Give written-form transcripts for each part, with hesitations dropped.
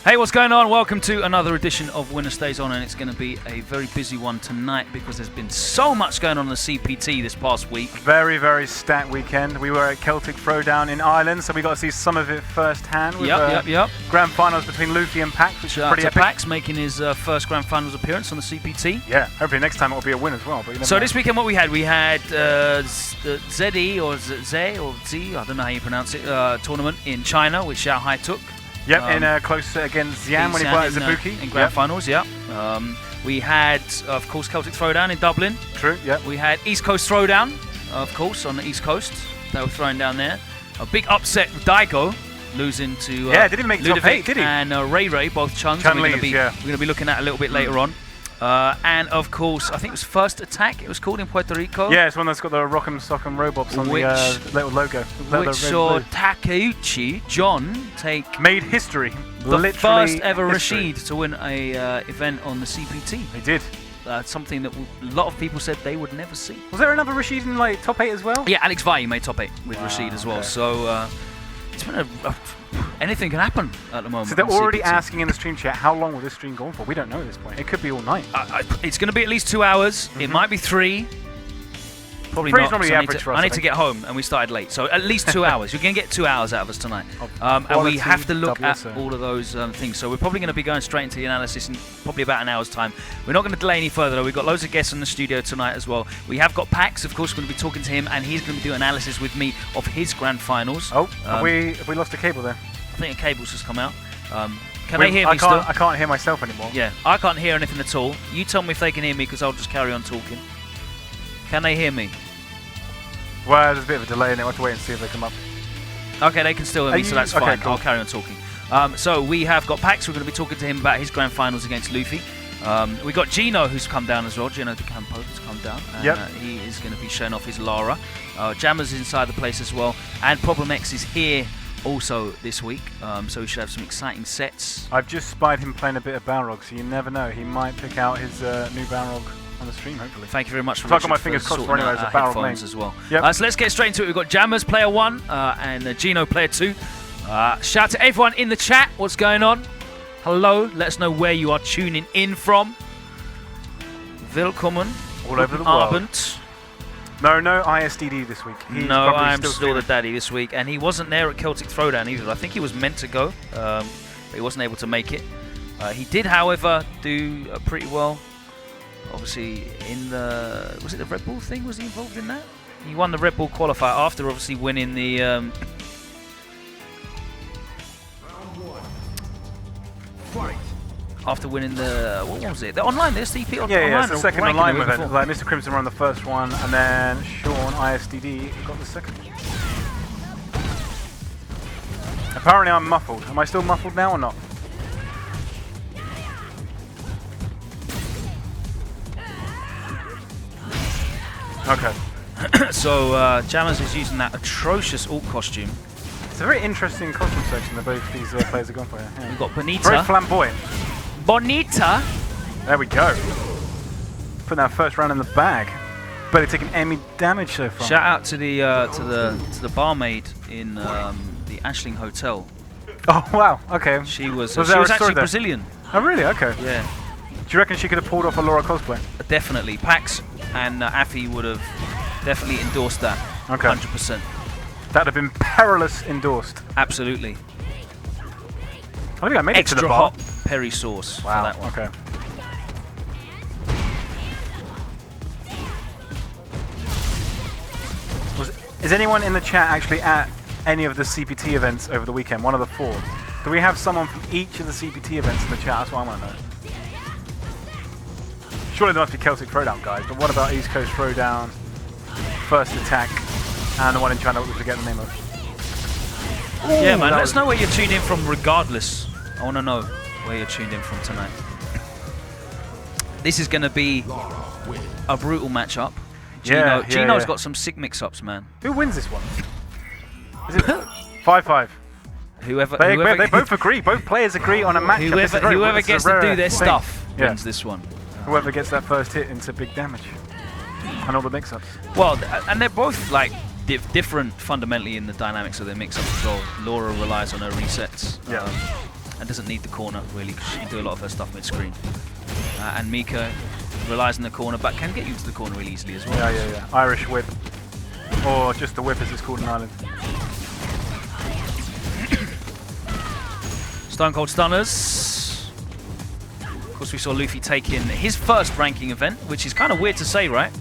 Hey, what's going on? Welcome to another edition of Winner Stays On, and it's going to be a very busy one tonight because there's been so much going on in the CPT this past week. Very, very stacked weekend. We were at Celtic Throwdown in Ireland, so we got to see some of it firsthand with grand finals between Luffy and Packz, which is pretty epic. Packz making his first grand finals appearance on the CPT. Yeah, hopefully next time it'll be a win as well. But so this weekend what we had ZE or Z or Z, I don't know how you pronounce it, tournament in China, which Shanghai took. Yep, in close against Xian when he played Zabuki. In grand finals, yeah. We had, of course, Celtic Throwdown in Dublin. True, yeah. We had East Coast Throwdown, of course, on the East Coast. They were throwing down there. A big upset with Daigo, losing to didn't even make top 8, did he? And Ray, both Chuns. We're going to be looking at a little bit later on. And of course, I think it was First Attack, it was called in Puerto Rico. Yeah, it's one that's got the Rock'em Sock'em Robots on the little logo. Which saw Takeuchi John made history. The first ever Rashid to win a event on the CPT. He did. Something that a lot of people said they would never see. Was there another Rashid in like top 8 as well? Yeah, Alex Vai made top 8 with Rashid as well. Okay. So it's been anything can happen at the moment. So they're already asking in the stream chat, how long will this stream go on for? We don't know at this point. It could be all night. It's going to be at least 2 hours. It might be 3. Probably not. Probably so average for us. I need to get home, and we started late. So at least 2 hours. You're going to get 2 hours out of us tonight. And we have to look at all of those things. So we're probably going to be going straight into the analysis in probably about an hour's time. We're not going to delay any further, though. We've got loads of guests in the studio tonight as well. We have got Packz, of course, we're going to be talking to him, and he's going to be doing analysis with me of his grand finals. Oh, have we lost a cable there? I think a cable's just come out. Can they hear me still? I can't hear myself anymore. Yeah, I can't hear anything at all. You tell me if they can hear me, because I'll just carry on talking. Can they hear me? Well, there's a bit of a delay in it. We'll have to wait and see if they come up. Okay, they can still hear me, so that's fine. Cool. I'll carry on talking. So we have got Packz. We're going to be talking to him about his grand finals against Luffy. We got Gino, who's come down as well. GinoDaCampo has come down. And, he is going to be showing off his Lara. Jammerz is inside the place as well. And Problem X is here also this week. So we should have some exciting sets. I've just spied him playing a bit of Balrog, so you never know. He might pick out his new Balrog on the stream, hopefully. Thank you very much for I've got my fingers crossed for anyways, a Balrog main as well. Yep. So let's get straight into it. We've got Jammerz player 1 and Gino player 2. Shout out to everyone in the chat. What's going on? Hello. Let us know where you are tuning in from. Willkommen. All over the world. No ISDD this week. No, I'm still the daddy this week. And he wasn't there at Celtic Throwdown either. I think he was meant to go, but he wasn't able to make it. He did, however, do pretty well. Obviously, in the... Was it the Red Bull thing? Was he involved in that? He won the Red Bull qualifier after obviously winning the... Round 1. Fight. After winning the... What was it? The online, the STP online. Yeah, it's the second online event. Like Mr. Crimson won the first one, and then Sean ISDD got the second. Apparently I'm muffled. Am I still muffled now or not? Okay. So Jammerz is using that atrocious alt costume. It's a very interesting costume section that both these players are going for. Yeah. We've got Bonita. Very flamboyant. Bonita. There we go. Putting that first round in the bag. Barely taking any damage so far. Shout out to the barmaid in the Ashling Hotel. Oh wow. Okay. She was actually Brazilian. Oh really? Okay. Yeah. Do you reckon she could have pulled off a Laura cosplay? Definitely. Packz and Afi would have definitely endorsed that. Okay. 100%. That'd have been perilous endorsed. Absolutely. I think I made it to the bar. Extra hot peri sauce for wow. that one. Okay. Is anyone in the chat actually at any of the CPT events over the weekend? One of the 4. Do we have someone from each of the CPT events in the chat? That's what I want to know. Surely there must be Celtic Throwdown, guys, but what about East Coast Throwdown, First Attack, and the one in China that we forget the name of? Ooh, yeah, man, let us know where you're tuned in from regardless. I want to know where you're tuned in from tonight. This is going to be a brutal matchup. Gino's got some sick mix-ups, man. Who wins this one? Is it 5-5? They both agree. Both players agree on a matchup. Whoever gets to do their stuff wins this one. Whoever gets that first hit into big damage. And all the mix-ups. Well, and they're both like different fundamentally in the dynamics of their mix-ups as well. Laura relies on her resets. Yeah. and doesn't need the corner really because she can do a lot of her stuff mid-screen. And Mika relies on the corner, but can get you to the corner really easily as well. Yeah. Irish whip, or just the whip as it's called in Ireland. Stone Cold Stunners. Of course, we saw Luffy take in his first ranking event, which is kind of weird to say, right?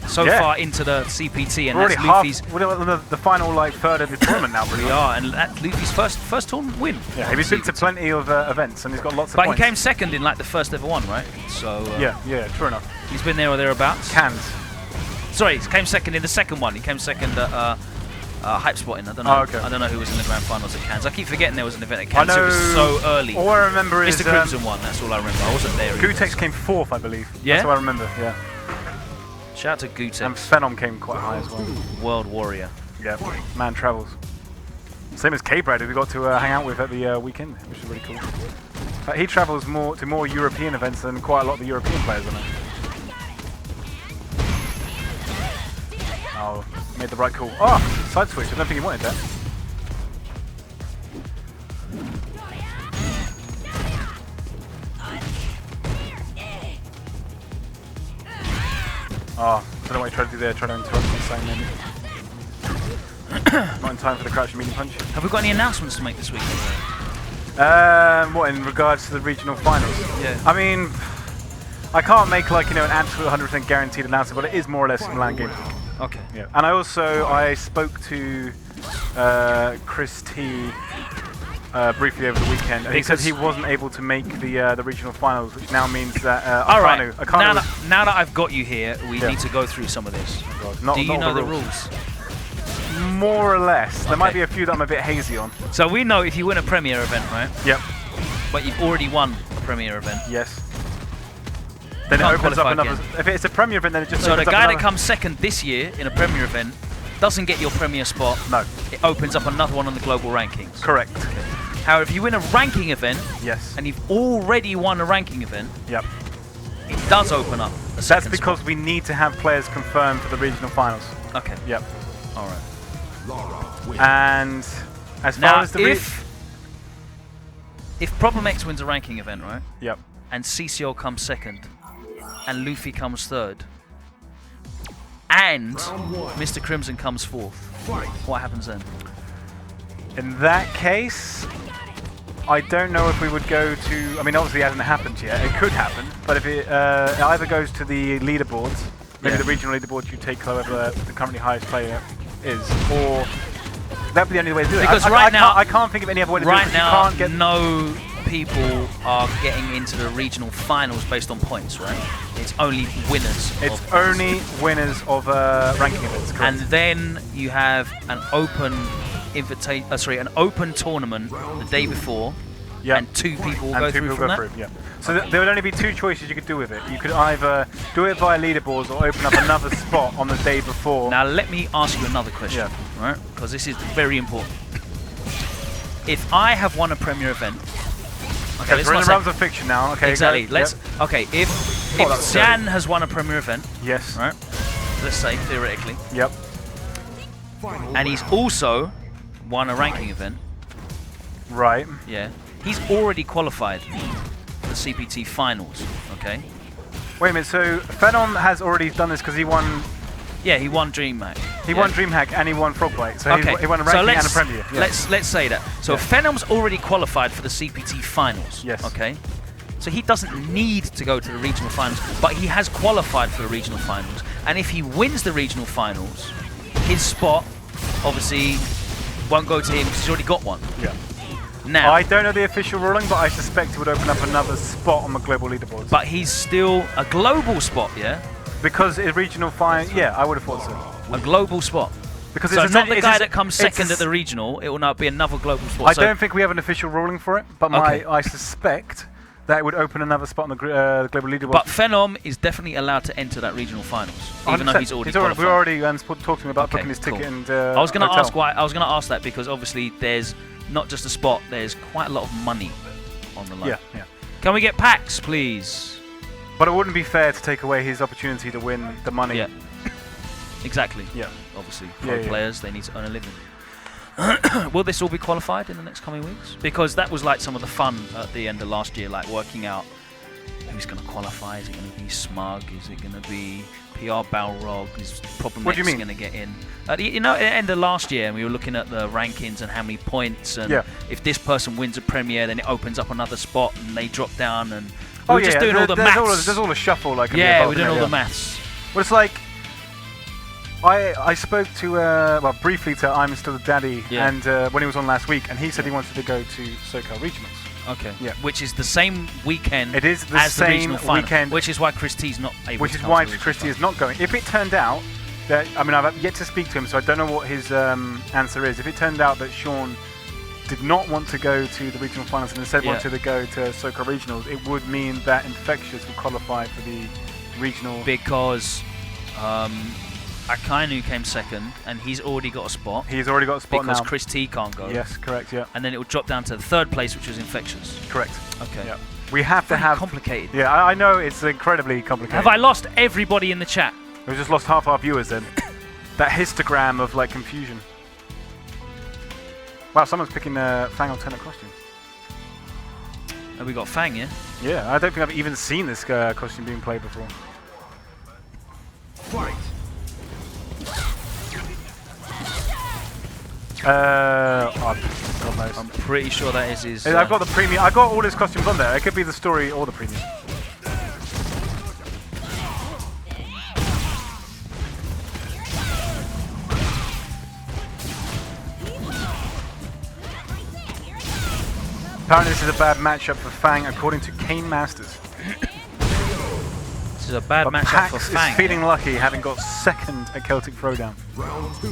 So far into the CPT, and we're that's already Luffy's. We're the final third of the tournament now. We are, and that's Luffy's first tournament win. Yeah, he's been to plenty of events, and he's got lots of points. But he came second in like the first ever one, right? So yeah, true enough. He's been there or thereabouts. Cans. Sorry, he came second in the second one. He came second at Hype Spotting. I don't know. Oh, okay. I don't know who was in the grand finals at Cans. I keep forgetting there was an event at Cans. It was so early. All I remember is Mr. Crimson won. That's all I remember. I wasn't there. Gutex came 4th, I believe. Yeah. That's what I remember. Yeah. Shout out to Gutex. And Phenom came quite high as well. World Warrior. Yeah. Man travels. Same as K-Brad, who we got to hang out with at the weekend, which is really cool. He travels to more European events than quite a lot of the European players, I know. Oh, made the right call. Oh, side switch. I don't think he wanted that. Oh, I don't know what he tried to do there. Trying to interrupt the same maybe. Not in time for the crouch and medium punch. Have we got any announcements to make this week? What, in regards to the regional finals? Yeah. I mean, I can't make like, an absolute 100% guaranteed announcement, but it is more or less in LAN games. Okay. Yeah. And I spoke to Chris T briefly over the weekend, and he said he wasn't able to make the regional finals, which now means that Akanu now that I've got you here, we need to go through some of this. Oh, Do you know the rules? More or less. There might be a few that I'm a bit hazy on. So we know if you win a Premier event, right? Yep. But you've already won a Premier event. Yes. Then it opens up another. If it's a Premier event, then it just. So the guy that comes second this year in a Premier event doesn't get your Premier spot. No. It opens up another one on the global rankings. Correct. However, if you win a ranking event, yes, and you've already won a ranking event, yep, it does open up a second That's because spot. we need to have players confirmed for the regional finals. Okay. Yep. All right. And as far as the if Problem X wins a ranking event, right? Yep. And CCO comes second, and Luffy comes third, and Mr. Crimson comes 4th, what happens then? In that case, I don't know if we would go to. I mean, obviously, it hasn't happened yet. It could happen, but if it either goes to the leaderboards, maybe the regional leaderboards, you take whoever the currently highest player is, or that'd be the only way to do it. Because I can't think of any other way to do it. Right now, you can't get no people are getting into the regional finals based on points, right? It's only winners. It's only winners of ranking events. Correct. And then you have an open an open tournament the day before, and 2 people will go through from that. Yeah. So there would only be 2 choices you could do with it. You could either do it via leaderboards or open up another spot on the day before. Now let me ask you another question, right? Because this is very important. If I have won a Premier event, okay, we're in the realms of fiction now. Okay, exactly. If Jan has won a Premier event, yes, right? Let's say theoretically, yep, and he's also won a ranking event, right? Yeah, he's already qualified for the CPT finals. Okay. Wait a minute. So Phenom has already done this because he won. Yeah, he won DreamHack. He won DreamHack and he won Frogplay. So he won a ranking and a Premier. Yeah. Let's say that. So Phenom's already qualified for the CPT finals. Yes. Okay. So he doesn't need to go to the regional finals, but he has qualified for the regional finals. And if he wins the regional finals, his spot obviously won't go to him because he's already got one. Yeah. Now, I don't know the official ruling, but I suspect it would open up another spot on the global leaderboards. But he's still a global spot, yeah? Because it's regional final, yeah, I would have thought so. A global spot. Because so it's not the guy that comes second at the regional, it will now be another global spot. I don't think we have an official ruling for it, but I suspect that it would open another spot on the global leaderboard. But Phenom is definitely allowed to enter that regional finals, even though he's already qualified. We already talked to him about booking his ticket and I was going to ask why. I was going to ask that because obviously there's not just a spot, there's quite a lot of money on the line. Yeah. Can we get Packz, please? But it wouldn't be fair to take away his opportunity to win the money. Yeah. Exactly. Yeah. Obviously, pro players, they need to earn a living. Will this all be qualified in the next coming weeks? Because that was like some of the fun at the end of last year, like working out who's going to qualify. Is it going to be Smug? Is it going to be PR Balrog? Is Problem What do X you mean? going to get in? You know, at the end of last year, we were looking at the rankings and how many points, and if this person wins a Premier, then it opens up another spot, and they drop down, and we were just doing all the maths. There's all the shuffle, like we're doing all the maths. Well, it's like I spoke to well, briefly to I'm Still the Daddy, and when he was on last week, and he said he wanted to go to SoCal Regionals. Okay. Yeah. Which is the same weekend. It is the as same the regional final, weekend. Which is why Christie's not able. Which to is come why to the Christie regional is not going. If it turned out that, I mean, I've yet to speak to him, so I don't know what his answer is. If it turned out that Sean did not want to go to the regional finals and instead wanted to go to SoCal Regionals, it would mean that Infectious would qualify for the regional. Because Akainu came second, and he's already got a spot. He's already got a spot because now. Chris T can't go. Yes, correct, yeah. And then it would drop down to the third place, which was Infectious. Correct. Okay. Yeah. We have to have... complicated. Yeah, I know it's incredibly complicated. Have I lost everybody in the chat? We've just lost half our viewers then. That histogram of like confusion. Wow, someone's picking a Fang alternate costume. Have we got Fang, yeah? Yeah, I don't think I've even seen this costume being played before. Fight. God knows. I'm pretty sure that is his... I've got the premium. I've got all his costumes on there. It could be the story or the premium. Apparently this is a bad matchup for Fang, according to Kane Masters. This is a bad matchup Packz for Fang. is feeling lucky, having got second at Celtic Throwdown. Round 2.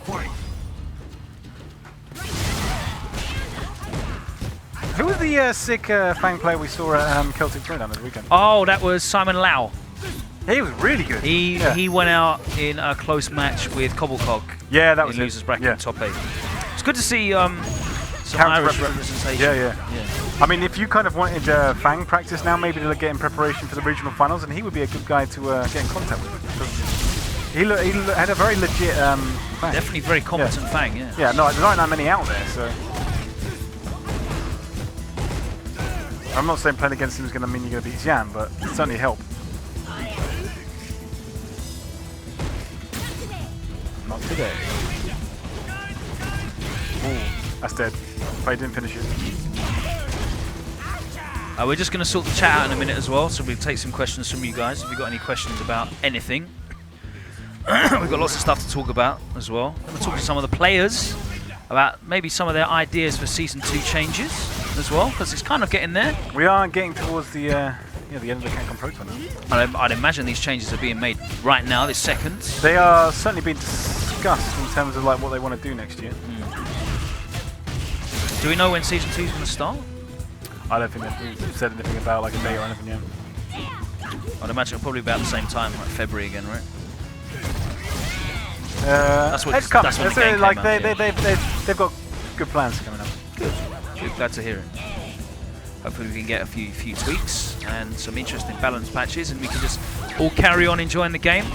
Fight. Who was the sick Fang player we saw at Celtic Throwdown this weekend? Oh, that was Simon Lau. He was really good. He went out in a close match with Cobblecog. Yeah, that was in losers bracket top 8. It's good to see some Counter Irish representation. Yeah. I mean, if you kind of wanted Fang practice now, maybe to get in preparation for the regional finals, and he would be a good guy to get in contact with. He had a very legit Fang. Definitely very competent Fang, yeah. Yeah, no, there's not that many out there, so. I'm not saying playing against him is going to mean you're going to beat Xian, but it certainly help. Not today. Ooh, that's dead. But he didn't finish it. We're just going to sort the chat out in a minute as well, so we'll take some questions from you guys if you've got any questions about anything. We've got lots of stuff to talk about as well. I'm going to talk to some of the players about maybe some of their ideas for Season 2 changes as well, because it's kind of getting there. We are getting towards the end of the Capcom Pro Tournament. I'd imagine these changes are being made right now, this second. They are certainly being discussed in terms of like what they want to do next year. Do we know when Season 2 is going to start? I don't think they've said anything about like a date or anything yet. I'd imagine it'll probably be about the same time, like February again, right? That's what it's coming. That's when the game like came out, they've got good plans coming up. Good. Glad to hear it. Hopefully we can get a few tweaks and some interesting balance patches, and we can just all carry on enjoying the game.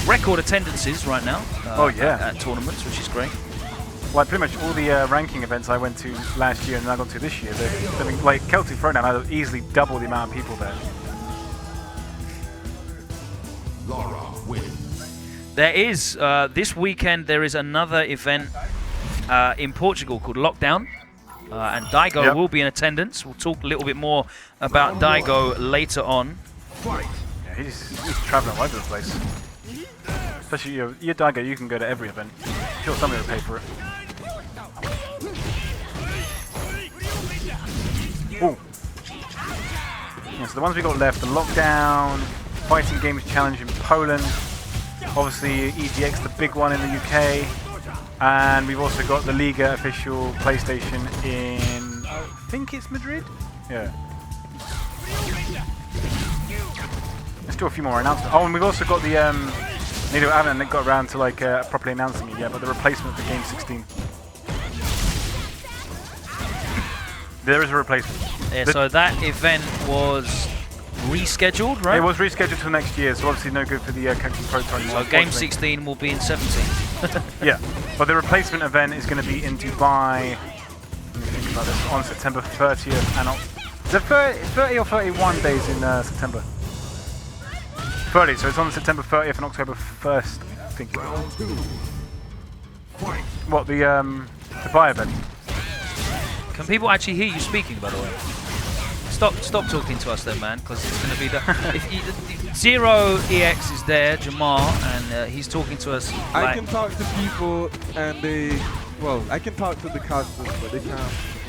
Record attendances right now. At tournaments, which is great. Well, pretty much all the ranking events I went to last year and I got to this year, I mean, like Celtic Throwdown, I had easily double the amount of people there. Lara wins. There is, this weekend, there is another event in Portugal called Lockdown. And Daigo will be in attendance. We'll talk a little bit more about Daigo later on. Fight. Yeah, he's traveling all over the place. Especially you're Daigo, you can go to every event. Sure, somebody will pay for it. Ooh. Yeah, so the ones we got left, the Lockdown, Fighting Games Challenge in Poland, obviously EGX, the big one in the UK, and we've also got the Liga official PlayStation in, I think it's Madrid? Yeah. Let's do a few more announcements. Oh, and we've also got the, I haven't got around to like properly announcing it yet, but the replacement for Game 16. There is a replacement. Yeah, so that event was rescheduled, right? It was rescheduled till next year, so obviously no good for the Capcom Pro Tournament. So Game 16 will be in 17. Yeah, but the replacement event is going to be in Dubai. Let me think about this. On September 30th and is it 30 or 31 days in September? 30. So it's on September 30th and October 1st. I think. Round 2. Fight. What the Dubai event? Can people actually hear you speaking, by the way? Stop talking to us then, man, because it's going to be the... Zero EX is there, Jamar, and he's talking to us. I can talk to people and they... Well, I can talk to the customers, but they can't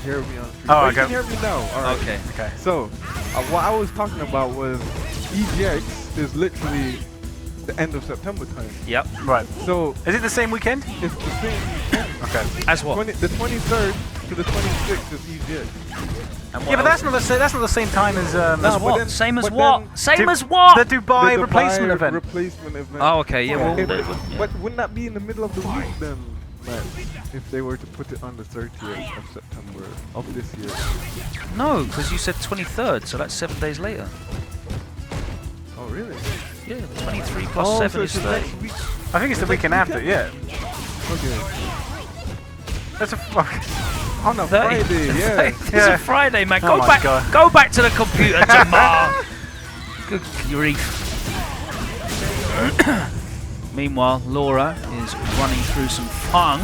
hear me on stream. Oh, okay. You can hear me now. All right. Okay. Okay. So, what I was talking about was EGX is literally the end of September time. Yep. Right. So, Is it the same weekend? it's the same weekend. Okay. As what? The 23rd to the 26th is EGX. And what Yeah, but else? that's not the same time as As but what? then- Same as but what? then- Same as what? The Dubai replacement event. Replacement event. Oh, okay. Yeah. Well, But wouldn't that be in the middle of the week then, man? If they were to put it on the 30th of September of this year. no, because you said 23rd, so that's 7 days later. Oh, really? Yeah, 23 plus 7 so is it's the 30. next week. I think it's the weekend after. Yeah. Okay. That's a. On a 30. Friday, yeah. It's Yeah. a Friday, man. Oh Go my back. God. Go back to the computer, Jamar. Good grief. Meanwhile, Laura is running through some fun.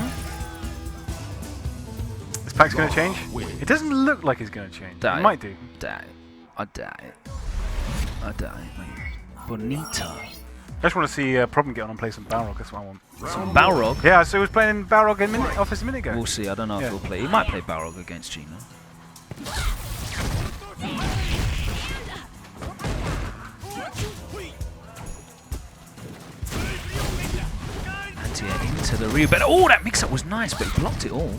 Is Packz going to change? It doesn't look like he's going to change. Doubt It it. might do. Doubt it. I doubt it. I doubt it, mate. Bonita. I just want to see Problem get on and play some Balrog. That's what I want. Some Balrog. Yeah, so he was playing Balrog office a minute ago. We'll see. I don't know if Yeah. he'll play. He might play Balrog against Gino. Anti-air into the rear. But oh, that mix-up was nice, but he blocked it all.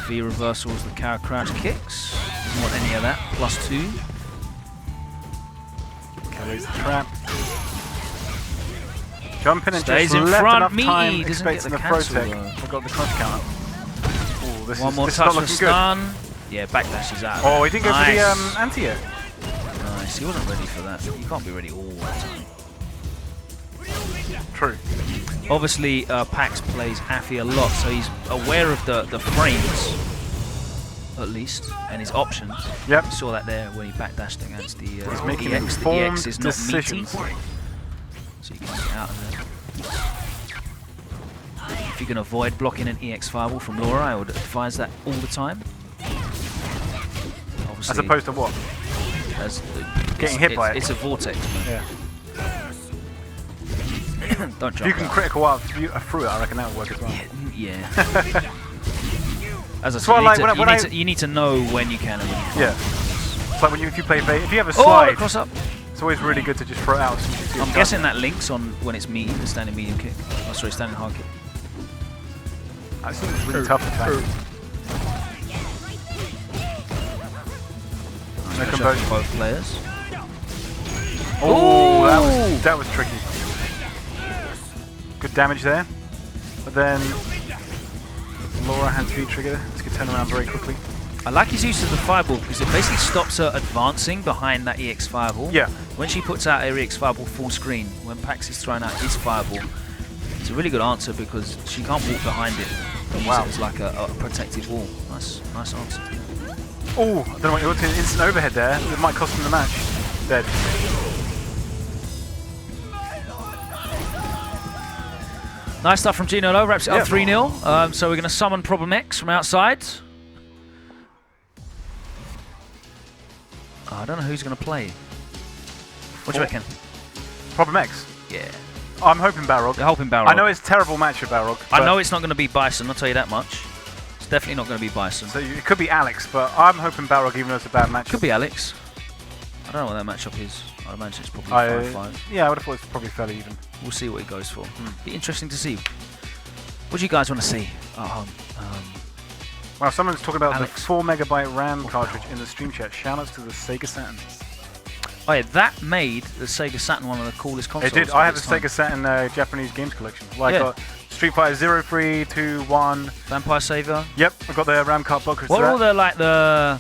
V reversals, the cow crouch kicks. Doesn't want any of that. +2. Okay, there's the trap. Jumping and Stays just in left front. enough Me time doesn't get expecting the the throw cancel, tech. though. Forgot the crunch counter. Ooh, this One is, more this is touch not for looking good. stun. Yeah, backdash is out. Oh, he didn't go for Nice. the anti-air. Nice. He wasn't ready for that. You can't be ready all the time. True. Obviously, Packz plays Affy a lot, so he's aware of the frames, at least, and his options. Yep. You saw that there when he backdashed against the He's making EX. The informed EX is not meaty, decisions. so you can get out of there. If you can avoid blocking an EX fireball from Laura, I would advise that all the time. Obviously, As opposed to what? as Getting hit by it. It's a vortex, man. Yeah. Don't If jump you can out. critical out through it, I reckon that would work as well. Yeah. As I So I like said, when I- you need to know when you can and when you can't. Yeah. It's like when if you play if you have a Oh, slide, cross up. it's always really good to just throw it out. As soon as you see I'm it guessing done. that links on when it's medium, the standing medium kick. Oh, sorry, standing hard kick. That's a really tough attack. No Switch up conversion. for both players. Oh, Ooh! that was tricky. Good damage there, but then Laura has V trigger. This could turn around very quickly. I like his use of the fireball because it basically stops her advancing behind that EX fireball. Yeah. When she puts out her EX fireball full screen, when Packz is throwing out his fireball, it's a really good answer because she can't walk behind it. Use Wow. it as like a protective wall. Nice answer. Oh, I don't know what you want to instant overhead there. It might cost him the match. Dead. Nice stuff from Gino. Wraps it up Yeah. 3-0. So we're going to summon Problem X from outside. I don't know who's going to play. What do you reckon? Problem X. Yeah. I'm hoping Balrog. You're hoping Balrog. I know it's a terrible match for Balrog. I but- know it's not going to be Bison, I'll tell you that much. It's definitely not going to be Bison. So it could be Alex, but I'm hoping Balrog, even though it's a bad match. Could be Alex. I don't know what that matchup is. I imagine it's probably 5-5. Yeah, I would have thought it's probably fairly even. We'll see what he goes for. Be interesting to see. What do you guys want to see at home? Well, someone's talking about Alex. the 4 megabyte RAM cartridge in the stream chat. Shoutouts to the Sega Saturn. Oh yeah, that made the Sega Saturn one of the coolest consoles. It did. of I have a its time. Sega Saturn Japanese games collection. Like Yeah. got Street Fighter 0, 3, 2, 1. Vampire Savior. Yep, I've got the RAM cart boxes. What are all the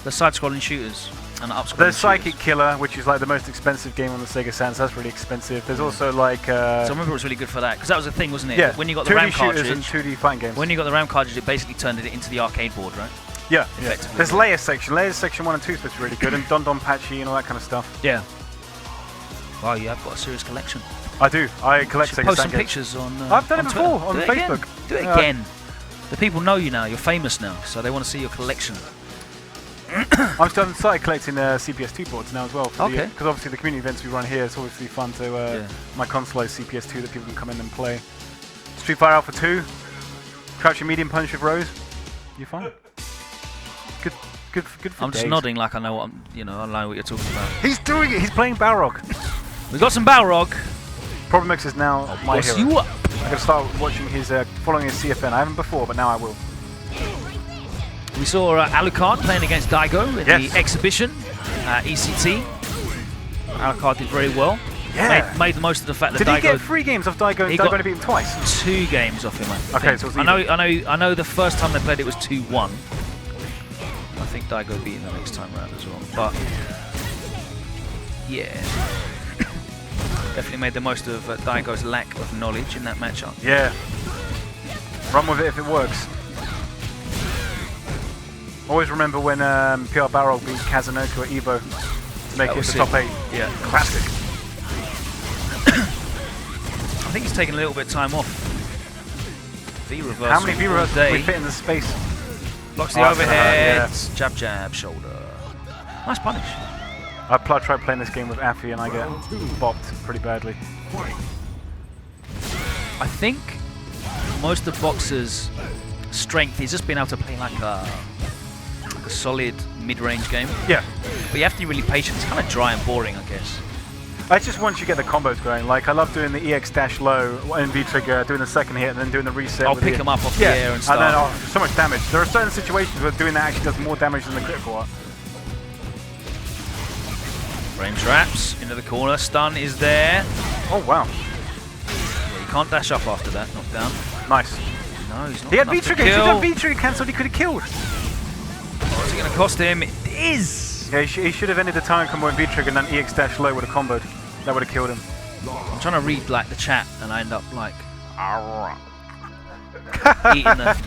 side-scrolling shooters? and upscrolling. There's Psychic Killer, which is like the most expensive game on the Sega Saturn. So that's really expensive. There's also like. So I remember it was really good for that because that was the thing, wasn't it? Yeah. When you got the 2D RAM shooters cartridge. and 2D fighting games. When you got the RAM cartridge, it basically turned it into the arcade board, right? Yeah. Effectively. There's Layers section. Layers section 1 and 2 is supposed to be really good, and Don Don Patchy and all that kind of stuff. Yeah. Wow, you have got a serious collection. I do. I collect You should Sega post some Saturn games. pictures on. I've done on it before Twitter. on Do it Facebook. Again. Do it again. The people know you now. You're famous now, so they want to see your collection. I've started collecting CPS2 boards now as well. Okay. Because obviously the community events we run here, it's obviously fun to my console is CPS2 that people can come in and play. Street Fighter Alpha 2, Crouching Medium Punch with Rose. You're fine. Good for I'm just days. nodding like I know what I know what you're talking about. He's doing it. He's playing Balrog. We've got some Balrog. Problem X is now my Boss hero. you up. I'm gonna start watching his, following his CFN. I haven't before, but now I will. We saw Alucard playing against Daigo in the exhibition, ECT. Alucard did very well. Yeah. Made the most of the fact that Did Daigo. he get 3 games off Daigo and Daigo only beat him twice? 2 games off him. I Okay, think. so it was I know. The first time they played it was 2-1. I think Daigo beat him the next time around as well. But yeah, definitely made the most of Daigo's lack of knowledge in that matchup. Yeah. Run with it if it works. Always remember when PR Barrel beat Kazunoko at Evo to make it to top 8. Yeah. Classic. I think he's taken a little bit of time off. V reversal. How many V reversals can we fit in the space? Blocks the overhead. Jab, jab, shoulder. Nice punish. I tried playing this game with Affy and I get bopped pretty badly. I think most of Boxer's strength is just being able to play like a solid mid-range game. Yeah. But you have to be really patient. It's kind of dry and boring, I guess. It's just once you get the combos going. Like I love doing the EX dash low and V trigger, doing the second hit, and then doing the reset. I'll pick them up off the air and stuff. And then so much damage. There are certain situations where doing that actually does more damage than the critical art. Frame traps into the corner. Stun is there. Oh wow. Yeah, you can't dash up after that. Knockdown. Nice. No, he's not. He had enough V to trigger. He should kill. have V trigger cancelled. He could have killed. What's it going to cost him? It is. Yeah, he should have ended the time combo in V trigger and then EX dash low would have comboed. That would have killed him. I'm trying to read like the chat and I end up like eating the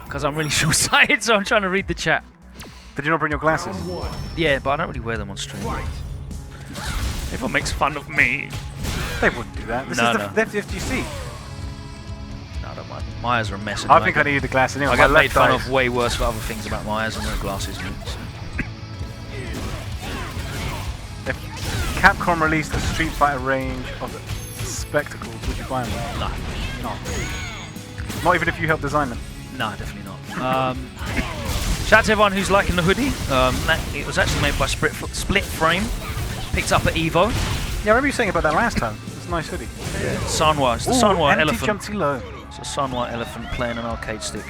because I'm really short-sighted, so I'm trying to read the chat. Did you not bring your glasses? Yeah, but I don't really wear them on stream. Everyone makes fun of me. They wouldn't do that. This No, is no. the FGC. No, I don't mind. My eyes are a mess. I think I needed the glasses anyway. I got My made left fun eye- of way worse for other things about my eyes and wearing glasses. So. If Capcom released a Street Fighter range of spectacles, would you buy them? No. No. Not even if you helped design them. No, definitely not. Shout out to everyone who's liking the hoodie. It was actually made by Split Frame. Picked up at Evo. Yeah, I remember you saying about that last time. It's a nice hoodie. Yeah. Sanwa. It's the Sanwa empty elephant. jump too low. It's a Sanwa elephant playing an arcade stick.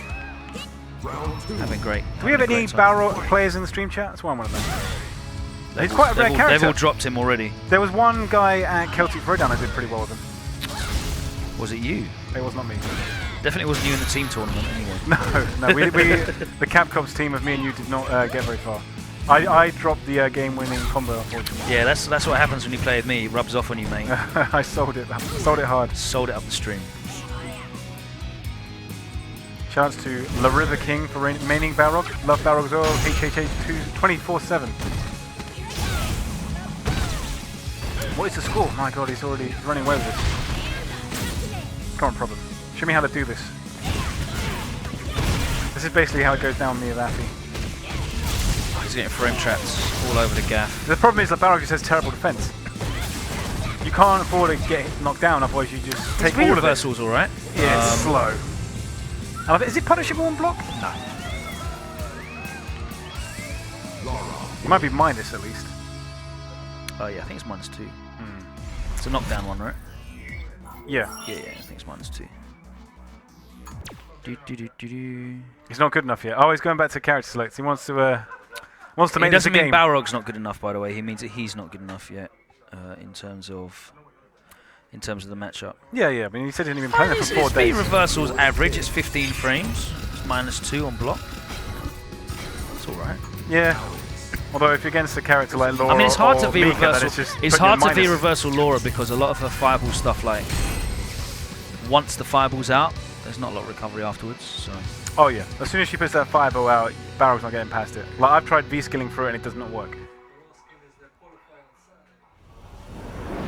Having great. Do we have any Balrog players in the stream chat? That's why I want to know. He's quite a rare character. They've all dropped him already. There was one guy at Celtic Throwdown that did pretty well with him. Was it you? It was not me. Definitely wasn't you in the team tournament anyway. No, the Capcom's team of me and you did not get very far. I dropped the game-winning combo, unfortunately. Yeah, that's what happens when you play with me. It rubs off on you, mate. I sold it hard. Sold it up the stream. Shouts to La River King for remaining Balrog. Love Balrog as well. HHH 24/7. What is the score? My god, he's running away with this. Come on, problem. Show me how to do this. This is basically how it goes down me with Affy. He's getting frame traps all over the gaff. The problem is that Balrog just has terrible defense. You can't afford to get knocked down, otherwise you just take all of it. Reversal's alright. Yeah, it's slow. Is it punishable on block? No. It might be minus at least. Oh yeah, I think it's -2. It's a knockdown one, right? Yeah. Yeah, I think it's -2. He's not good enough yet. Oh, he's going back to character select. He wants to make It this a doesn't mean game. Balrog's not good enough, by the way. He means that he's not good enough yet in terms of the matchup. Yeah. I mean, he said he hadn't even played it for 4 His days. reversal's average. It's 15 frames. It's -2 on block. That's all right. Yeah. Although if you're against a character like Laura, I mean, it's hard to or V Mika, then reversal. it's just It's putting you hard in to V minus. reversal Laura because a lot of her fireball stuff, like once the fireball's out, there's not a lot of recovery afterwards. So. Oh yeah, as soon as she puts that fireball out, Barrow's not getting past it. Like I've tried V-skilling through it and it does not work.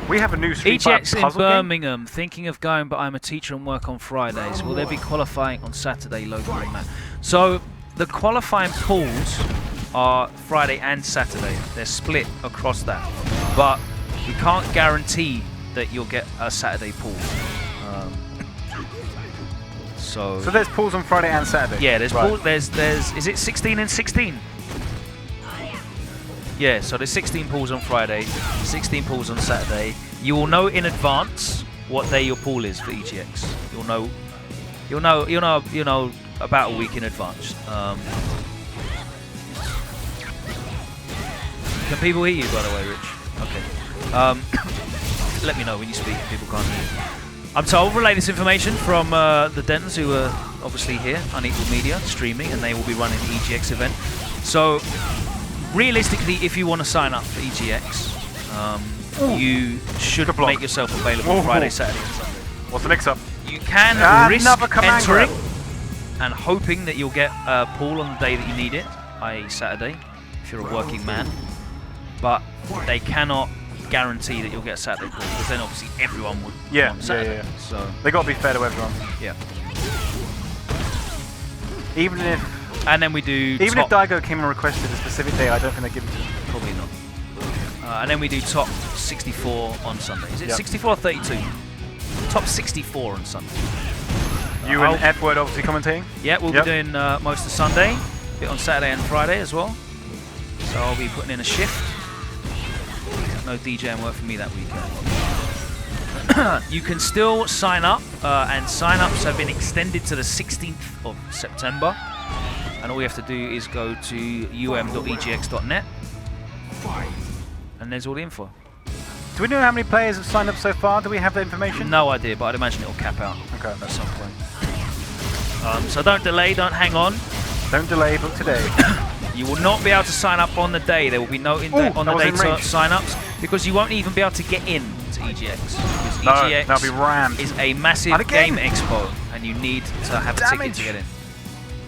We have a new Street Fighter EGX in puzzle game. Birmingham, thinking of going, but I'm a teacher and work on Fridays. Will there be qualifying on Saturday locally, man? So the qualifying pools are Friday and Saturday. They're split across that, but we can't guarantee that you'll get a Saturday pool. So there's pools on Friday and Saturday. yeah, there's right. pool, there's is it 16 and 16? Yeah, so there's 16 pools on Friday, 16 pools on Saturday. You will know in advance what day your pool is for EGX. You'll know about a week in advance. Can people hear you, by the way, Rich? Okay. Let me know when you speak. People can't hear you. I'm told, relay this information from the Dentons, who are obviously here, Unequal Media, streaming, and they will be running the EGX event. So, realistically, if you want to sign up for EGX, you should make yourself available Friday, Saturday, and Sunday. What's the mix-up? You can risk entering and hoping that you'll get a pool on the day that you need it, i.e. Saturday, if you're a working man. But they cannot guarantee that you'll get a Saturday pool, because then obviously everyone would want Saturday. Yeah. So They got to be fair to everyone. yeah. Even if And then we do Even if top, Daigo came and requested a specific day, I don't think they give it to him. probably not. And then we do top 64 on Sunday. Is it 64 or 32? Top 64 on Sunday. You and Edward obviously commentating? Yeah, we'll be doing most of Sunday, a bit on Saturday and Friday as well. So I'll be putting in a shift. No DJing work for me that weekend. You can still sign up, and sign-ups have been extended to the 16th of September. And all you have to do is go to um.egx.net, and there's all the info. Do we know how many players have signed up so far? Do we have that information? No idea, but I'd imagine it'll cap out at some point. So don't delay, don't hang on. Don't delay, book today. You will not be able to sign up on the day. There will be no on the day sign-ups, because you won't even be able to get in to EGX. Because EGX that'll be rammed. is a massive game expo, and you need to have a ticket to get in.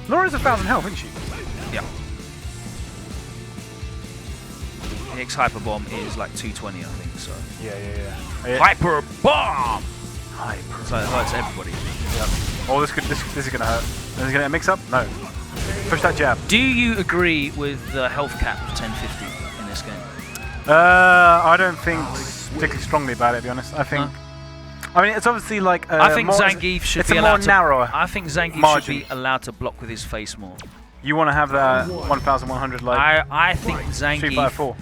Laura's 1,000 health, isn't she? Yeah. The X Hyper Bomb is like 220, I think. So. Yeah. Hyper Bomb. Hyper. So it hurts everybody. Yep. Oh, this is gonna hurt. Is it gonna mix up? No. Push that jab. Do you agree with the health cap of 1050 in this game? I don't think particularly strongly about it, to be honest. I think. I mean, it's obviously like. I think Zangief should be allowed to. narrower. I think Zangief should be allowed to block with his face more. You want to have that 1,100 like. I think Zangief,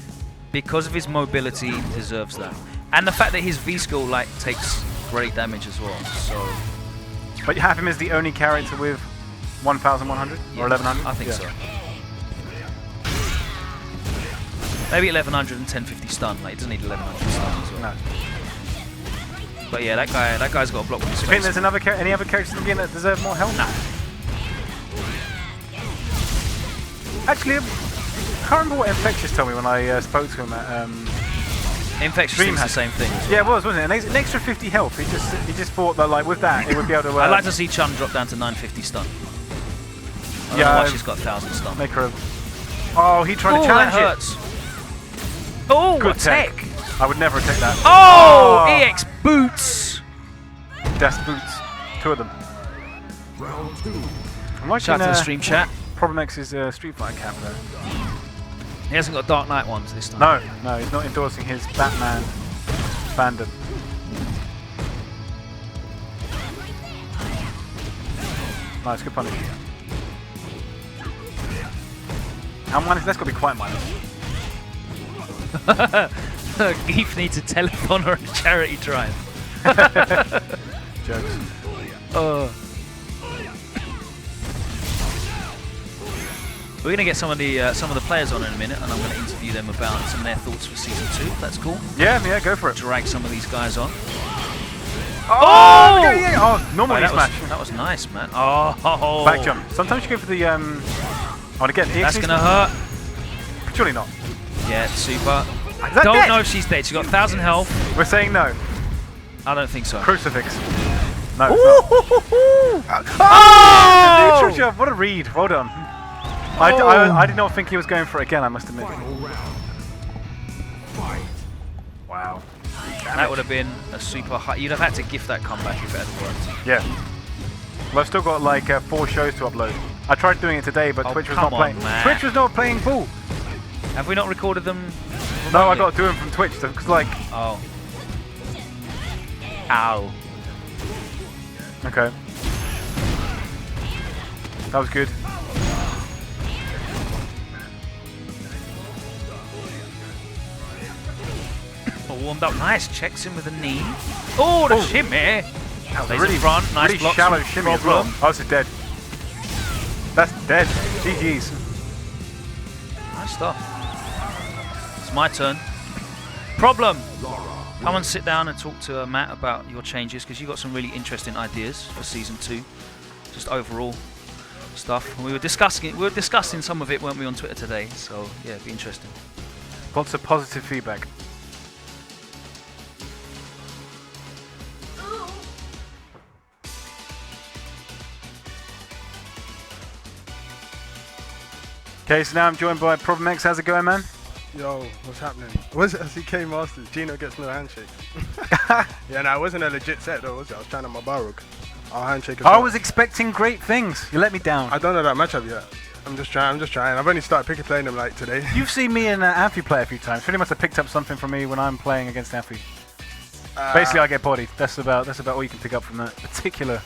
because of his mobility, deserves that, and the fact that his V skill like takes great damage as well. So. But you have him as the only character with 1,100 or 1,100. I think so. Maybe 1,100 and 1050 stun. Like, he doesn't need 1,100 stun as well. No. But yeah, that guy's got a block with his face. Do you think there's any other characters in the game that deserve more health? Nah. Actually, I can't remember what Infectious told me when I spoke to him at Infectious thinks the same thing. Yeah, it was, wasn't it? An extra 50 health. He just thought that like with that it would be able to. I'd like to see Chun drop down to 950 stun. I don't know why she's got 1,000 stun. Make her. Oh, he tried to challenge that hurts. Oh, good tech. I would never take that. Oh, EX boots. Death boots. 2 of them. Round 2. I'm liking, Shout out to the stream chat. Problem X's Street Fighter cap though. He hasn't got Dark Knight ones this time. No, he's not endorsing his Batman fandom. Nice, good punish. How minus? That's got to be quite minus. Geef needs a telephone or a charity drive. Jokes. We're going to get some of the players on in a minute, and I'm going to interview them about some of their thoughts for Season 2. That's cool. Yeah, go for it. Drag some of these guys on. Oh! Yeah. Oh, normally smash. That was nice, man. Oh! Back jump. Sometimes you go for the... Oh, and again, that's going to hurt. Surely not. Yeah, super. Is that Don't dead? know if she's dead. She's got 1,000 health. We're saying no. I don't think so. Crucifix. No. Oh! Neutral shove. What a read. Well done. I did not think he was going for it again, I must admit. Wow. That would have been a super high. You'd have had to gift that comeback if it had worked. Yeah. Well, I've still got like 4 shows to upload. I tried doing it today, but Twitch was not playing. Man. Twitch was not playing ball. Have we not recorded them? No, I got to do them from Twitch because like. Oh. Ow. Okay. That was good. Warmed up. Nice. Checks in with a knee. Oh, the shimmy. That was Laser really front. Nice really block. shallow shimmy as well. Oh, this is dead. That's dead. GG's. Nice stuff. It's my turn. Problem. Come and sit down and talk to Matt about your changes because you got some really interesting ideas for season 2. Just overall stuff. And we were discussing some of it, weren't we, on Twitter today? So yeah, it'd be interesting. Lots of positive feedback. Okay, so now I'm joined by Problem X. How's it going, man? Yo, what's happening? What's it CK Masters? Gino gets no handshake. Yeah, no, it wasn't a legit set though, was it? I was trying to my Barrook. Our handshake. I was expecting great things. You let me down. I don't know that matchup yet. I'm just trying. I've only started playing them like today. You've seen me and Amphi play a few times. Pretty much have picked up something from me when I'm playing against Amphi. Basically, I get bodied. That's about all you can pick up from that particular.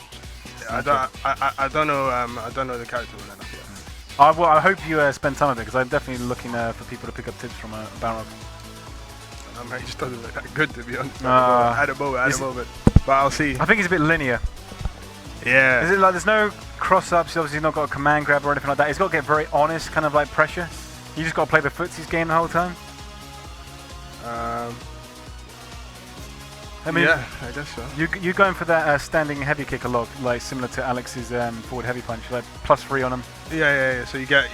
Yeah, I don't know. I don't know the character well enough yet. I hope you spend time with it because I'm definitely looking for people to pick up tips from Balrog. He just doesn't look that good to be honest. At the moment. But I'll see. I think he's a bit linear. Yeah. Is it like there's no cross-ups? He's obviously not got a command grab or anything like that. He's got to get very honest, kind of like pressure. You just got to play the footsies game the whole time. I mean, yeah, I guess so. You're going for that standing heavy kick a lot, like similar to Alex's forward heavy punch, like +3 on him. Yeah. So you get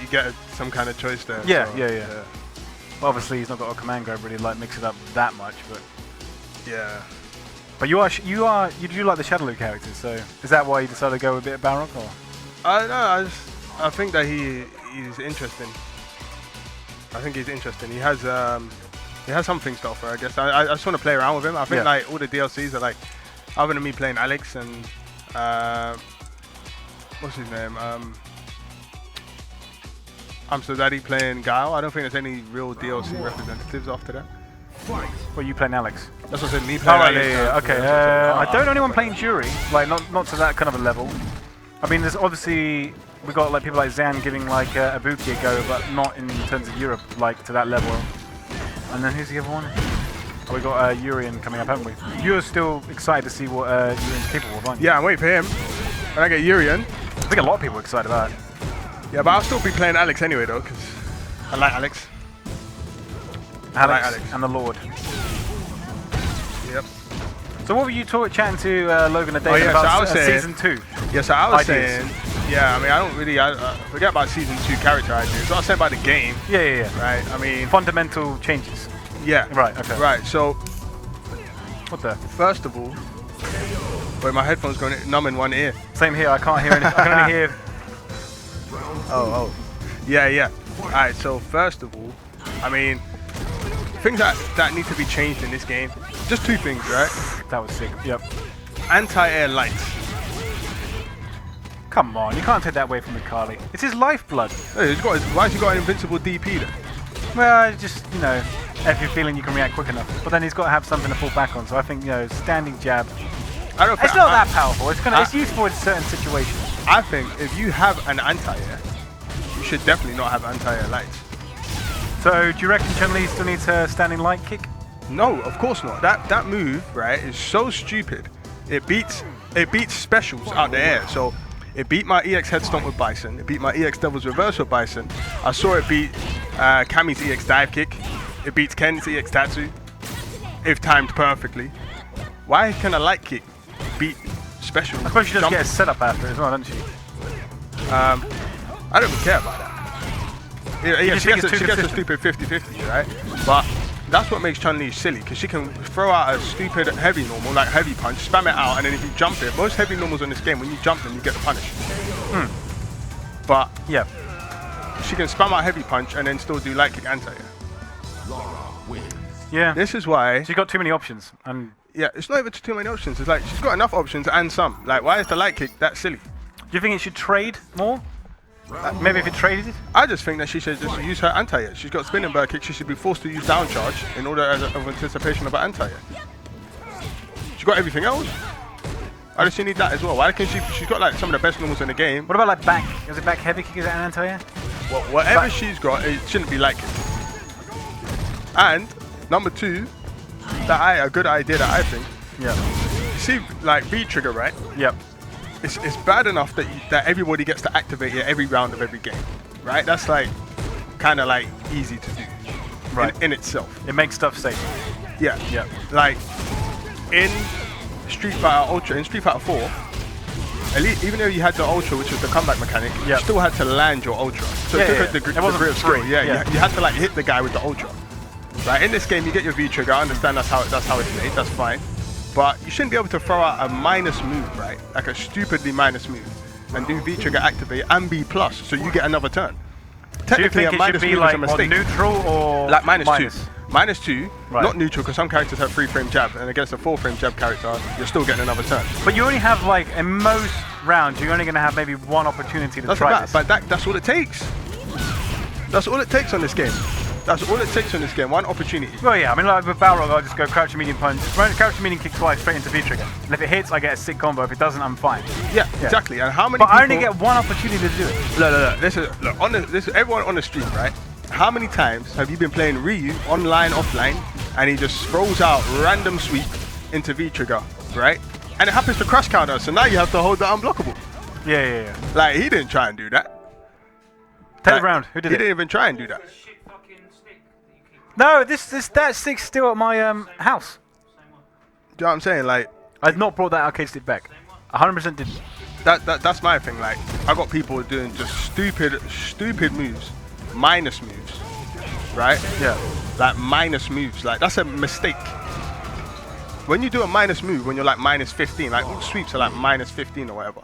some kind of choice there. Yeah, so, yeah. Well, obviously, he's not got a command grab really like mix it up that much, but yeah. But you do like the Shadowloo characters, so is that why you decided to go with a bit of Balrog, or? I think that he's interesting. I think he's interesting. He has some things to offer, I guess. I just want to play around with him. I think like all the DLCs are like, other than me playing Alex and what's his name? I'm so daddy playing Guile. I don't think there's any real DLC representatives after that. Well, you playing Alex? That's what I said. Me playing Alex. Yeah. Okay. I don't know anyone playing Jury, like not to that kind of a level. I mean, there's obviously we got like people like Zan giving like Ibuki a go, but not in terms of Europe, like to that level. And then who's the other one? Oh, we got Urian coming up, haven't we? You're still excited to see what Urian's capable of, aren't you? Yeah, I'm waiting for him. When I get Urian. I think a lot of people are excited about it. Yeah, but I'll still be playing Alex anyway, though, because I like Alex. Alex and the Lord. Yep. So what were you chatting to Logan a day about season 2? Yeah, so I was saying, yeah, I mean, I forget about season 2 character ideas. So I was saying about the game. Yeah. Right, I mean. Fundamental changes. Yeah. Right, okay. Right, so. What the? First of all, wait, my headphones going numb in one ear. Same here, I can't hear anything. I can only hear. Oh. Yeah. Alright, so first of all, I mean, things that need to be changed in this game. Just 2 things, right? That was sick. Yep. Anti-air lights. Come on, you can't take that away from Mikali. It's his lifeblood. Hey, why has he got an invincible DP then? Well, just, if you're feeling you can react quick enough. But then he's got to have something to fall back on. So I think, standing jab. It's not that powerful. It's useful in certain situations. I think if you have an anti-air, you should definitely not have anti-air lights. So do you reckon Chun-Li still needs a standing light kick? No, of course not. That move, right, is so stupid. It beats specials out the air. So it beat my EX head stomp with Bison. It beat my EX Devil's Reverse with Bison. I saw it beat Kami's EX dive kick. It beats Ken's EX Tatsu, if timed perfectly. Why can a light kick beat specials? I suppose she does get a setup after as well, doesn't she? I don't care about that. Yeah, she gets a stupid 50-50, right? But that's what makes Chun-Li silly, because she can throw out a stupid heavy normal, like heavy punch, spam it out, and then if you jump it, most heavy normals in this game, when you jump them, you get the punish. But Yeah. she can spam out heavy punch and then still do light kick anti-air. Yeah. This is why. She's got too many options. And Yeah, it's not even too many options. It's like she's got enough options and some. Like, why is the light kick that silly? do you think it should trade more? Maybe if it traded it? I just think that she should just use her anti-air. She's got spinning bird kick. She should be forced to use down charge in order of anticipation of her anti-air. She's got everything else. Why does she need that as well? Why can she? She's got like some of the best normals in the game. What about like back? Is it back heavy kick? Is that an anti-air? Well, whatever she's got, it shouldn't be like it. And number two, a good idea that I think. Yeah. You see, like V trigger, right? Yep. It's bad enough that everybody gets to activate it every round of every game, right? That's like kind of like easy to do, Right. in itself. It makes stuff safe. Yeah. Yeah. Like in Street Fighter Ultra, in Street Fighter 4, at least, even though you had the Ultra, which was the comeback mechanic, you still had to land your Ultra. So Yeah, it took yeah, a degree it wasn't of skill. free. Yeah, Yeah. You had to like hit the guy with the Ultra. Right. In this game, you get your V trigger. I understand that's how it's made. That's fine. But you shouldn't be able to throw out a minus move, right? Like a stupidly minus move, and do V trigger activate and B plus, so you get another turn. Technically, Do you think a minus it should be move like is a mistake. neutral or Like minus two. Minus two, Right. not neutral, because some characters have 3-frame jab, and against a 4-frame jab character, you're still getting another turn. But you only have like in most rounds, you're only going to have maybe one opportunity to That's try about, this. but that's all it takes. That's all it takes on this game. That's all it takes on this game. One opportunity. Well, yeah. I mean, like with Balrog, I'll just go crouch medium punch, crouch medium kick twice straight into V trigger. And if it hits, I get a sick combo. If it doesn't, I'm fine. Yeah, exactly. And how many? But people, I only get one opportunity to do it. Look. This is everyone on the stream, right? How many times have you been playing Ryu online, offline, and he just throws out random sweep into V trigger, right? And it happens to crash counter, so now you have to hold the unblockable. Yeah. Like, he didn't try and do that. Take Like, it round. Who did he it? didn't even try and do that. No, that stick's still at my house. Do you know what I'm saying? Like, I've not brought that arcade stick back. 100% didn't. that's my thing. Like, I got people doing just stupid moves, minus moves, right? Yeah. Like minus moves. Like, that's a mistake. When you do a minus move, when you're like minus 15, like all sweeps are like minus 15 or whatever,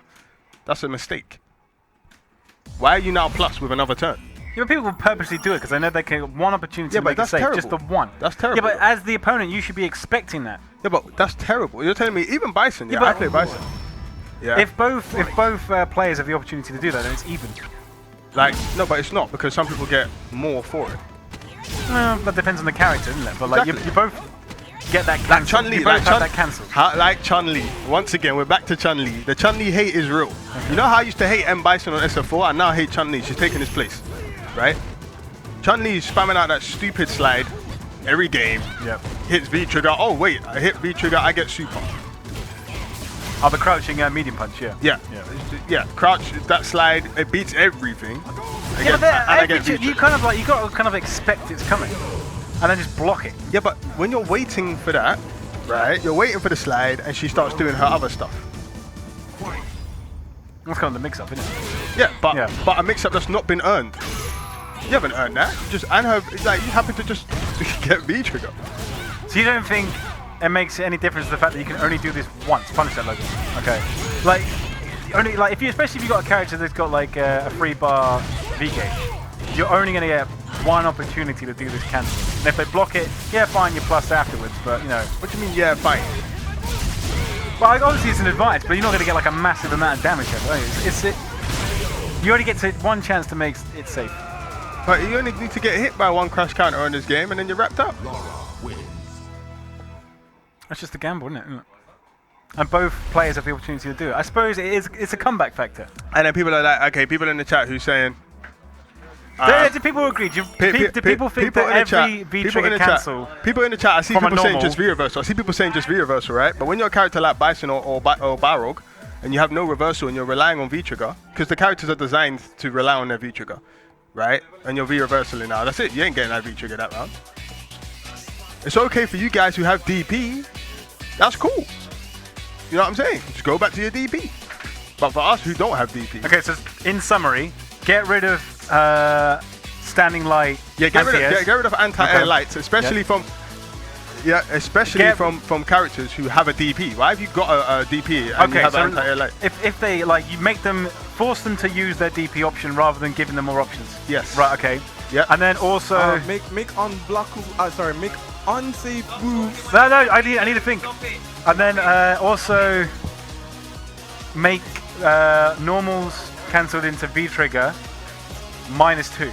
that's a mistake. Why are you now plus with another turn? Yeah, but people will purposely do it because they know they can get one opportunity Yeah, to but make that's a save. terrible. Just the one. That's terrible. Yeah, but as the opponent, you should be expecting that. Yeah, but that's terrible. You're telling me even Bison? Yeah, Yeah, I but- play Bison. Yeah. If both players have the opportunity to do that, then it's even. Like, no, but it's not, because some people get more for it. Well, that depends on the character, isn't it? But like Exactly. you both get that cancel. Like Chun-Li, You both like have that cancel. Like Chun-Li. Once again, we're back to Chun-Li. The Chun-Li hate is real. You know how I used to hate M. Bison on SF4? I now hate Chun-Li. She's taking his place, right? Chun-Li is spamming out that stupid slide every game. Yep. Hits V trigger. Oh wait, I hit V trigger. I get super. Oh, the crouching medium punch. Yeah. Yeah. Crouch that slide. It beats everything. Yeah, but I get you V-trigger. kind of like you got to kind of expect it's coming, and then just block it. Yeah, but when you're waiting for that, right? You're waiting for the slide, and she starts doing her other stuff. That's kind of the mix-up, isn't it? Yeah, but Yeah. a mix-up that's not been earned. You haven't earned that. You just and her like you happen to just get V trigger. So you don't think it makes any difference the fact that you can only do this once? Punish that logo. Okay. Like only like especially if you got a character that's got like a 3-bar V gauge, you're only gonna get one opportunity to do this cancel. And if they block it, yeah, fine, you're plus afterwards. But you know, What do you mean? Yeah, fine. well, obviously it's an advantage, but you're not gonna get like a massive amount of damage. You only get to one chance to make it safe. But you only need to get hit by one crash counter in this game, and then you're wrapped up. That's just a gamble, isn't it? And both players have the opportunity to do it. I suppose it's a comeback factor. And then people are like, okay, people in the chat who's saying. Do people agree? Do people think people that in the chat- every V people in trigger the chat- cancel? People in the chat, I see from a people saying normal- just V reversal. I see people saying just V reversal, right? But when you're a character like Bison or Balrog, and you have no reversal and you're relying on V trigger, because the characters are designed to rely on their V trigger, right? And you're V reversing now. That's it. You ain't getting that V trigger that round. It's okay for you guys who have DP. That's cool. You know what I'm saying? Just go back to your DP. But for us who don't have DP, Okay, so in summary, get rid of standing light. Yeah, get rid of anti-air lights, especially from from characters who have a DP. Why have you got a DP and you have anti-air light? If they you make them force them to use their DP option rather than giving them more options. Yes. Right. Okay. Yeah. And then also make unblockable. Make unsafe moves. No, I need to think. And then also make normals cancelled into V trigger -2.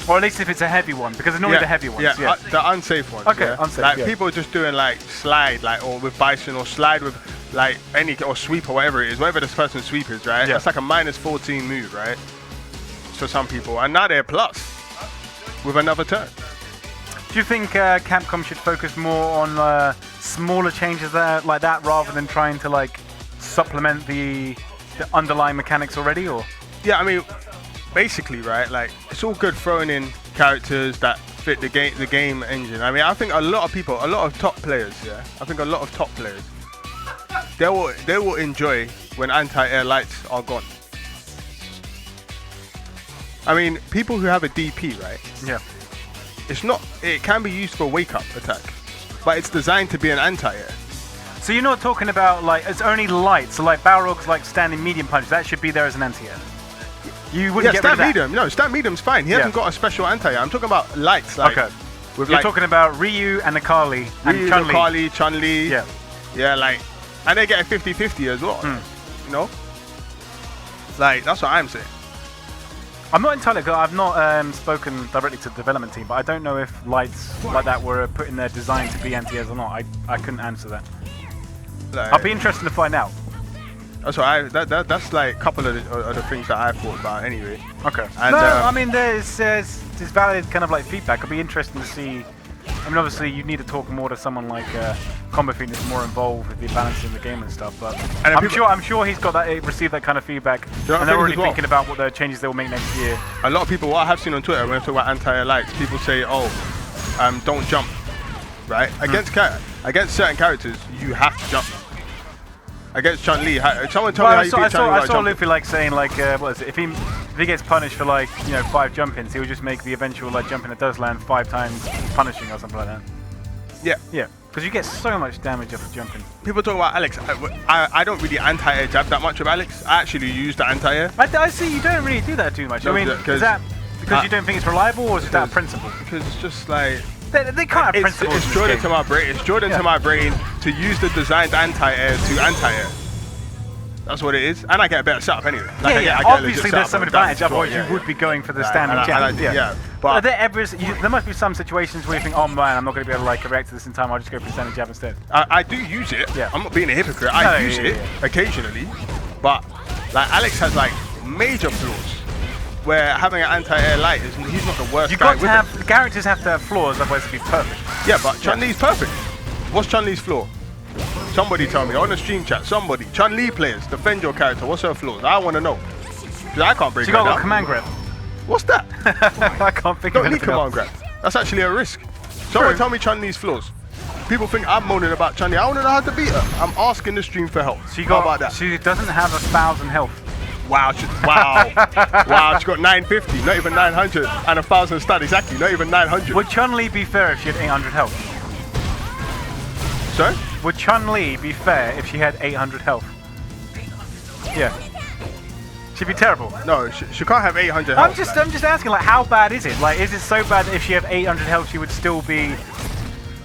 Or at least if it's a heavy one, because it's normally the heavy ones. Yeah, the unsafe ones. Okay, unsafe. Like people just doing like slide, or with Bison, or slide with like or sweep or whatever it is, whatever this person's sweep is, right? Yeah. It's like a -14 move, right? For some people, and now they're plus with another turn. Do you think Capcom should focus more on smaller changes there, like that, rather than trying to like supplement the underlying mechanics already, or? Yeah, I mean, basically, right? Like it's all good throwing in characters that fit the game engine. I mean, I think a lot of top players, they will enjoy when anti-air lights are gone. I mean, people who have a DP, right? Yeah. It can be used for wake-up attack, but it's designed to be an anti-air. So you're not talking about like it's only light. So like Balrog's like standing medium punch. That should be there as an anti-air. You wouldn't get rid of that. Medium. No, stand medium's fine. He hasn't got a special anti-air. I'm talking about lights. Like, okay. You're talking about Ryu and Akali and Chun-Li. Chun-Li. Yeah. Yeah, like, and they get a 50-50 as well. You know, like that's what I'm saying. I'm not entirely. I've not spoken directly to the development team, but I don't know if lights like that were put in their design to be anti-airs or not. I couldn't answer that. Like, I'll be interested to find out. That's what that's like a couple of the things that I thought about anyway. Okay. And, no, I mean there's valid kind of like feedback. It'll be interesting to see. I mean, obviously you need to talk more to someone like Combo Fiend that's more involved with the balancing of the game and stuff. But I'm sure he's got that, received that kind of feedback, and they're already thinking about what the changes they will make next year. A lot of people, what I have seen on Twitter when I talk about anti-air lights, people say, don't jump, right? Against certain characters, you have to jump. Against Chun-Li, someone tell me how you beat Chun-Li. I saw Luffy like saying like, what is it? If he gets punished for like 5 jump-ins, he will just make the eventual like jump-in that does land 5 times punishing or something like that. Yeah. Yeah. Because you get so much damage off of jumping. People talk about Alex. I don't really anti-air jab that much with Alex. I actually use the anti-air. I see you don't really do that too much. No, I mean, is that because you don't think it's reliable, or is that a principle? Because it's just like they can't have principles. It's Jordan to my brain. It's Jordan to my brain to use the designed anti-air to anti-air. That's what it is, and I get a better setup anyway. Like, yeah. Obviously, there's some advantage. Otherwise, you would be going for the standing jab. But there must be some situations where you think, oh man, I'm not going to be able to like react to this in time. I'll just go for the standing jab instead. I do use it. Yeah. I'm not being a hypocrite. I use it occasionally, but like Alex has like major flaws. Where having an anti-air light he's not the worst. You've got to have the characters have to have flaws, otherwise it'd be perfect. Yeah, but Chun-Li's perfect. What's Chun-Li's flaw? Somebody tell me on the stream chat. Somebody. Chun-Li players, defend your character. What's her flaws? I want to know. Because I can't break it down. She got a command grab. What's that? I can't think of anything command grab. That's actually a risk. Someone tell me Chun-Li's flaws. People think I'm moaning about Chun-Li. I want to know how to beat her. I'm asking the stream for help. How about that? She doesn't have 1,000 health. Wow. Wow, she got 950, not even 900, and 1,000 stat, exactly, not even 900. Would Chun-Li be fair if she had 800 health? Sorry? Would Chun-Li be fair if she had 800 health? Yeah. She'd be terrible. No, she can't have 800 health. I'm just asking, like, how bad is it? Like, is it so bad that if she had 800 health, she would still be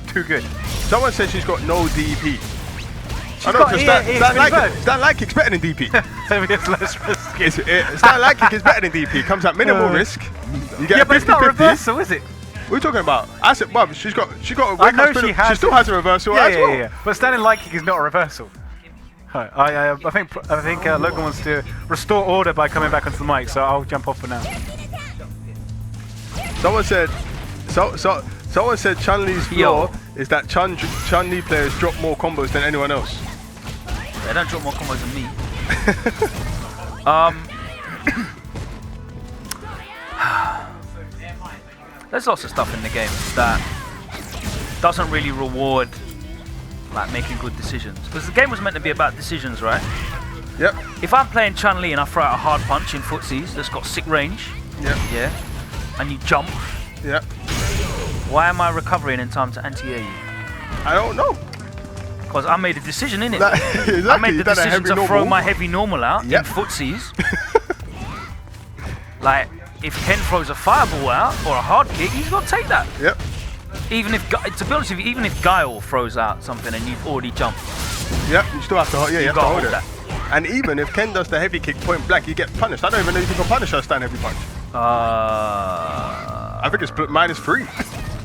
too good? Someone said she's got no DP. Stand light kick's better than DP. Maybe it's less risky. Stand light kick is better than DP. Comes at minimal risk. You get but it's not reversal, is it? What are you talking about? I said, Bob, she got a I know she still has a reversal as well. Yeah. But standing light kick is not a reversal. I think Logan wants to restore order by coming back onto the mic, so I'll jump off for now. Someone said Chun-Li's flaw is that Chun-Li players drop more combos than anyone else. They don't drop more combos than me. There's lots of stuff in the game that doesn't really reward like making good decisions. Because the game was meant to be about decisions, right? Yep. If I'm playing Chun-Li and I throw out a hard punch in footsies that's got sick range, yeah, and you jump. Yeah. Why am I recovering in time to anti-air you? I don't know. Because I made a decision in it. Exactly. I made the You done a decision heavy to throw normal. my heavy normal out Yep. in footsies. Like, if Ken throws a fireball out or a hard kick, he's got to take that. Yep. Even if, to be honest with you, even if Guile throws out something and you've already jumped, Yep. You still have to hold. Yeah, you have to gotta hold hold it. And even if Ken does the heavy kick point blank, you get punished. I don't even know if you can punish a stand heavy punch. I think it's -3.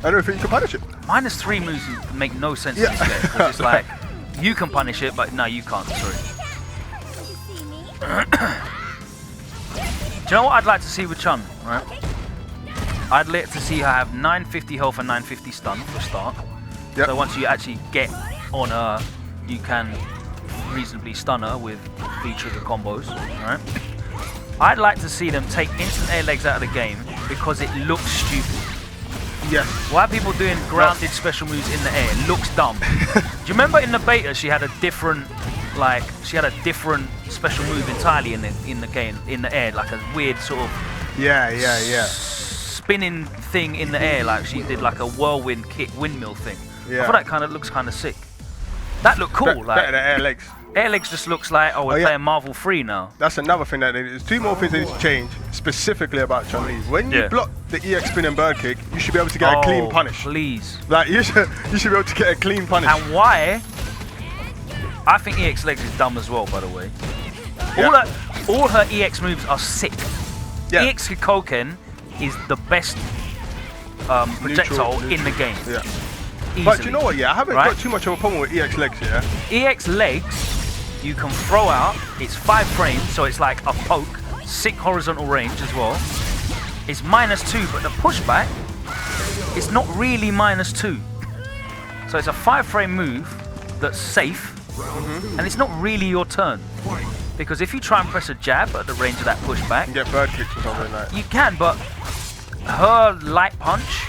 I don't think you can punish it. -3 moves make no sense Yeah. in this game. 'Cause it's like, you can punish it, but no, you can't. Sorry. Do you know what I'd like to see with Chun, right? I'd like to see her have 950 health and 950 stun for a start. Yep. So once you actually get on her, you can reasonably stun her with V-trigger combos, right? I'd like to see them take instant air legs out of the game because it looks stupid. Yes. Why are people doing grounded special moves in the air? It looks dumb. Do you remember in the beta she had a different, special move entirely in the game in the air, like a weird sort of Yeah. spinning thing in the air, like she did like a whirlwind kick windmill thing. Yeah. I thought that kind of looks kind of sick. That looked cool. Better than air legs. Air legs just looks like, oh, we're yeah. playing Marvel 3 now. That's another thing that there's 2 more things that need to change specifically about Chun-Li. When you block the EX spin and bird kick, you should be able to get a clean punish. Please. Like you should be able to get a clean punish. And why? I think EX legs is dumb as well, by the way. Yeah. All her EX moves are sick. Yeah. EX Kikoken is the best projectile in the game. Yeah. Easily. But you know what? Yeah, I haven't Right? got too much of a problem with EX legs. Yeah. EX legs, you can throw out. It's 5 frames, so it's like a poke. Sick horizontal range as well. It's -2, but the pushback, it's not really -2. So it's a 5-frame move that's safe, and it's not really your turn. Because if you try and press a jab at the range of that pushback, You can get bird kicks or something like that. you can, but her light punch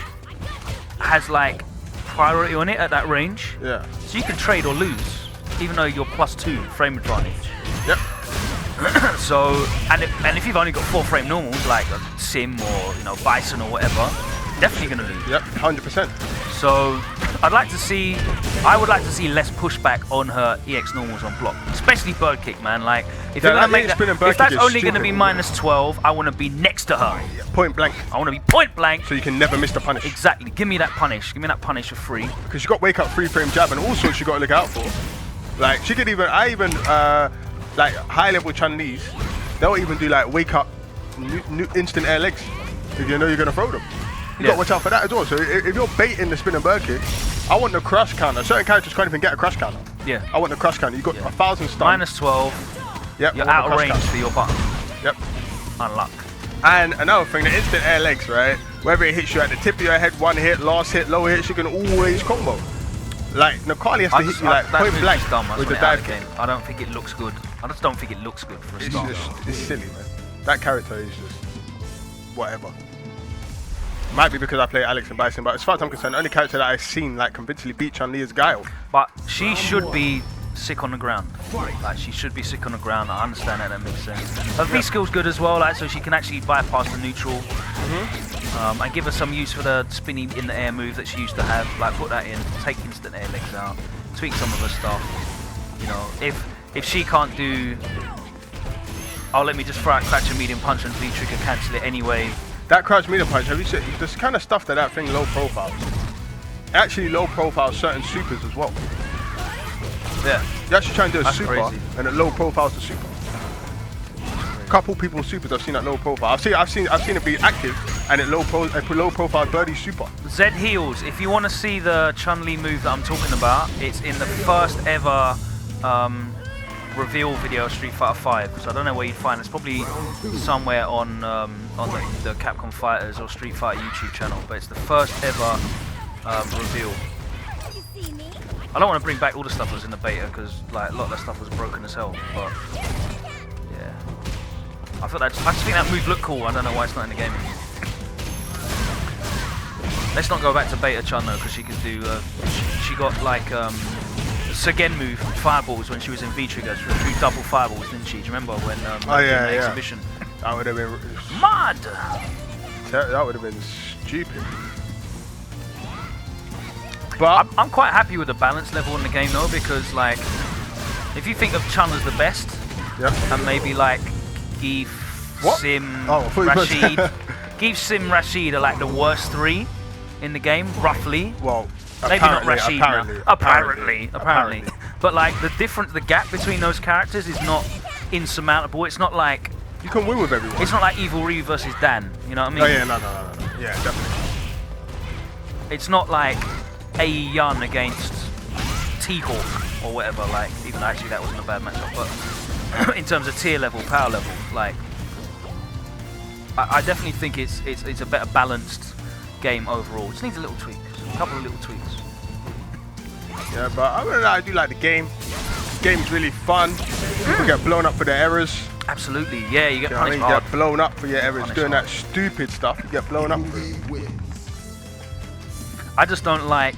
has like priority on it at that range. Yeah. So you can trade or lose, even though you're +2 frame advantage. Yep. So, and if you've only got 4-frame normals, like a Sim or Bison or whatever, definitely gonna lose. Yep. 100%. So, I would like to see less pushback on her EX normals on block, especially bird kick, man. Like, if you're gonna make that, if that's only gonna be -12, I want to be next to her. Point blank. I want to be point blank. So you can never miss the punish. Exactly. Give me that punish. Give me that punish for free. Because you got wake up 3-frame jab and all sorts you got to look out for. Like she could even, like high level Chun-Li's, they'll even do like wake up instant air legs if you know you're gonna throw them. You gotta watch out for that as well. So if you're baiting the spin and bird kick, I want the crush counter. Certain characters can't even get a crush counter. Yeah. I want the crush counter. You got 1,000 stun. -12. Yep. You're out of range for your button. Yep. Unluck. And another thing, the instant air legs, right? Whether it hits you at the tip of your head, 1 hit, last hit, low hit, she can always combo. Like Nakali has to hit you like point blank with the dive kick. I don't think it looks good. I just don't think it looks good for a start. It's silly, man. That character is just whatever. Might be because I play Alex and Bison, but as far as I'm concerned, the only character that I've seen like convincingly beat Chun-Li is Guile. But she should be sick on the ground. Like she should be sick on the ground. I understand that makes sense. Her V skill's good as well, like so she can actually bypass the neutral. And give her some use for the spinny in the air move that she used to have. Like put that in, take instant air legs out, tweak some of her stuff. You know, if she can't do, let me just throw out crouch and medium punch and V-trigger cancel it anyway. That crouch medium punch, have you seen this kind of stuff that thing low profiles? Actually low profile certain supers as well. Yeah. You actually try and do a That's super crazy. and it low profiles the super. Couple people's supers I've seen that low profile. I've seen it be active and it low profile birdie super. Z heals. If you want to see the Chun-Li move that I'm talking about, it's in the first ever reveal video of Street Fighter 5. So I don't know where you'd find it. It's probably somewhere on the Capcom Fighters or Street Fighter YouTube channel. But it's the first ever reveal. I don't want to bring back all the stuff that was in the beta because like a lot of that stuff was broken as hell. But yeah, I just think that move looked cool. I don't know why it's not in the game anymore. Let's not go back to Beta Chun though, because she could do. She got like Sagen move fireballs when she was in V-trigger. She threw double fireballs, didn't she? Do you remember when in the exhibition? That would have been Mad. That would have been stupid. But I'm quite happy with the balance level in the game though, because like, if you think of Chun as the best, and maybe like Geef, Sim, Rashid, Geef, Sim, Rashid are like the worst 3 in the game, roughly. Well, maybe not Rashid apparently. But like the gap between those characters is not insurmountable. It's not like you can win with everyone. It's not like Evil Ryu versus Dan. You know what I mean? Oh yeah, no. Yeah, definitely. It's not like A Yun against T-Hawk or whatever. Like, even though actually that wasn't a bad matchup, but in terms of tier level, power level, like, I definitely think it's a better balanced game overall. It just needs a little tweaks, a couple of little tweaks. Yeah, but I do like the game. The game's really fun. People get blown up for their errors. Absolutely, yeah, you get punished You hard. get blown up for your errors, doing that stupid stuff. You get blown up for it. I just don't like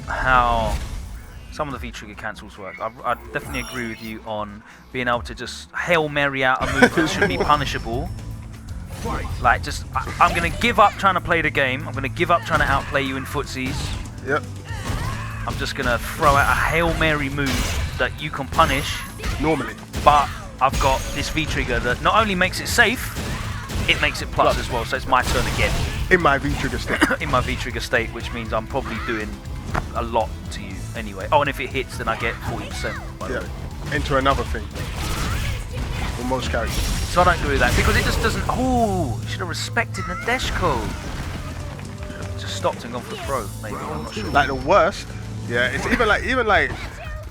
how some of the V-trigger cancels work. I definitely agree with you on being able to just Hail Mary out a move that should be punishable. Like, just, I'm going to give up trying to play the game. I'm going to give up trying to outplay you in footsies. Yep. I'm just going to throw out a Hail Mary move that you can punish. Normally. But I've got this V-trigger that not only makes it safe, it makes it plus as well, so it's my turn again. In my V-trigger state. In my V-trigger state, which means I'm probably doing a lot to you anyway. Oh, and if it hits, then I get 40%. Yeah. Into another thing. For most characters. So I don't do that because it just doesn't. Oh, you should have respected Nadeshko. Just stopped and gone for the throw, maybe. I'm not sure. Like the worst. Yeah, it's even like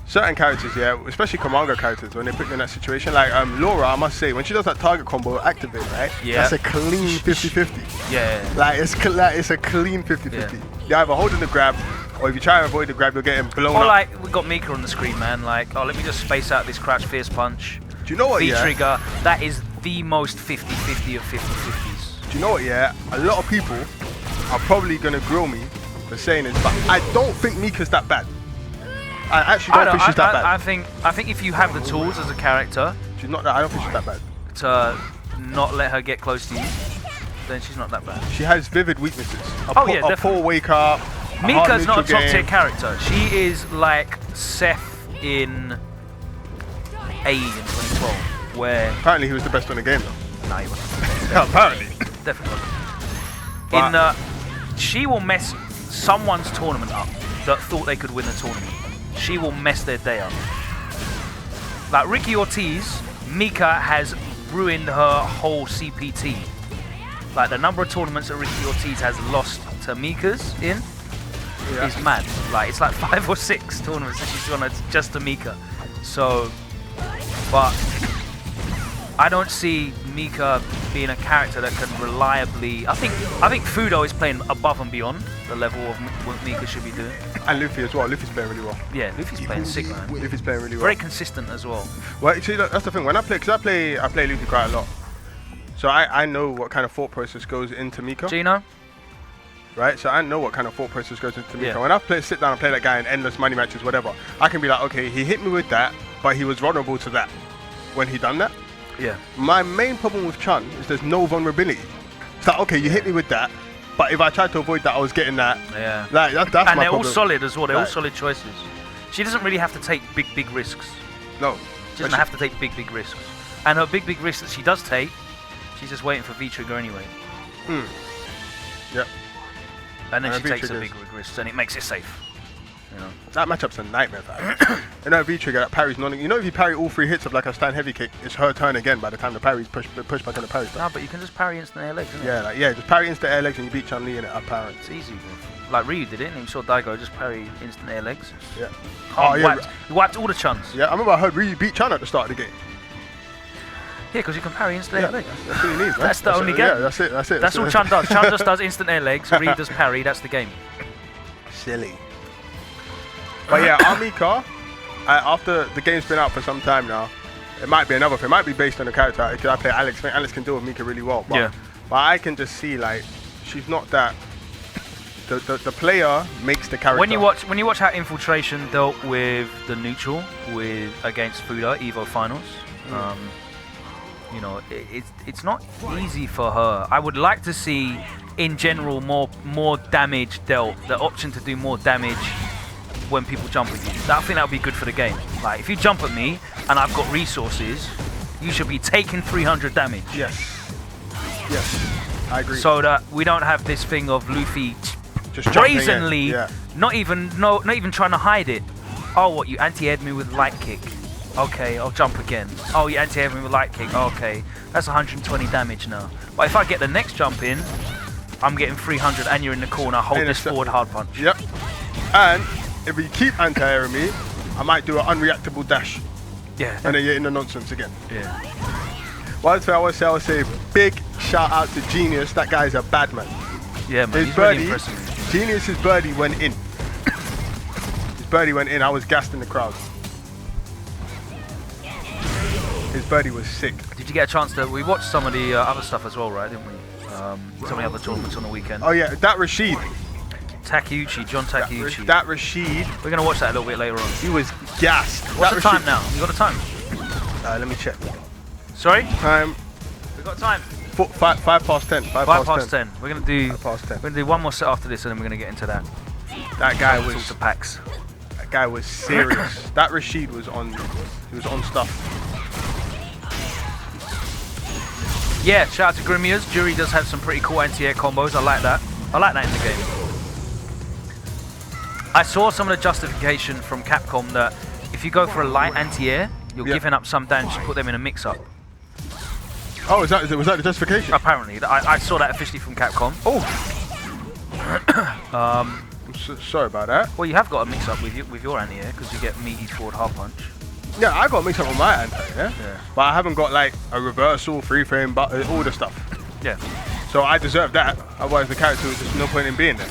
certain characters, yeah, especially Komaga characters, when they put you in that situation. Like Laura, I must say, when she does that target combo activate, right? Yeah. That's a clean 50-50. Yeah. Like it's a clean 50-50. Yeah. You're either holding the grab, or if you try and avoid the grab, you're getting blown up. Or like, we got Mika on the screen, man. Like, oh, let me just space out this crouch fierce punch. Do you know what, V-trigger, that is the most 50-50 of 50-50s. Do you know what, yeah? A lot of people are probably going to grill me for saying this, but I don't think Mika's that bad. I actually don't think she's that bad. I think if you have the tools as a character, she's not that. I don't think she's that bad. To not let her get close to you, then she's not that bad. She has vivid weaknesses. A poor wake up. Mika's not a top tier character. She is like Seth in Aid in 2012, where apparently he was the best on the game though. No, he wasn't. Yeah, apparently. Definitely wasn't. She will mess someone's tournament up that thought they could win the tournament. She will mess their day up. Like Ricky Ortiz, Mika has ruined her whole CPT. Like the number of tournaments that Ricky Ortiz has lost to Mika's in is mad. Like it's like 5 or 6 tournaments that she's won just to Mika. So, but I don't see Mika being a character that can reliably. I think Fudo is playing above and beyond the level of what Mika should be doing. And Luffy as well. Luffy's playing really well. Yeah, Luffy's playing sick, man. Luffy's playing really well. Very consistent as well. Well, see, that's the thing. When I play, because I play Luffy quite a lot, so I know what kind of thought process goes into Mika. Gino? Right, so I know what kind of thought process goes into Mika. When I sit down and play that guy in endless money matches, whatever, I can be like, okay, he hit me with that, but he was vulnerable to that when he done that. Yeah. My main problem with Chun is there's no vulnerability. It's like, okay, you hit me with that, but if I tried to avoid that, I was getting that. Yeah. Like, that's and my they're problem. all solid as well. They're all solid choices. She doesn't really have to take big risks. No. She doesn't have to take big risks. And her big risks that she does take, she's just waiting for V-trigger anyway. Yep. And then she takes a big risk, and it makes it safe. You know? That matchup's a nightmare for her. You know, V-trigger, that parry's non. You know, if you parry all 3 hits of like a stand heavy kick, it's her turn again by the time the parry's pushed back on the parry stuff. No, but you can just parry instant air legs, isn't it? Yeah, just parry instant air legs and you beat Chun-Li in it, apparently. It's easy, bro. Like Ryu did it, and you saw Daigo just parry instant air legs. Yeah. He wiped all the Chuns. Yeah, I remember I heard Ryu beat Chun at the start of the game. Yeah, because you can parry instant air legs. That's what he needs, man. That's the only game. Yeah, that's it. That's all Chun does. Chun just does instant air legs, Ryu does parry, that's the game. Silly. But yeah, Mika, after the game's been out for some time now, it might be another thing. It might be based on the character. Because I play Alex. I think Alex can deal with Mika really well. But, but I can just see, like, she's not that. The player makes the character. When you watch how Infiltration dealt with the neutral against Fuda Evo Finals, You know, it's not easy for her. I would like to see, in general, more damage dealt. The option to do more damage when people jump at you. I think that would be good for the game. Like, if you jump at me and I've got resources, you should be taking 300 damage. Yes. Yes. I agree. So that we don't have this thing of Luffy Just brazenly, not even trying to hide it. Oh, what, you anti-aired me with light kick? Okay, I'll jump again. Oh, you anti-aired me with light kick. Okay, that's 120 damage now. But if I get the next jump in, I'm getting 300 and you're in the corner. Hold this forward hard punch. Yep. And if you keep anti-airing me, I might do an unreactable dash. Yeah. And then you're in the nonsense again. Yeah. Well, I would say big shout out to Genius. That guy's a bad man. Yeah, man. His He's birdie, really impressive. Genius's birdie went in. His birdie went in. I was gassed in the crowd. His birdie was sick. Did you get a chance to... We watched some of the other stuff as well, right? Didn't we? Some of the other tournaments on the weekend. Oh yeah, that Rashid. Takeuchi, John Takeuchi. That Rashid. We're going to watch that a little bit later on. He was gassed. What's the time now? You got the time? Let me check. Sorry? Time. We got time. 5 past 10. 5 past 10. We're going to do... 5 past 10. We're going to do one more set after this and then we're going to get into that. That guy was... Talk to Packz. That guy was serious. That Rashid was on... He was on stuff. Yeah, shout out to Grimia's. Jury does have some pretty cool anti-air combos. I like that. I like that in the game. I saw some of the justification from Capcom that if you go for a light anti-air, you're giving up some damage to put them in a mix-up. Oh, was that the justification? Apparently. I saw that officially from Capcom. Oh! I'm sorry about that. Well, you have got a mix-up with your anti-air because you get meaty forward hard punch. Yeah, I got mixed up with my anti, yeah? Yeah. But I haven't got like a reversal, free frame, but all the stuff. Yeah. So I deserve that. Otherwise, the character was just no point in being there.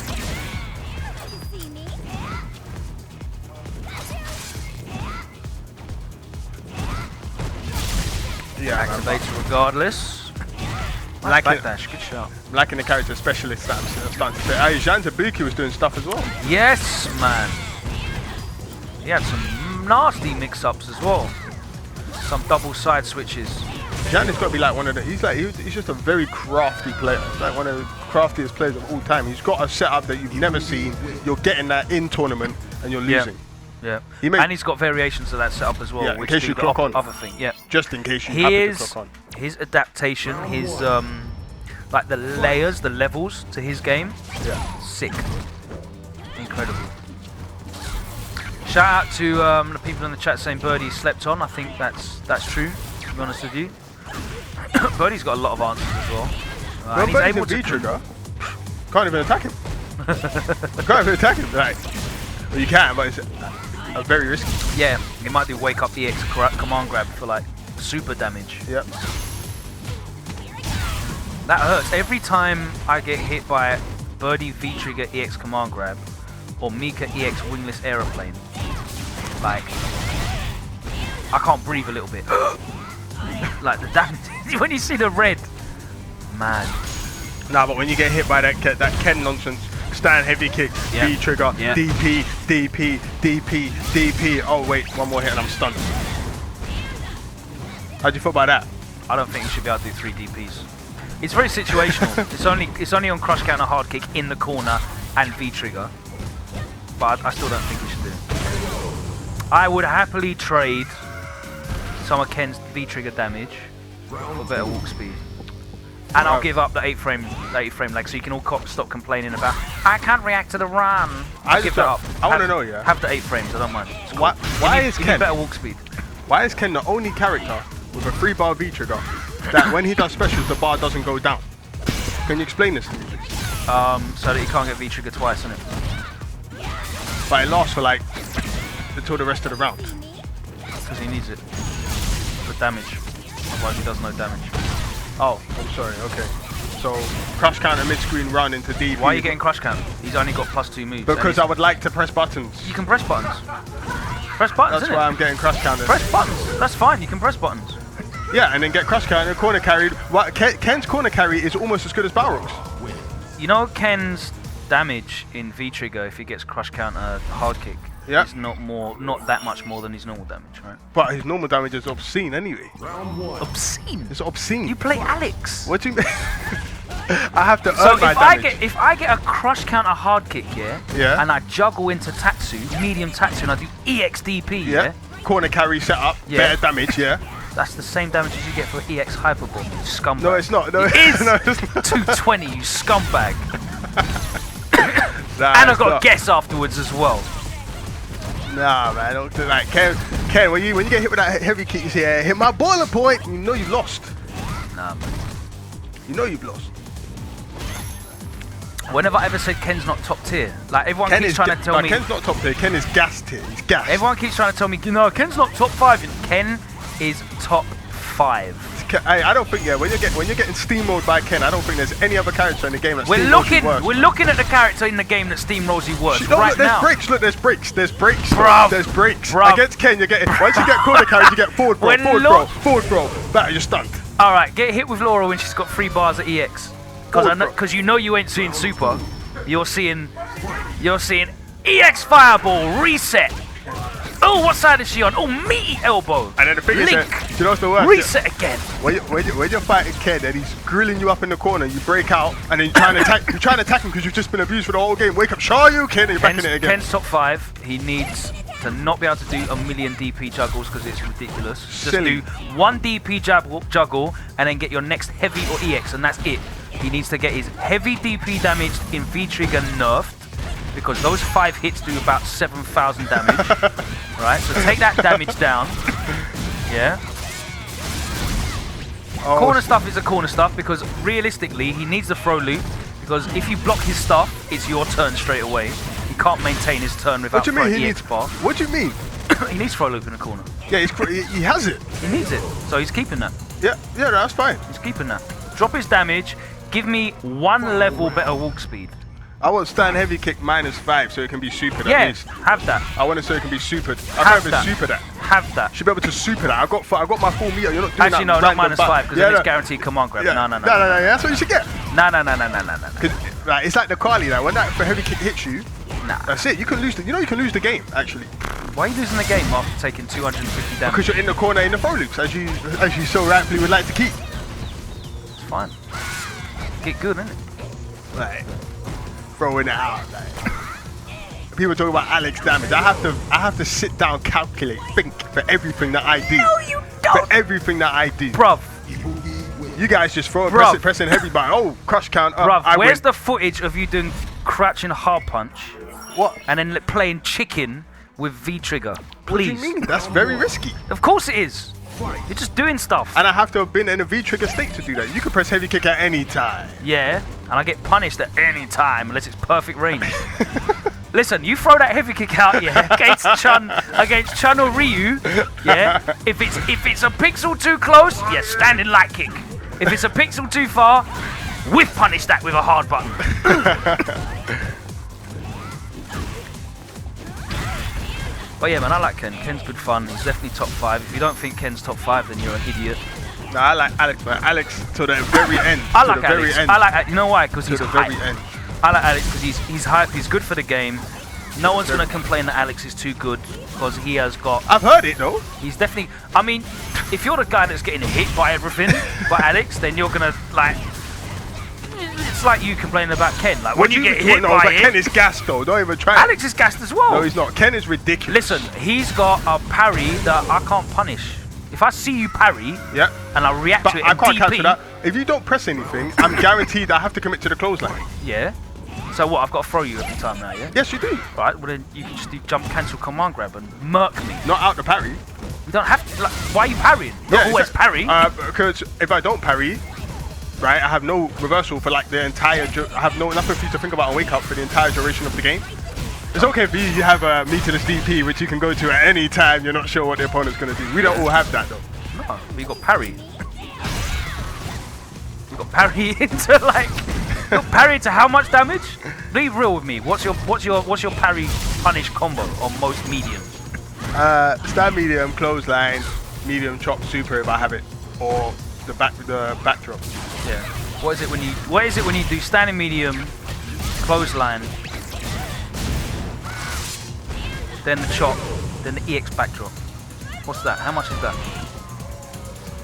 Yeah, Activates regardless. Nice backdash, good shot. I'm liking the character specialist that I'm starting to say. Hey, Jean Tabuki was doing stuff as well. Yes, man. He had some nasty mix-ups as well. Some double side switches. Jean has got to be like one of the... He's just a very crafty player. He's like one of the craftiest players of all time. He's got a setup that you've never seen. You're getting that in tournament and you're losing. Yeah. And he's got variations of that setup as well. Yeah, in which case you clock on. Other thing. Yeah. Just in case you happen to clock on. His adaptation, his like the layers, the levels to his game. Yeah. Sick. Incredible. Shout out to the people in the chat saying Birdie slept on. I think that's true, to be honest with you. Birdie's got a lot of answers as well. And he's able to V-trigger. Can't even attack him. Can't even attack him. Like, well, you can, but it's very risky. Yeah, it might do wake up EX command grab for like super damage. Yep. That hurts. Every time I get hit by Birdie V-trigger EX command grab or Mika EX wingless aeroplane, like I can't breathe a little bit. Like the damage when you see the red, man. Nah, but when you get hit by that Ken nonsense, stand heavy kick, V trigger, DP, DP, DP, DP. Oh wait, one more hit and I'm stunned. How'd you feel about that? I don't think you should be able to do 3 DPs. It's very situational. it's only on crush counter hard kick in the corner and V trigger. But I still don't think you should do it. I would happily trade some of Ken's V-trigger damage for better walk speed. And I'll give up the 8 frame leg so you can all stop complaining about I can't react to the run. I'll give that up. I want to know, yeah. Have the 8 frames, I don't mind. Why is Ken better walk speed? Why is Ken the only character with a 3-bar V-trigger that when he does specials the bar doesn't go down? Can you explain this to me, please? So that you can't get V-trigger twice, innit? But it lasts for like until the rest of the round. Because he needs it for damage. Otherwise he does no damage. Oh, I'm sorry. Okay. So crush counter mid-screen run into DP. Why are you getting crush counter? He's only got +2 moves. Because I would like to press buttons. You can press buttons. Press buttons. That's why I'm getting crush counters. Press buttons. That's fine. You can press buttons. Yeah, and then get crush counter, corner carried. Ken's corner carry is almost as good as Balrog's. You know Ken's damage in V-trigger if he gets crush counter hard kick Yeah. It's not that much more than his normal damage, right? But his normal damage is obscene anyway. Round 1. Obscene. It's obscene. You play Alex. What do you mean? I have to So earn my damage. if I get a crush counter hard kick, Yeah. and I juggle into Tatsu, medium Tatsu, and I do EXDP, Yeah. Corner carry setup, Yeah. better damage, yeah. that's the same damage as you get for EX Hyperbomb, you scumbag. No, it's not. No, It is. no, it's not. 220, you scumbag. Nah, And I've it's got not. a guess afterwards as well. Nah, man, don't do that. Ken, when you get hit with that heavy kick, you say, hit my boiler point. You know you lost. Nah, man. You know you've lost. Whenever I ever said Ken's not top tier, like everyone Ken keeps is trying to tell me. Ken's not top tier. Ken is gas tier. He's gas. Everyone keeps trying to tell me, no, Ken's not top 5. And Ken is top 5. I don't think when you're getting steamrolled by Ken, I don't think there's any other character in the game that We're steamrolls you worse. looking at the character in the game that steamrolls you worse No, right look, there's now. breaks. Look, there's breaks. There's breaks. Bruv. There's breaks. Bruv. Against Ken, you're getting. Once you get corner carries, you get forward bro. When Forward Lo- bro. Forward bro. Batter, you're stunned. All right, get hit with Laura when she's got 3 bars at EX, Forward, bro. because you know you ain't seeing super. You're seeing EX Fireball reset. Oh, what side is she on? Oh, meaty elbow. And then the thing Link. is, that, you know what's the worst? Reset again. When you're fighting Ken and he's grilling you up in the corner, you break out and then you're trying to attack him because you've just been abused for the whole game. Wake up, show you, Ken, and you're back in it again. Ken's top 5. He needs to not be able to do a million DP juggles because it's ridiculous. Silly. Just do 1 DP juggle and then get your next heavy or EX, and that's it. He needs to get his heavy DP damage in V-Trigger nerfed, because those 5 hits do about 7,000 damage. Right, so take that damage down. Yeah. Oh, Corner stuff is a corner stuff, because realistically he needs the throw loop, because if you block his stuff, it's your turn straight away. He can't maintain his turn without what do you mean throwing he EX needs? bar. What do you mean? He needs throw loop in the corner. Yeah, he has it. He needs it, so he's keeping that. Yeah, that's fine. He's keeping that. Drop his damage. Give me 1 level better walk speed. I want stand heavy kick -5 so it can be supered Yeah, at least. have that. I want it so it can be supered. I Have can't even that. super that. Have that. Should be able to super that. I got my full meter. You're not doing Actually, that. no, not random -5, because then it's guaranteed command grab. Yeah. No. That's what you should get. No. Cause like, it's like the Carly now. When that heavy kick hits you, Nah. that's it. You can lose. You can lose the game actually Why are you losing the game after taking 250 damage? because you're in the corner in the throw loops, as you so rightfully would like to keep. It's fine. Get good, innit? Like throwing it out. Like. People talk about Alex damage. I have to sit down, calculate, think for everything that I do. No, you For don't. everything that I do. Bruv, You guys just throw Bruv. pressing heavy button. Oh, crush count up. bruv, I where's win. the footage of you doing crouching hard punch What? and then playing chicken with V-Trigger? What do Please. you mean? That's very risky. Of course it is. You're just doing stuff. And I have to have been in a V-trigger state to do that. You can press heavy kick at any time. Yeah, and I get punished at any time unless it's perfect range. Listen, you throw that heavy kick out, yeah, against Chun or Ryu, yeah. If it's a pixel too close, yeah, standing light kick. If it's a pixel too far, whiff punish that with a hard button. But yeah, man, I like Ken. Ken's good fun. He's definitely top 5. If you don't think Ken's top 5, then you're an idiot. No, I like Alex, man. Alex to the very end. I to like the very Alex. end. I like. You know why? Because to he's the hype. very end. I like Alex because he's hype. He's good for the game. No one's gonna complain that Alex is too good because he has got. I've heard it though. He's definitely. I mean, if you're the guy that's getting hit by everything, by Alex, then you're gonna like. It's like you complaining about Ken. Like when you get hit no, by but it, Ken is gassed though. Don't even try. Alex is gassed as well. No, he's not. Ken is ridiculous. Listen, he's got a parry that I can't punish. If I see you parry, Yeah. and I react But to it I and can't DP, cancel that. If you don't press anything, I'm guaranteed I have to commit to the clothesline. yeah. So what? I've got to throw you every time now, yeah? Yes, you do. Right. Well then you can just do jump, cancel, command grab, and murk me. Not out the parry. You don't have to. Like, why are you parrying? Not always parry. Because if I don't parry, right, I have no reversal for like the entire. I have nothing for you to think about and wake up for the entire duration of the game. It's okay if you have a meterless DP, which you can go to at any time. You're not sure what the opponent's gonna do. We don't all have that though. No, but you got parry. You got parry into like. You got parry to how much damage? Be real with me. What's your parry punish combo on most mediums? Stand medium, clothesline, medium chop, super if I have it, or the backdrop. Yeah. What is it when you do standing medium, clothesline, then the chop, then the EX backdrop. What's that? How much is that?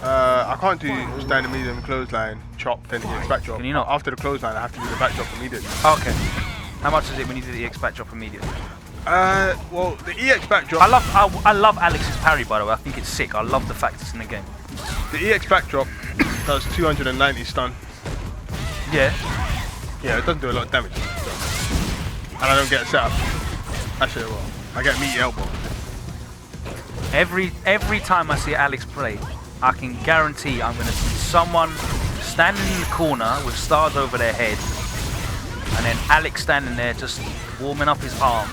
I can't do standing medium clothesline, chop, then EX backdrop. Can you not? After the clothesline, I have to do the backdrop immediately. Okay. How much is it when you do the EX backdrop immediately? Well, the EX backdrop. I love Alex's parry, by the way. I think it's sick. I love the fact it's in the game. The EX backdrop does 290 stun. Yeah. Yeah, it doesn't do a lot of damage. And I don't get a setup. Actually, well, I get a meaty elbow. Every time I see Alex play, I can guarantee I'm going to see someone standing in the corner with stars over their head, and then Alex standing there just warming up his arm.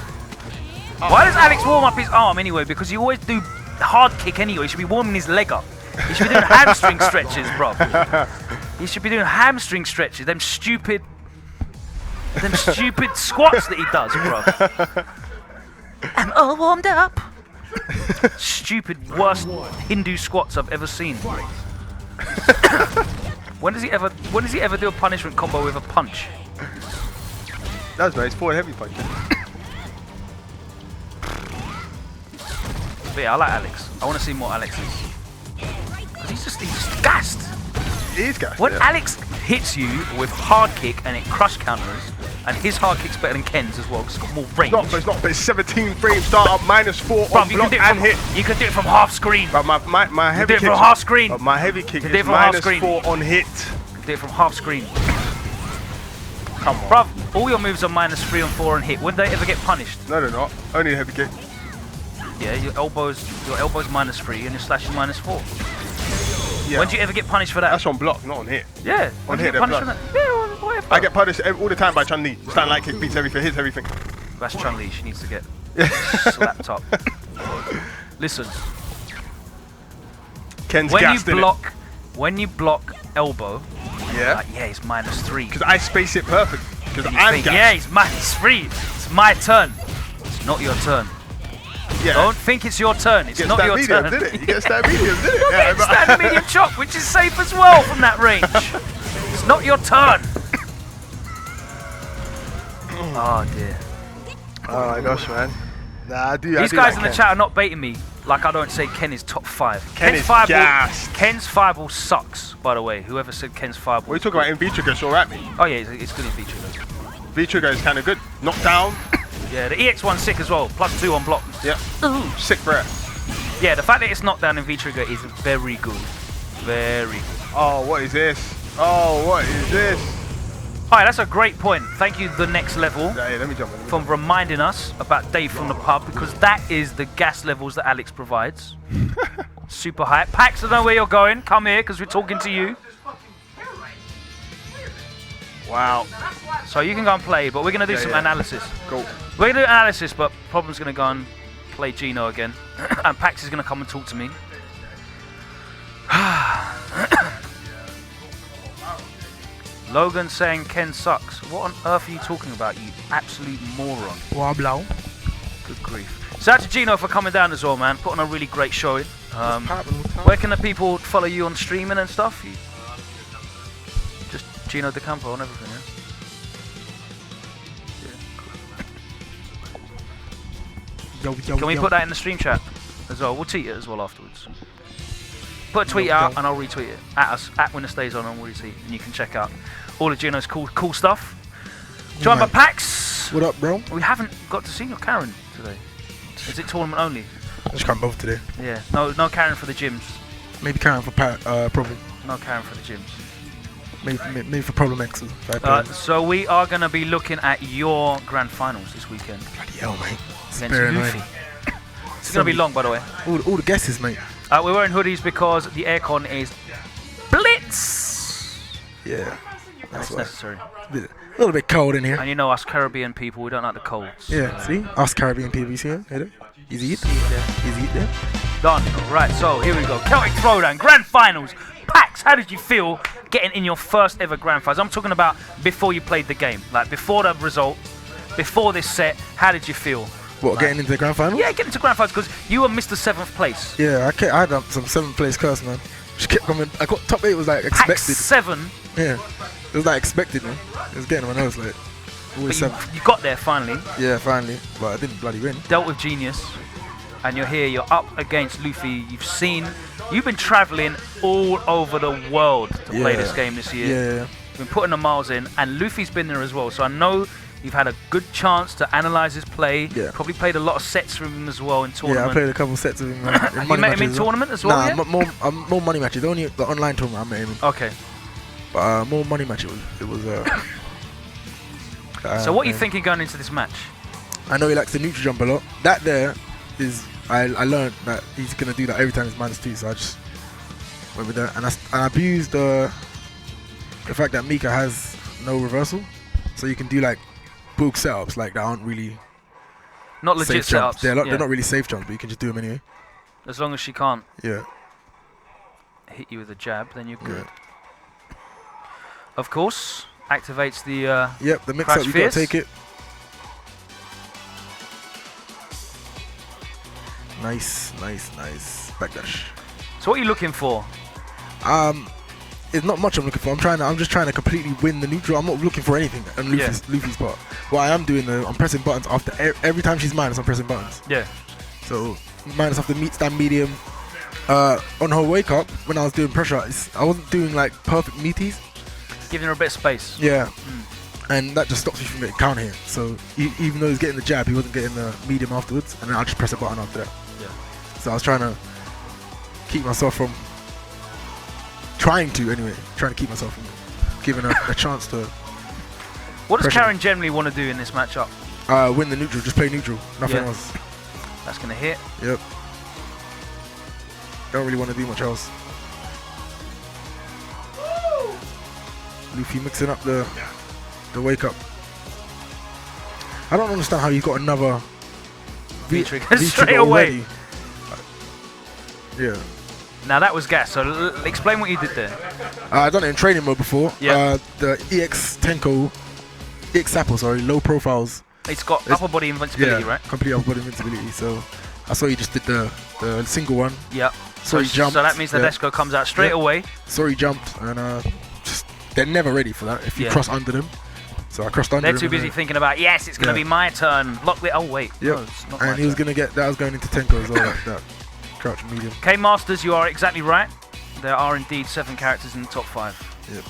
Why does Alex warm up his arm anyway? Because he always do hard kick anyway. He should be warming his leg up. He should be doing hamstring stretches, bro. He should be doing hamstring stretches. Them stupid squats that he does, bro. I'm all warmed up. Stupid, worst Hindu squats I've ever seen. When does he ever do a punishment combo with a punch? That's nice. Forward heavy punch. But yeah, I like Alex. I want to see more Alexes. He's just gassed. He is gassed. When Alex hits you with hard kick and it crush counters, and his hard kick's better than Ken's as well, because it's got more range. It's not, but it's 17 frames start up, -4 on block and hit. You can do it from half screen. But my heavy kick. Do it from half screen. My heavy kick is -4 on hit. Do it from half screen. Come on. Bruv, all your moves are -3 and 4 on hit. Would they ever get punished? No, they're not. Only a heavy kick. Yeah, your elbow's -3 and your slash is -4. Yeah. When do you ever get punished for that? That's on block, not on hit. Yeah. On hit, hit, punished for that? Yeah, whatever. I get punished all the time by Chun-Li. Stand light kick beats everything, hits everything. That's Chun-Li. She needs to get slapped up. Listen. Ken's When gassed, when you block elbow, yeah, like, yeah, it's -3. because I space it perfect. Because I'm gassed. Yeah, it's -3. It's my turn. It's not your turn. Yeah. Don't think it's your turn. It's not your turn. Did it? You get stand medium, did it? You're getting stand medium chop, which is safe as well from that range. It's not your turn. Oh dear. Oh my gosh, man. Nah, I do. These guys in the chat are not baiting me. Like I don't say Ken is top 5. Ken's gassed. Ken's fireball sucks, by the way. Whoever said Ken's fireball. What are you talking about? In V-Trigger, it's alright, me. Oh yeah, it's good in V-Trigger. V-Trigger is kind of good. Knockdown. Yeah, the EX one's sick as well. +2 on block. Yeah. Ooh. Sick breath. Yeah, the fact that it's knockdown in V-Trigger is very good. Very good. Oh, what is this? Oh, what is this? Alright, that's a great point. Thank you, The Next Level, Yeah, let me jump in. for reminding us about Dave from the pub, because that is the gas levels that Alex provides. Super high. Packz, I know where you're going. Come here, because we're talking to you. Wow. So you can go and play, but we're going to do some analysis. Cool. We're going to do analysis, but Problem's going to go and play Gino again. And Packz is going to come and talk to me. Logan saying Ken sucks. What on earth are you talking about, you absolute moron? Wow. Good grief. Shout out to Gino for coming down as well, man. Put on a really great showing. Where can the people follow you on streaming and stuff? Just GinoDaCampo on everything, yeah? Can we put that in the stream chat as well? We'll tweet it as well afterwards. Put a tweet out and I'll retweet it. At us, at WinnerStaysOn, and we'll retweet. And you can check out all of Gino's cool stuff. Joined by Packz. What up, bro? We haven't got to see your Karen today. Is it tournament only? Just can't both today. Yeah. No Karen for the gyms. Maybe Karen for Problem. No Karen for the gyms. Maybe for Problem X. So we are going to be looking at your grand finals this weekend. Bloody hell, mate. It's Against very Luffy. annoying. It's going to be long, by the way. All the guesses, mate. We're wearing hoodies because the aircon is blitz. Yeah. That's why. necessary. A little bit cold in here. And you know us Caribbean people, we don't like the colds. Yeah, see? Us Caribbean people, you see it? Easy it? Easy it there? Done. Right, so here we go. Celtic Throwdown, grand finals. Packz, how did you feel getting in your first ever grand finals? I'm talking about before you played the game. Like before the result, before this set, how did you feel? What, getting into the grand finals? Yeah, getting into grand finals because you were Mr. 7th place. Yeah, I had some 7th place curse, man. Just kept coming. I got top 8 was like expected. Packz 7. Yeah. It was like expected, man. It was getting on my nose, like. Always but 7th. you got there finally. Yeah, finally. But I didn't bloody win. Dealt with Genius, and you're here. You're up against Luffy. You've been traveling all over the world to play this game this year. Yeah. You've been putting the miles in, and Luffy's been there as well. So I know you've had a good chance to analyze his play. Yeah. Probably played a lot of sets with him as well in tournament. Yeah, I played a couple sets with him. Have you met him in tournament as well? Nah, more money matches. Only the online tournament I met him in. Okay. But more money match. It was. So what are you thinking going into this match? I know he likes the neutral jump a lot. That there is. I learned that he's gonna do that every time it's -2. So I just went with that, and I abused the fact that Mika has no reversal, so you can do like book setups like that aren't really Not legit safe jumps. setups. They're not really safe jumps, but you can just do them anyway. As long as she can't Yeah. hit you with a jab, then you're good. Of course, activates the. Yep, the mix Crash up. You gotta Fierce. take it. Nice. Backdash. So what are you looking for? It's not much I'm looking for. I'm just trying to completely win the neutral. I'm not looking for anything on Luffy's part. What I am doing though, I'm pressing buttons after every time she's minus. I'm pressing buttons. Yeah. So minus after meat stand medium. On her wake up when I was doing pressure, I wasn't doing like perfect meaties. Giving her a bit of space. Yeah. And that just stops me from getting counter hit. So even though he was getting the jab, he wasn't getting the medium afterwards, and then I'll just press a button after that. Yeah. So I was trying to keep myself from keep myself from giving her a chance to. What does pressure. Karen generally want to do in this matchup? Win the neutral, just play neutral, nothing else. That's gonna hit. Yep. Don't really want to do much else. Luffy mixing up the wake up. I don't understand how you got another V-trigger straight away. Yeah. Now that was gas. So explain what you did there. I've done it in training mode before. Yeah. The EX Sappo, low profiles. It's got upper body invincibility, right? Complete upper body invincibility. So I saw you just did the single one. Yeah. So he jumped. So that means the Desko comes out straight away. So he jumped, and they're never ready for that if you cross under them. So I crossed under them. They're too busy thinking about, yes, it's going to be my turn. Lock the. Oh, wait. Yep. No, it's not and he was going to get that. Was going into Tenko as well, that crouch medium. K-Masters, you are exactly right. There are indeed 7 characters in the top 5. Yep.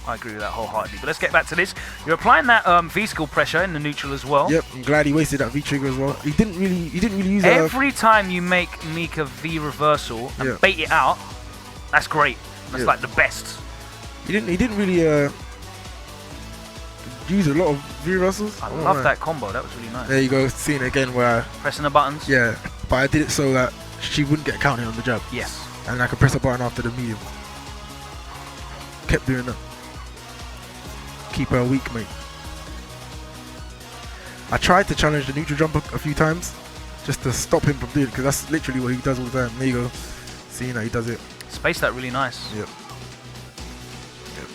I agree with that wholeheartedly. But let's get back to this. You're applying that V-skill pressure in the neutral as well. Yep. I'm glad he wasted that V-trigger as well. He didn't really use that. Every time you make Mika V-reversal and bait it out, that's great. That's like the best. He didn't really use a lot of V-reversals. I love that combo. That was really nice. There you go. Seeing it again where Pressing the buttons. yeah, but I did it so that she wouldn't get counted on the jab. Yes. And I could press a button after the medium. Kept doing that. Keep her weak, mate. I tried to challenge the neutral jump a few times just to stop him from doing it, because that's literally what he does all the time. There you go. Seeing that he does it. Spaced that really nice. Yep. There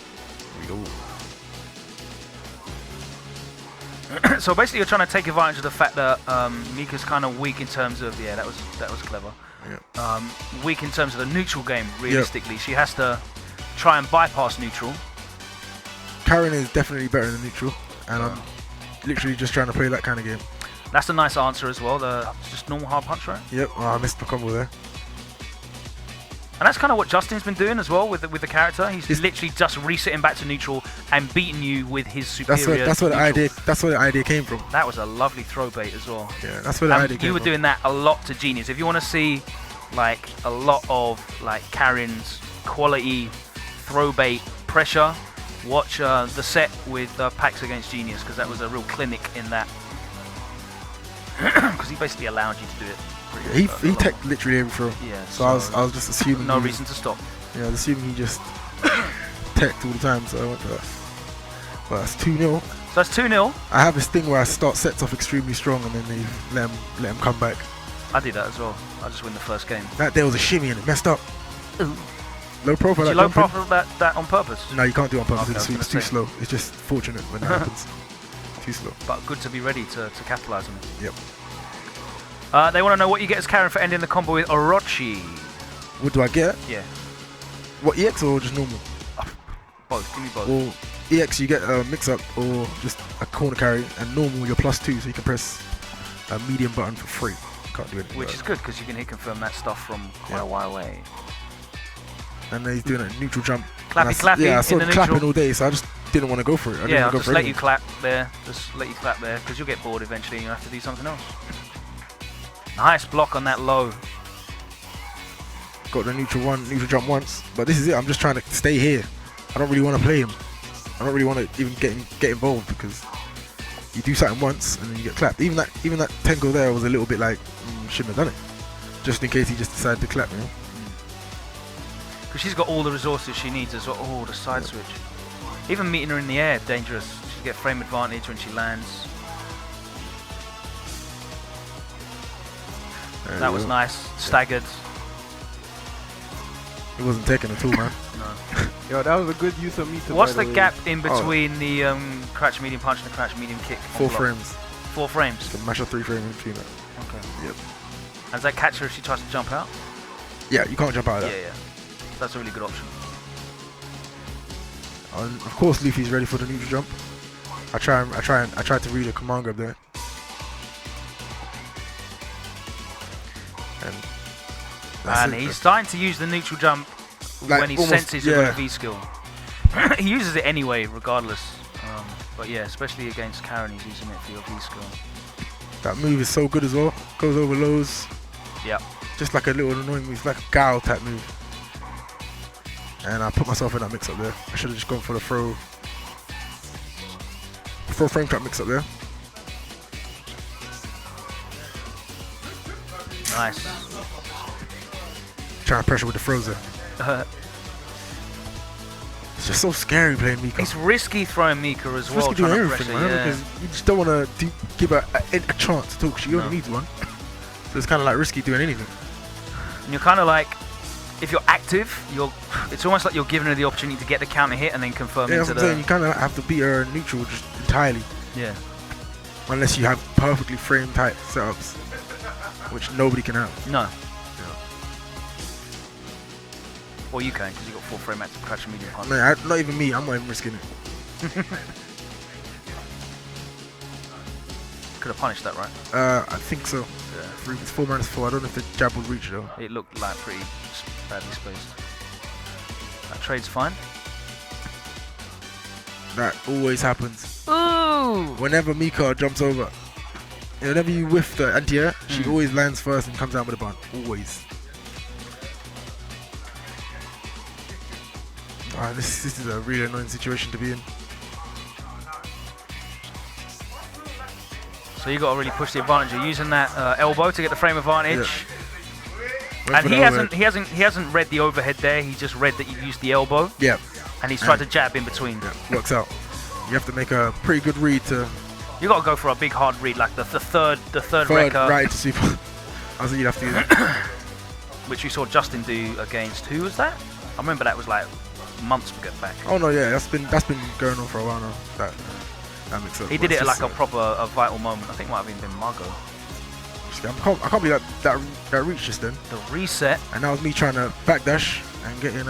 we go. So basically you're trying to take advantage of the fact that Mika's kind of weak in terms of, that was clever. Yep. Weak in terms of the neutral game, realistically. She has to try and bypass neutral. Karen is definitely better than neutral, and I'm literally just trying to play that kind of game. That's a nice answer as well, just normal hard punch, right? Yep, I missed the combo there. And that's kind of what Justin's been doing as well with the character. He's literally just resetting back to neutral and beating you with his superior. That's where the idea came from. That was a lovely throw bait as well. Yeah, that's where the idea came from. You were doing that a lot to Genius. If you want to see like a lot of like Karen's quality throw bait pressure, watch the set with Packz against Genius, because that was a real clinic in that. Because he basically allowed you to do it. He teched literally every throw. Yeah. So I was just assuming. No reason to stop. Yeah, I was assuming he just teched all the time, so I went to that. But that's 2-0. So that's 2-0. I have this thing where I start sets off extremely strong and then they let him come back. I did that as well. I just win the first game. That there was a shimmy and it messed up. Ooh. Low profile. Did you low profile that on purpose? No, you can't do it on purpose. Okay, it's too slow. It's just fortunate when that happens. Too slow. But good to be ready to capitalize on it. Yep. They want to know what you get as Karen for ending the combo with Orochi. What do I get? Yeah. What, EX or just normal? Both. Give me both. Well, EX you get a mix-up or just a corner carry, and normal you're +2, so you can press a medium button for free. Can't do anything. Which is good because you can hit confirm that stuff from quite a while away. And then he's doing a neutral jump. Clappy. Yeah, I saw in him the clapping neutral. all day, so I just didn't want to go for it. I'll just let you clap there. Just let you clap there because you'll get bored eventually and you'll have to do something else. Nice block on that low. Got the neutral jump once, but this is it. I'm just trying to stay here. I don't really want to play him. I don't really want to even get involved because you do something once and then you get clapped. Even that Tenko there was a little bit like shouldn't have done it, just in case he just decided to clap, you know. Because she's got all the resources she needs as well. Oh, the side switch. Even meeting her in the air, dangerous. She'll get frame advantage when she lands. That was nice. Staggered. It wasn't taken at all, man. No. Yo, that was a good use of meter. What's the gap in between the crouch medium punch and the crouch medium kick? 4 frames. 4 frames. You can mash a 3 frame in between that. Okay. Yep. And does that catch her if she tries to jump out? Yeah, you can't jump out of that. Yeah. That's a really good option. And of course, Luffy's ready for the neutral jump. I tried to read a command grab there. And he's starting to use the neutral jump like when he almost, senses a V skill. He uses it anyway, regardless. But yeah, especially against Karen, he's using it for your V skill. That move is so good as well. Goes over lows. Yep. Just like a little annoying move, like a Gao type move. And I put myself in that mix up there. I should have just gone for the throw frame trap mix up there. Nice. Trying to pressure with the throws there. It's just so scary playing Mika. It's risky throwing Mika as It's well. risky doing trying to everything, pressure, man, because you just don't want to give her a chance to talk. She only needs one. So it's kind of like risky doing anything. And you're kind of like, if you're active, it's almost like you're giving her the opportunity to get the counter hit and then confirm into the... You kind of have to beat her neutral just entirely. Yeah. Unless you have perfectly frame tight setups, which nobody can have. No. Well, you can, because you got 4 frame active crouch and medium punch. Man, not even me. I'm not even risking it. Could have punished that, right? I think so. Yeah. It's 4-4. I don't know if the jab would reach though. It looked like pretty badly spaced. That trade's fine. That always happens. Ooh! Whenever Mika jumps over, whenever you whiff the anti-air, she always lands first and comes down with a bun. Always. This is a really annoying situation to be in. So you got to really push the advantage. You're using that elbow to get the frame advantage. Yeah. And he hasn't read the overhead there. He just read that you used the elbow. Yeah. And he's tried to jab in between. Yeah, works out. You have to make a pretty good read to. You got to go for a big hard read, like the third wrecker. Right to super. I think you'd have to do that. Which we saw Justin do against. Who was that? I remember that was like months back. Oh no, yeah, that's been going on for a while now. That makes sense. He did it at like a vital moment. I think it might have even been Margot. I can't believe that reach just then. The reset. And that was me trying to backdash and getting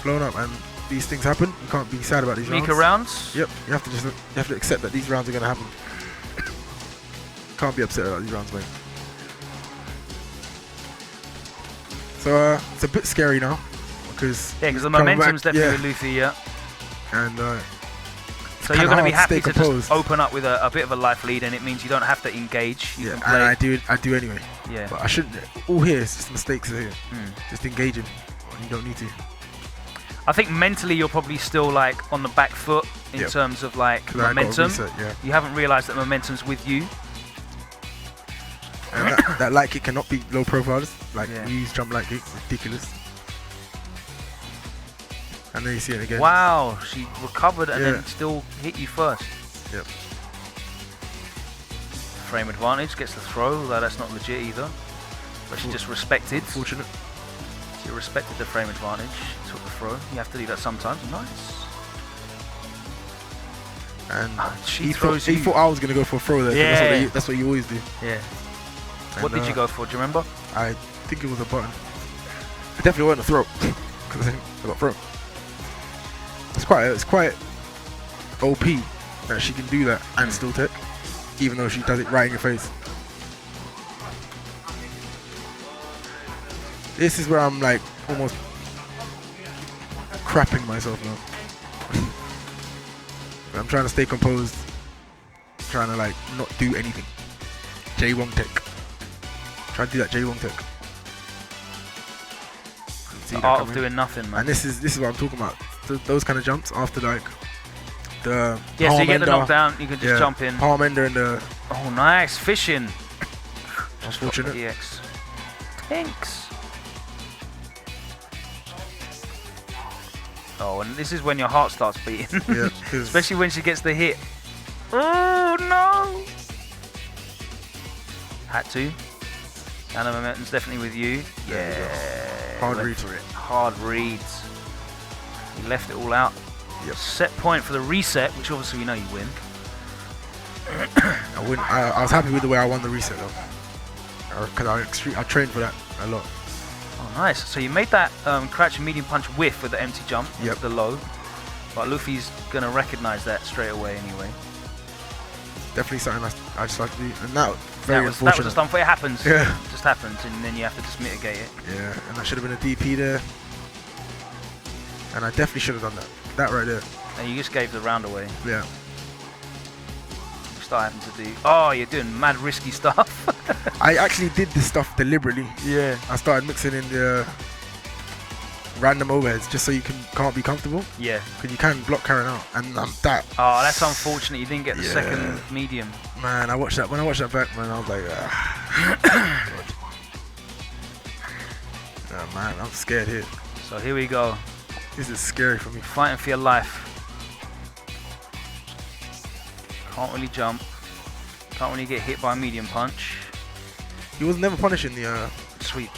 blown up. And these things happen. You can't be sad about these Mika rounds. Yep. You have to accept that these rounds are gonna happen. Can't be upset about these rounds, mate. So it's a bit scary now because the momentum's definitely with Luffy, and so you're going to be happy to just open up with a bit of a life lead, and it means you don't have to engage. You can play. And I do anyway. Yeah. But I shouldn't. All here is just mistakes here. Just engaging. You don't need to. I think mentally you're probably still like on the back foot in terms of like momentum. You haven't realised that momentum's with you. And that light kick cannot be low profile. Like we use jump light kick, ridiculous. And then you see it again. Wow, she recovered and then still hit you first. Yep. Frame advantage, gets the throw, although that's not legit either. But she just respected. Fortunate. She respected the frame advantage, took the throw. You have to do that sometimes. Nice. And he thought I was going to go for a throw there. Yeah. That's what you always do. Yeah. And what did you go for? Do you remember? I think it was a button. It definitely wasn't a throw. Because I got thrown. It's quite OP that she can do that and still tech, even though she does it right in your face. This is where I'm like almost crapping myself now. I'm trying to stay composed, trying to like not do anything. J1 tech. Try to do that J1 tech. The art of doing nothing, man. And this is what I'm talking about. Those kind of jumps after like the yeah, so you get the ender, knockdown, you can just jump in. Palm ender and the. Oh, nice fishing. Unfortunate. EX. Thanks. Oh, and this is when your heart starts beating. Yeah, especially when she gets the hit. Oh no! Had to. And the momentum's definitely with you. Yeah. Hard read. Hard reads. You left it all out. Yep. Set point for the reset, which obviously we know you win. I win. I was happy with the way I won the reset though, because I trained for that a lot. Oh, nice. So you made that crouch and medium punch whiff with the empty jump, yep. the low. But Luffy's going to recognize that straight away anyway. Definitely something I just like to do. And that very unfortunate. That was just unfair. It happens. Yeah. It just happens, and then you have to just mitigate it. Yeah, and that should have been a DP there. And I definitely should have done that. That right there. And you just gave the round away. Yeah. You start having to do... Oh, you're doing mad risky stuff. I actually did this stuff deliberately. Yeah. I started mixing in the random overheads just so you can't be comfortable. Yeah. Because you can block carrying out. And that... Oh, that's unfortunate. You didn't get the second medium. Man, when I watched that back, man, I was like... Oh, man, I'm scared here. So here we go. This is scary for me. Fighting for your life. Can't really jump. Can't really get hit by a medium punch. He was never punishing the sweep.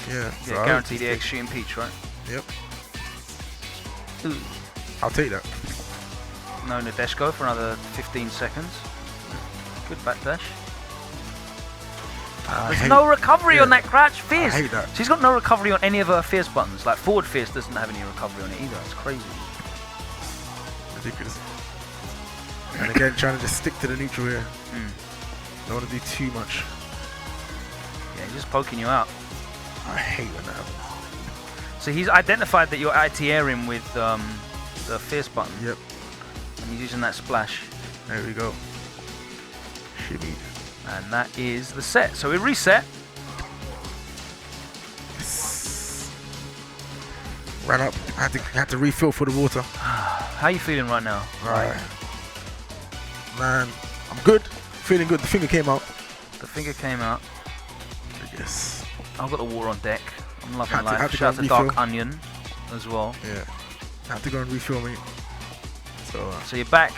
Yeah. So guaranteed the X shooting peach, right? Yep. Ooh. I'll take that. No Nadeshko for another 15 seconds. Good backdash. There's no recovery on that crouch fierce. I hate that. She's got no recovery on any of her fierce buttons. Like forward fierce doesn't have any recovery on it either. It's crazy. Ridiculous. And again, trying to just stick to the neutral here. Don't want to do too much. Yeah, he's just poking you out. I hate when that happens. So he's identified that you're IT-airing with the fierce button. Yep. And he's using that splash. There we go. Shimmy. And that is the set. So we reset. Ran up. Had to refill for the water. How are you feeling right now? Right. Man, I'm good. Feeling good. The finger came out. The finger came out. Yes. I've got the water on deck. I'm loving life. Had to Shout out to refill. Dark Onion as well. Yeah. I have to go and refill me. So you're back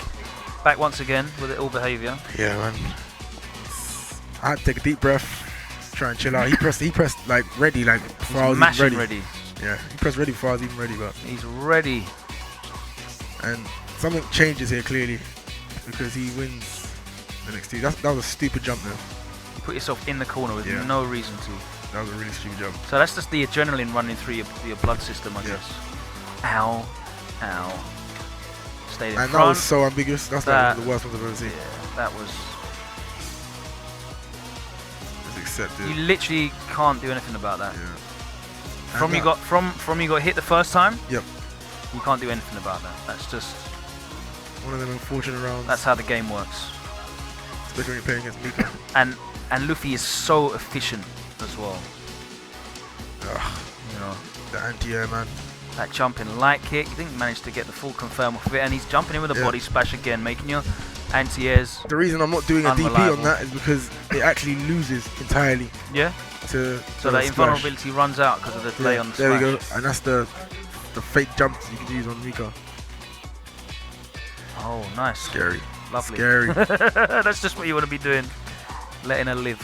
once again with the ill behaviour. Yeah, man. I had to take a deep breath, try and chill out. He pressed like ready, like before I was even ready. Yeah, he pressed ready before I was even ready, but he's ready. And something changes here clearly because he wins the next two. That was a stupid jump there. You put yourself in the corner with no reason to. That was a really stupid jump. So that's just the adrenaline running through your blood system, I guess. Ow, ow. Stayed in front. That was so ambiguous. That's like the worst one I've ever seen. Yeah, that was. Accepted. You literally can't do anything about that. Yeah. From you got hit the first time. Yep. You can't do anything about that. That's just one of them unfortunate rounds. That's how the game works. Especially when you're playing against Mika. And Luffy is so efficient as well. You know. The anti-air, man. That jumping light kick. You didn't manage to get the full confirm off of it, and he's jumping in with a body splash again, making your anti-airs. The reason I'm not doing a DP on that is because it actually loses entirely. Yeah. So that invulnerability runs out because of the delay on the splash. There we go, and that's the fake jumps you can use on Mika. Oh, nice. Scary. Lovely. Scary. That's just what you want to be doing. Letting her live.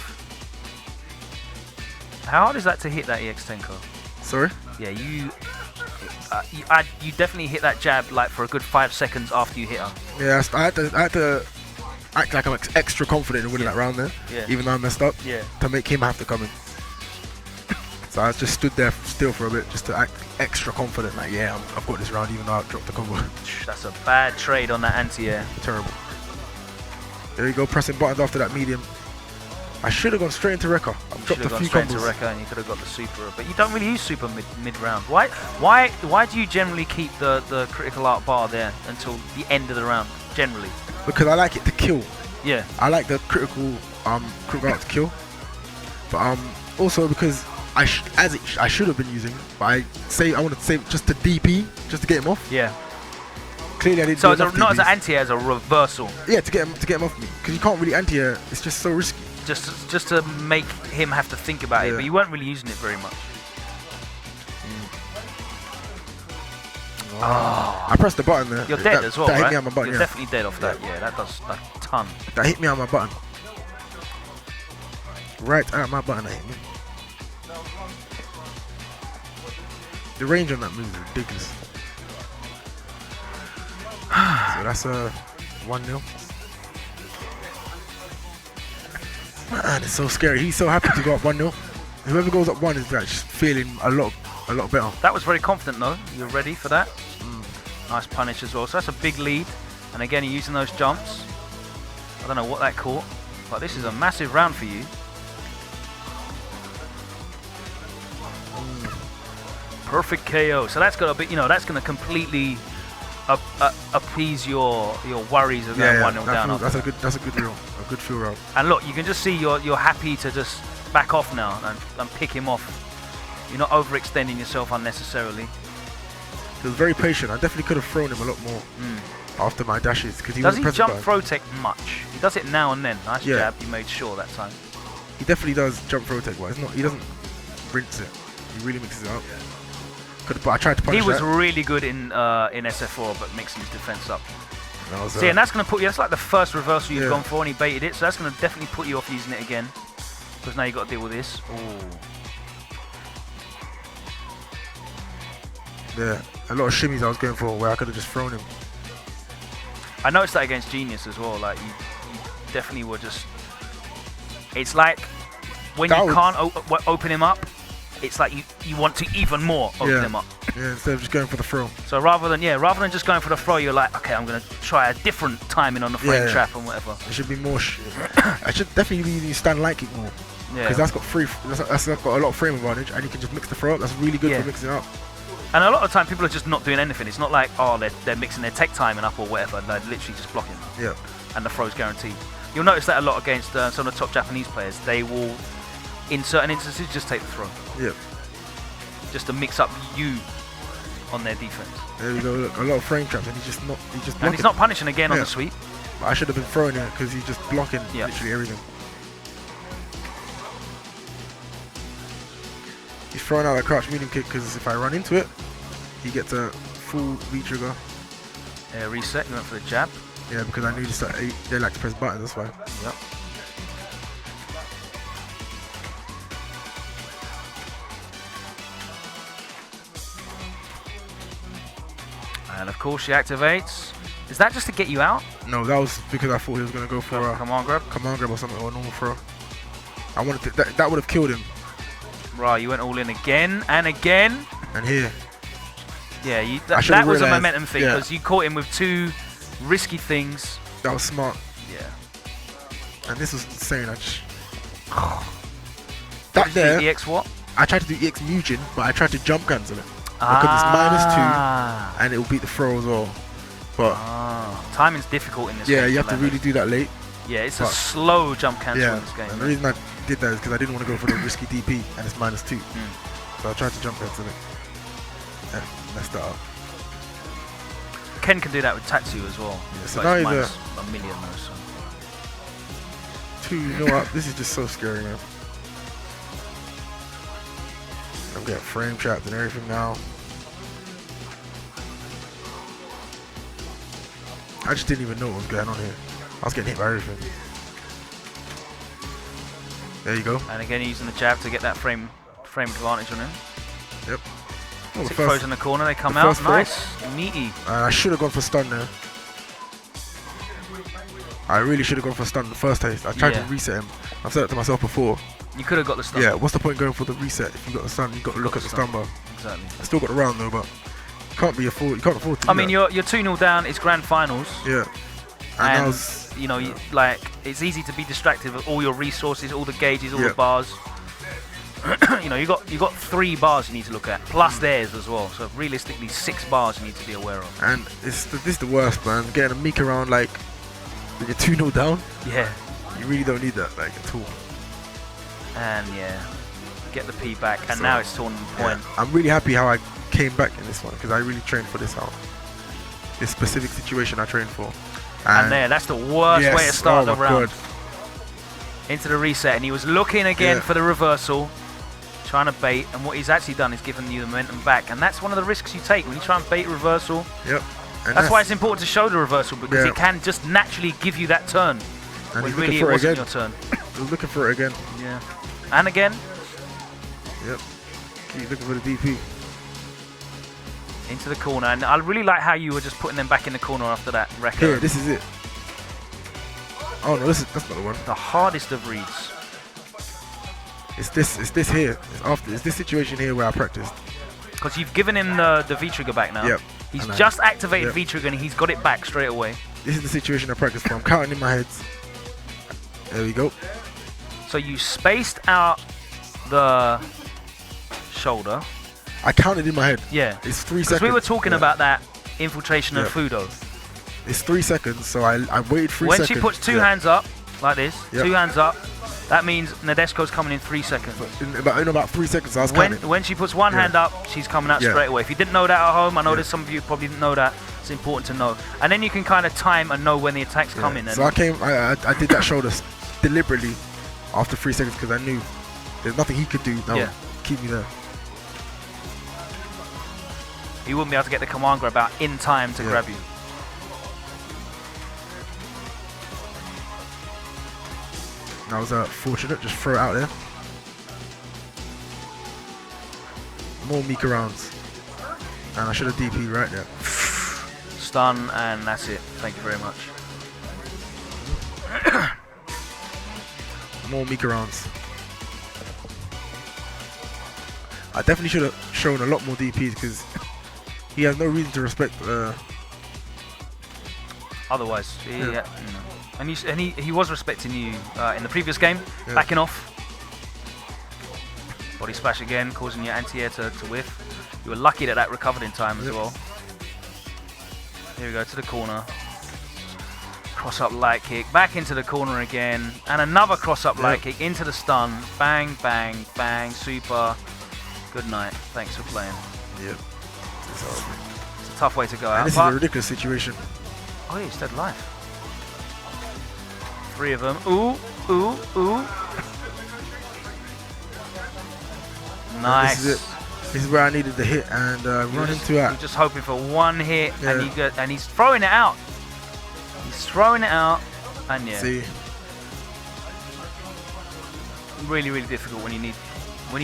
How hard is that to hit that EX Tenko? Sorry? Yeah, you definitely hit that jab like for a good 5 seconds after you hit her. Yeah, I had to act like I'm extra confident in winning that round there, even though I messed up, to make him have to come in. So I just stood there still for a bit just to act extra confident. Like, yeah, I've got this round, even though I dropped the combo. That's a bad trade on that anti-air. Terrible. There you go, pressing buttons after that medium. I should have gone straight into Rekka. I've dropped a few straight combos. into Rekka and you could have got the super, but you don't really use super mid-round. Why do you generally keep the critical art bar there until the end of the round? Generally. Because I like it to kill. Yeah. I like the critical art to kill. But also because I should have been using, but I want to save just to DP, just to get him off. Yeah. Clearly I didn't. So do not as an anti-air, as a reversal. Yeah, to get him off me, because you can't really anti-air. It's just so risky. Just to make him have to think about it, but you weren't really using it very much. Oh. I pressed the button there. You're dead as well, that right? hit me on my button. You're definitely dead off that. Yeah, that does a ton. That hit me on my button. Right at my button, that hit me. The range on that move is ridiculous. So that's a 1-0. Man, it's so scary. He's so happy to go up 1-0. Whoever goes up 1 is like just feeling a lot better. That was very confident though. You're ready for that. Nice punish as well. So that's a big lead. And again, you're using those jumps. I don't know what that caught, but this is a massive round for you. Perfect KO. So that's got a bit. That's going to completely appease your worries of going 1-0 down. That's a good feel round. And look, you can just see you're happy to just back off now and pick him off. You're not overextending yourself unnecessarily. He was very patient. I definitely could have thrown him a lot more after my dashes, because he does he jump button. throw tech much? He does it now and then. Nice jab. You made sure that time. He definitely does jump throw tech, but he doesn't rinse it. He really mixes it up. But I tried to punish He was that. really good in SF4, but mixing his defense up. And See, and that's going to put you. That's like the first reversal you've gone for, and he baited it. So that's going to definitely put you off using it again, because now you got to deal with this. Ooh. Yeah, a lot of shimmies I was going for where I could have just thrown him. I noticed that against Genius as well. Like you definitely were just. It's like when you can't open him up. It's like you want to even more open him up. Yeah, instead of just going for the throw. So rather than just going for the throw, you're like, okay, I'm gonna try a different timing on the frame trap and whatever. It should be more. I should definitely be using stand light kick more. Yeah. Because that's got a lot of frame advantage, and you can just mix the throw up. That's really good for mixing it up. And a lot of the time, people are just not doing anything. It's not like, oh, they're mixing their tech timing up or whatever. They're literally just blocking. Yeah. And the throw's guaranteed. You'll notice that a lot against some of the top Japanese players. They will, in certain instances, just take the throw. Yeah. Just to mix up you on their defense. There you go. Look, a lot of frame traps, and he's just blocking. And he's not punishing again on the sweep. I should have been throwing it because he's just blocking literally everything. He's throwing out that crouch medium kick because if I run into it, he gets a full V-trigger. Yeah, reset. You went for the jab. Yeah, because I knew they like to press buttons, that's why. Yep. And of course she activates. Is that just to get you out? No, that was because I thought he was going to go for a command grab or something, or a normal throw. I wanted to, that would have killed him. Right, you went all in again and again. And here. Yeah, that was a momentum thing because you caught him with two risky things. That was smart. Yeah. And this was insane. EX what? I tried to do EX Mugen, but I tried to jump cancel it. Because it's -2 and it will beat the throw as well. But timing's difficult in this game. Yeah, you have to really do that late. Yeah, it's a slow jump cancel in this game. And the reason I did that is because I didn't want to go for the risky DP and it's -2. So I tried to jump cancel it. And messed that up. Ken can do that with Tatsu as well. Yeah, so now he's a million though. So. 2-0 up. This is just so scary, man. I'm getting frame trapped and everything now. I just didn't even know what was going on here. I was getting hit by everything. There you go. And again, using the jab to get that frame advantage on him. Yep. Oh, Six throws in the corner, they come out. Nice, meaty. I should have gone for stun there. I really should have gone for stun the first taste. I tried to reset him. I've said it to myself before. You could have got the stun. Yeah, what's the point going for the reset if you got the stun? You got to look at the stun bar. Exactly. I still got the round though, but you can't afford to. I mean, you're 2-0 down. It's grand finals. Yeah. And you know, like it's easy to be distracted with all your resources, all the gauges, all the bars. You know, you got 3 bars you need to look at, plus theirs as well. So realistically, 6 bars you need to be aware of. And this is the worst, man. Getting a meek around like when you're 2-0 down. Yeah. You really don't need that like at all. And yeah, get the P back, and so, now it's tournament point. Yeah, I'm really happy how I came back in this one because I really trained for this out. This specific situation I trained for. And there, that's the worst way to start the round. God. Into the reset, and he was looking again for the reversal, trying to bait, and what he's actually done is given you the momentum back, and that's one of the risks you take when you try and bait reversal. Yep. And that's why it's important to show the reversal, because it can just naturally give you that turn. And when really it wasn't your turn. He was looking for it again. Yeah. And again. Yep. Keep looking for the DP. Into the corner, and I really like how you were just putting them back in the corner after that record. Here, this is it. Oh no, that's not the one. The hardest of reads. It's this here. It's this situation here where I practiced. Because you've given him the V trigger back now. Yep. He's just activated V trigger and he's got it back straight away. This is the situation I practiced for. I'm counting in my head. There we go. So you spaced out the shoulder. I counted in my head. Yeah. It's 3 seconds. Because we were talking about that infiltration of Fudo. It's 3 seconds, so I waited 3 seconds. When she puts 2 hands up, like this, 2 hands up, that means Nadeshko's coming in 3 seconds. In about 3 seconds, I was counting. When she puts 1 hand up, she's coming out straight away. If you didn't know that at home, I know there's some of you probably didn't know that. It's important to know. And then you can kind of time and know when the attack's coming. So I did that shoulder deliberately after 3 seconds because I knew there's nothing he could do that would keep me there. He wouldn't be able to get the command grab out in time to grab you. That was fortunate, just throw it out there. More Mika rounds. And I should have DP right there. Stun, and that's it. Thank you very much. More Mika rounds. I definitely should have shown a lot more DPs because he has no reason to respect. Otherwise, and he was respecting you in the previous game, backing off. Body splash again, causing your anti-air to whiff. You were lucky that that recovered in time as well. Here we go to the corner. Cross up light kick, back into the corner again, and another cross up light kick into the stun. Bang, bang, bang, super. Good night. Thanks for playing. Yep. It's a tough way to go out. This is a ridiculous situation. Oh, yeah, he's dead life. 3 of them. Ooh, ooh, ooh. Nice. This is where I needed the hit and run into that. You're just hoping for 1 hit, and he's throwing it out. He's throwing it out, and See. Really, really difficult when you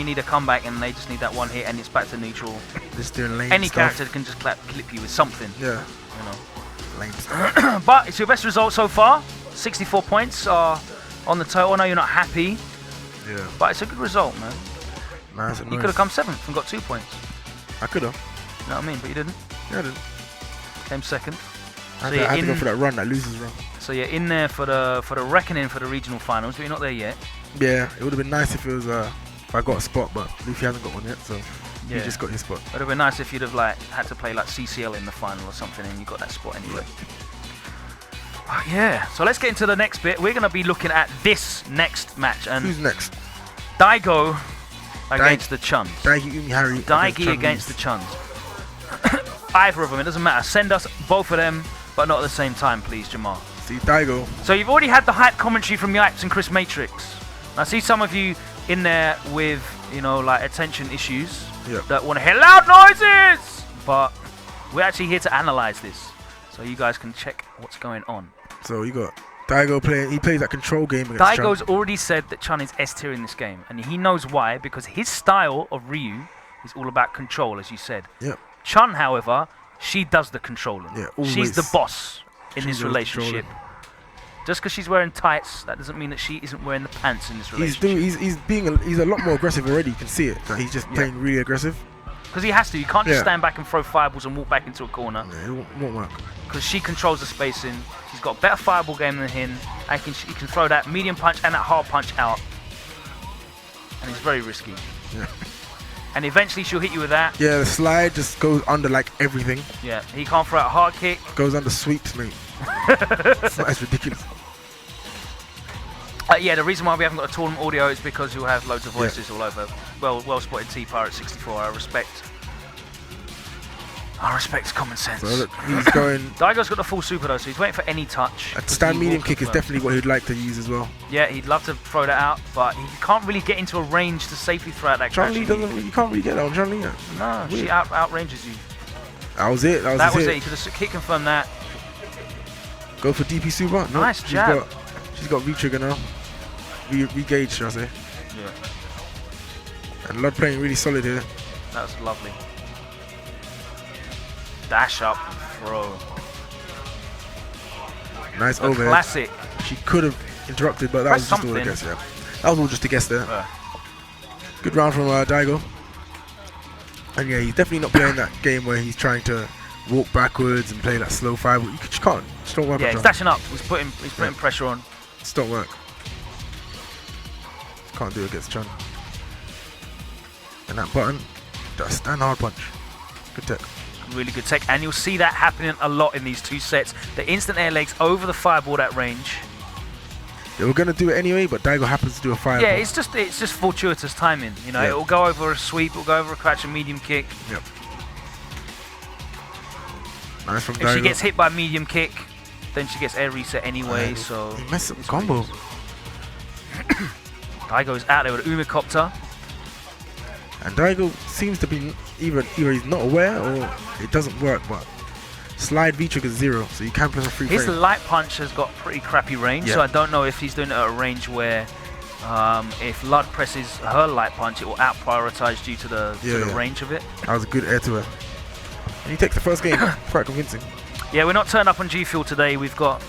need a comeback and they just need that 1 hit and it's back to neutral. Just doing lame Any stuff. character can just clip you with something. Yeah. You know. Lame stuff. But it's your best result so far. 64 points are on the total. I know you're not happy. Yeah. But it's a good result, man. Nice. You could have come 7th and got 2 points. I could have. You know what I mean? But you didn't. Yeah, I didn't. Came 2nd. I had to go for that run, that losers run. So you're in there for the reckoning for the regional finals, but you're not there yet. Yeah, it would have been nice if it was if I got a spot, but Luffy hasn't got one yet, so he just got his spot. It would have been nice if you'd have had to play like CCL in the final or something, and you got that spot anyway. Yeah. So let's get into the next bit. We're gonna be looking at this next match, and who's next? Daigo against the Chuns. Daigi against the Chuns. Either of them, it doesn't matter. Send us both of them, but not at the same time, please, Jamal. See, Daigo. So you've already had the hype commentary from Yipes and Chris Matrix. I see some of you in there with, like attention issues that want to hear loud noises, but we're actually here to analyze this, so you guys can check what's going on. So you got Daigo playing. He plays that control game against Daigo's Chun. already said that Chun is S tier in this game, and he knows why, because his style of Ryu is all about control, as you said. Yep. Chun, however, she does the controlling. Yeah, always. She's the boss in this relationship. Just because she's wearing tights, that doesn't mean that she isn't wearing the pants in this relationship. He's a lot more aggressive already. You can see it. That he's just playing really aggressive. Because he has to. You can't just stand back and throw fireballs and walk back into a corner. Yeah, it won't work. Because she controls the spacing. She's got a better fireball game than him. And he can throw that medium punch and that hard punch out. And it's very risky. Yeah. And eventually she'll hit you with that. Yeah, the slide just goes under like everything. Yeah, he can't throw out a hard kick. Goes under sweeps, mate. That's ridiculous. Yeah, the reason why we haven't got a tournament audio is because you'll have loads of voices all over. Well spotted T-Pirate 64. I respect common sense. So look, he's going. Daigo's got the full super though, so he's waiting for any touch. A stand medium kick is definitely what he'd like to use as well. Yeah, he'd love to throw that out, but he can't really get into a range to safely throw out that. Chun-Li doesn't. You can't really get that on Chun-Li. No, she outranges you. That was it. That was it. He could have hit confirm that. Go for DP super. Nope. Nice jab. She's got V-trigger now. Re-gauge, should I say. Yeah. And Lud playing really solid here. That's lovely. Dash up, throw. Nice overhead. Classic. She could have interrupted, but that was just all a guess. Yeah. That was all just a guess there. Good round from Daigo. And yeah, he's definitely not playing that game where he's trying to walk backwards and play that slow five. You just can't. Just don't work. Yeah, he's dashing up. He's putting pressure on. Just don't work. Can't do it against Chun. And that button, just stand hard punch. Good tech. Really good tech, and you'll see that happening a lot in these two sets. The instant air legs over the fireball at range. Yeah, we're gonna do it anyway, but Daigo happens to do a fireball. Yeah, it's just fortuitous timing. You know, it'll go over a sweep, it'll go over a crouch and medium kick. Yep. Nice from Daigo. If she gets hit by medium kick, then she gets air reset anyway. So he messed up the combo. Daigo's out there with an Umicopter. And Daigo seems to be either he's not aware or it doesn't work, but slide V-trigger is 0, so you can press a free frame. His light punch has got pretty crappy range, so I don't know if he's doing it at a range where if Lud presses her light punch, it will out-prioritize due to the range of it. That was a good air to her. And he takes the first game, quite convincing. Yeah, we're not turned up on G Fuel today. We've got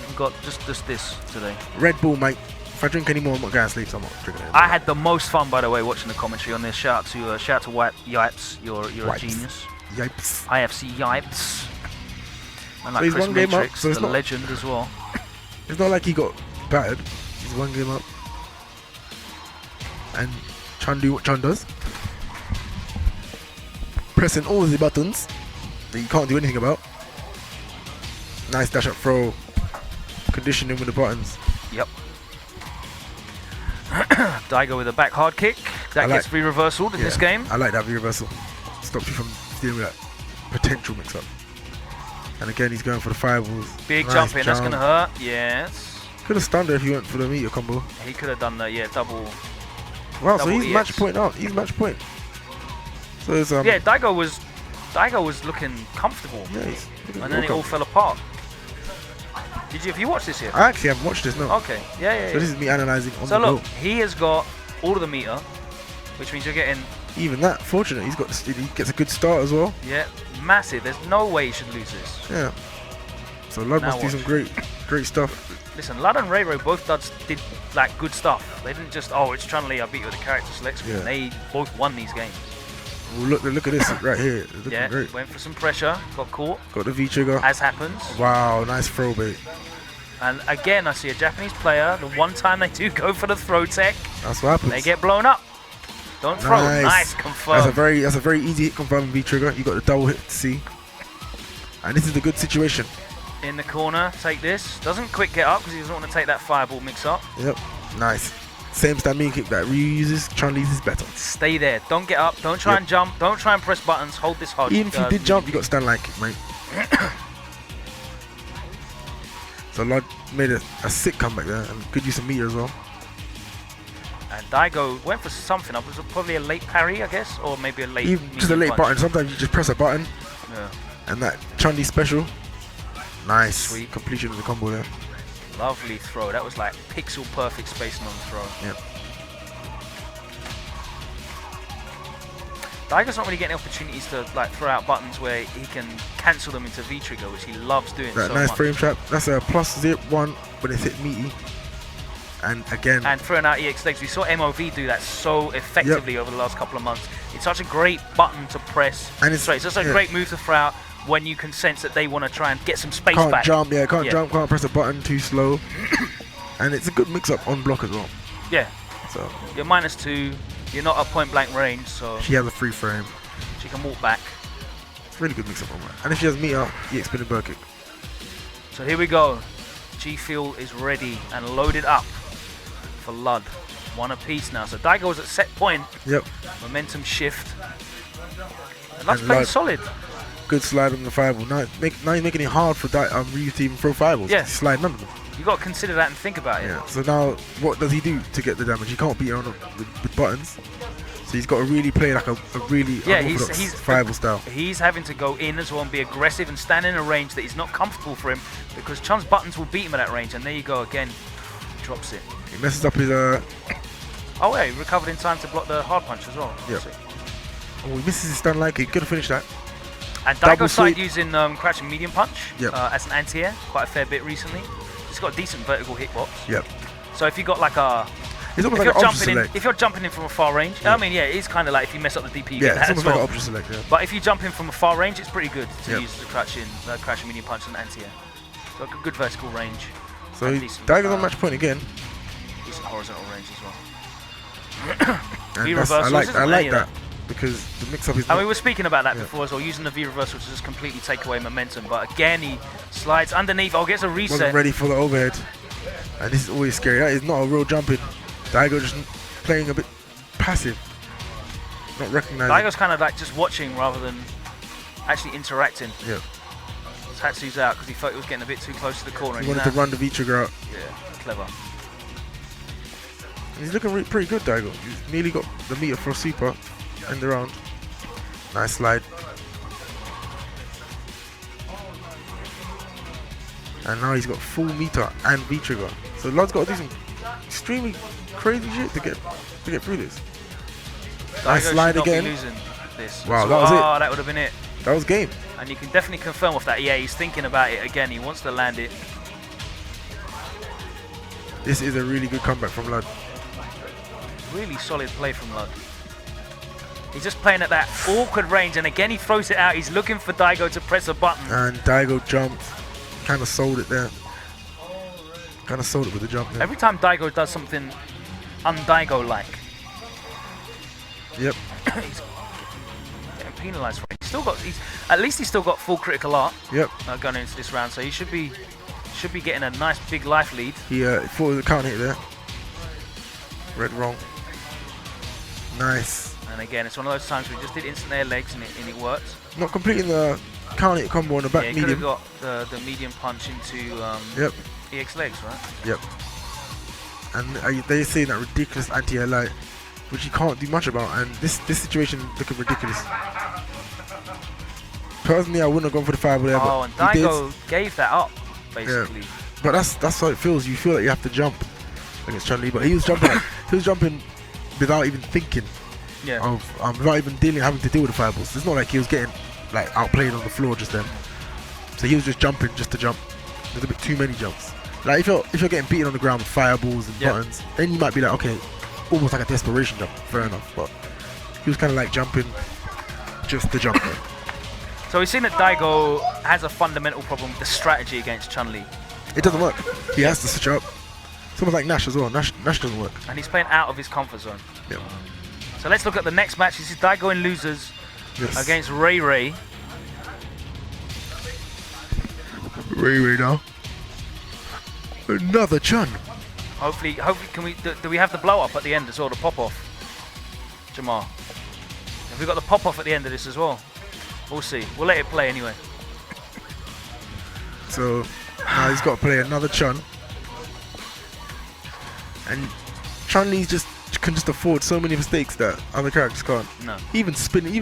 just this today. Red Bull, mate. If I drink any more, I'm not going to sleep, so I'm not drinking it. I had the most fun, by the way, watching the commentary on this. Shout out to White Yipes. You're a genius. Yipes. IFC Yipes. And like So he's Chris one game up, Matrix, so it's the not- legend as well. It's not like he got battered. He's one game up. And Chun do what Chun does. Pressing all the buttons that you can't do anything about. Nice dash up throw. Conditioning with the buttons. Yep. Daigo with a back hard kick. That gets re-reversaled in this game. I like that reversal. Stops you from dealing with that potential mix-up. And again, he's going for the fireballs. Big Nice jump in, that's going to hurt. Yes. Could have stunned her if he went for the meter combo. He could have done the, double. Wow, so double he's EX. match point out. He's match point. So it's, Yeah, Daigo was looking comfortable. Yeah, he's looking And then it all fell apart. Have you watched this yet? I actually haven't watched this, no. Okay, yeah. So this is me analysing on So the look, go. he has got all of the meter, which means you're getting, Even that, fortunate, he gets a good start as well. massive. There's no way he should lose this. Yeah. So Lud Now must do some great stuff. Listen, Lud and Ray both did like good stuff. They didn't just, it's Chun-Li, I beat you with a character select screen. Yeah. They both won these games. Well, look at this right here. It's looking great. Went for some pressure, got caught, Got the V trigger. as happens. Wow, nice throw bait. And again, I see a Japanese player, the one time they do go for the throw tech, That's what happens. they get blown up. Don't throw. Nice, confirm. That's a very easy hit confirm V trigger. You got the double hit to see. And this is a good situation. In the corner, take this. Doesn't quick get up because he doesn't want to take that fireball mix up. Yep. Nice. Same standing kick that Ryu uses. Chun-Li's is better. Stay there. Don't get up. Don't try and jump. Don't try and press buttons. Hold this hard. Even if you did jump, you got stand like kick, mate. So Lud made a sick comeback there and good use of meter as well. And Daigo went for something. It was probably a late parry, I guess, or maybe a late. Just a late punch. button. Sometimes you just press a button. Yeah. And that Chun-Li special. Nice. Sweet. Completion of the combo there. Lovely throw. That was like pixel perfect spacing on the throw. Yep. Daigo's not really getting opportunities to like throw out buttons where he can cancel them into V trigger, which he loves doing That so nice much. frame trap. That's a +1 when it's hit meaty. And again, And throwing out EX legs. We saw MOV do that so effectively over the last couple of months. It's such a great button to press. And it's such a great move to throw out when you can sense that they want to try and get some space can't back. jump, can't jump, can't press a button too slow. And it's a good mix-up on block as well. Yeah. So You're -2. You're not at point blank range, so she has a free frame. she can walk back. It's a really good mix-up on that. And if she has meter, EX spinning bird kick. So here we go. G Fuel is ready and loaded up for Lud. One apiece now. So Daigo is at set point. Yep. Momentum shift. And Lud's And playing Lud- solid. Good slide on the fireball. Now he's making it hard for Ryu to even throw fireballs. Yeah. He's sliding under them. You got to consider that and think about it. Yeah. So now, what does he do to get the damage? He can't beat her on with buttons. So he's got to really play like a really unorthodox he's fireball style. He's having to go in as well and be aggressive and stand in a range that is not comfortable for him because Chun's buttons will beat him at that range. And there you go again. Drops it. He messes up his Oh yeah, he recovered in time to block the hard punch as well. Yep. Oh, he misses his stun like he could have finished that. And Double Daigo started sweep. using crouching medium punch Yep. as an anti-air quite a fair bit recently. It's got a decent vertical hitbox. Yep. So if you got like a It's almost if like you're an option jumping in, select. if you're jumping in from a far range, I mean, yeah, it is kind of like if you mess up the DP, you Yeah, get it's that as almost like well. an option select. Yeah. But if you jump in from a far range, it's pretty good to Yep. use the crouching medium punch and anti-air. So a good vertical range. So and decent, Daigo's on match point again. decent horizontal range as well. And V that's, reversals, I isn't like any of that because the mix-up is. And we were speaking about that Yeah. before as well, using the V reversal to just completely take away momentum. But again, he slides underneath. Oh, gets a reset. Wasn't ready for the overhead. And this is always scary. That is not a real jumping. Daigo just playing a bit passive. Not recognizing. Daigo's kind of like just watching rather than actually interacting. Yeah. Tatsu's out because he thought he was getting a bit too close to the corner. He and wanted he's to run the V trigger out. Yeah, clever. And he's looking pretty good, Daigo. He's nearly got the meter for a super. End around. Nice slide. And now he's got full meter and V trigger. So Lud's got to do some extremely crazy shit to get through this. Nice Daigo slide should not be again. losing this. Wow, So- that was it. Oh, that would have been it. That was game. And you can definitely confirm off that. Yeah, he's thinking about it again. He wants to land it. This is a really good comeback from Lud. Really solid play from Lud. He's just playing at that awkward range, and again he throws it out. He's looking for Daigo to press a button. And Daigo jumped. Kind of sold it there. Kind of sold it with the jump there. Every time Daigo does something un-Daigo-like, Yep. he's getting penalised for it. At least he's still got full critical art Yep. going into this round, so he should be getting a nice big life lead. He thought the counter hit there. Read wrong. Nice. And again, it's one of those times we just did instant air legs and it worked. Not completing the counter hit combo on the back Yeah, he could have medium. got the medium punch into Yep. EX legs, right? Yep. And they're saying that ridiculous anti-air light, which you can't do much about. And this situation looking ridiculous. Personally, I wouldn't have gone for the fireball there, Oh, and but he did. Daigo gave that up, basically. But that's how it feels. You feel like you have to jump against Chun-Li, but he was jumping without even thinking Yeah. of without even having to deal with the fireballs. It's not like he was getting like outplayed on the floor just then. So he was just jumping just to jump. There's a bit too many jumps. Like if you're getting beaten on the ground with fireballs and buttons, then you might be like, okay, almost like a desperation jump. Fair enough, but he was kind of like jumping just to jump. So we've seen that Daigo has a fundamental problem with the strategy against Chun-Li. It doesn't work. He has to switch up. It's almost like Nash as well. Nash doesn't work. And he's playing out of his comfort zone. Yep. So let's look at the next match. This is Daigo in losers Yes. against Ray Ray. Ray now. Another Chun. Hopefully, can we? Do we have the blow up at the end as well? The pop off, Jamal. Have we got the pop off at the end of this as well? We'll see. We'll let it play anyway. So now he's got to play another Chun. And Chun-Li can just afford so many mistakes that other characters can't. No. Even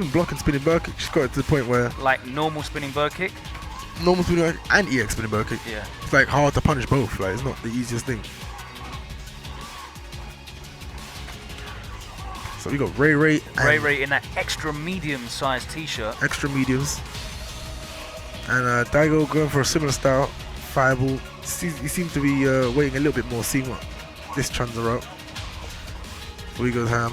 blocking spinning bird kick, she's got it to the point where Like normal spinning bird kick. normal spinning bird kick and EX spinning bird kick. Yeah. It's like hard to punish both. Like it's not the easiest thing. So we got Ray Ray in that extra medium-sized t-shirt. Extra mediums. And Daigo going for a similar style. Fireball. He seems to be waiting a little bit more, seeing what this Chun's are up. Before he goes ham.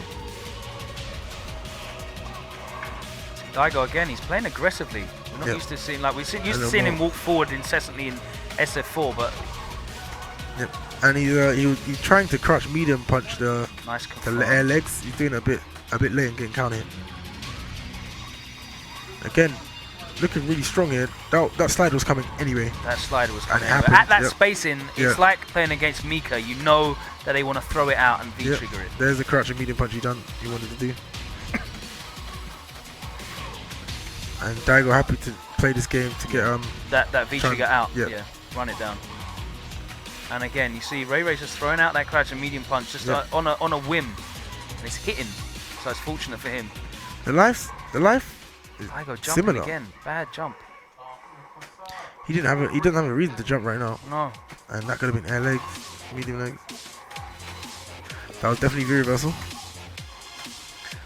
Daigo again, he's playing aggressively. We're not used to seeing, like, we're used to seeing him walk forward incessantly in SF4, but... Yep. And he's trying to crouch medium punch the air legs. He's doing it a bit late and getting counted. Again, looking really strong here. That slide was coming anyway. That slide was coming anyway. At that spacing, it's like playing against Mika. You know that they want to throw it out and V-trigger it. There's the crouch and medium punch you wanted to do. And Daigo happy to play this game to get that V-trigger out. Yeah, run it down. And again, you see Ray's just throwing out that crouch and medium punch just on a whim, and it's hitting. So it's fortunate for him. The life is Daigo jumping similar. Again, bad jump. He doesn't have a reason to jump right now. No. And that could have been air legs, medium legs. That was definitely V-reversal.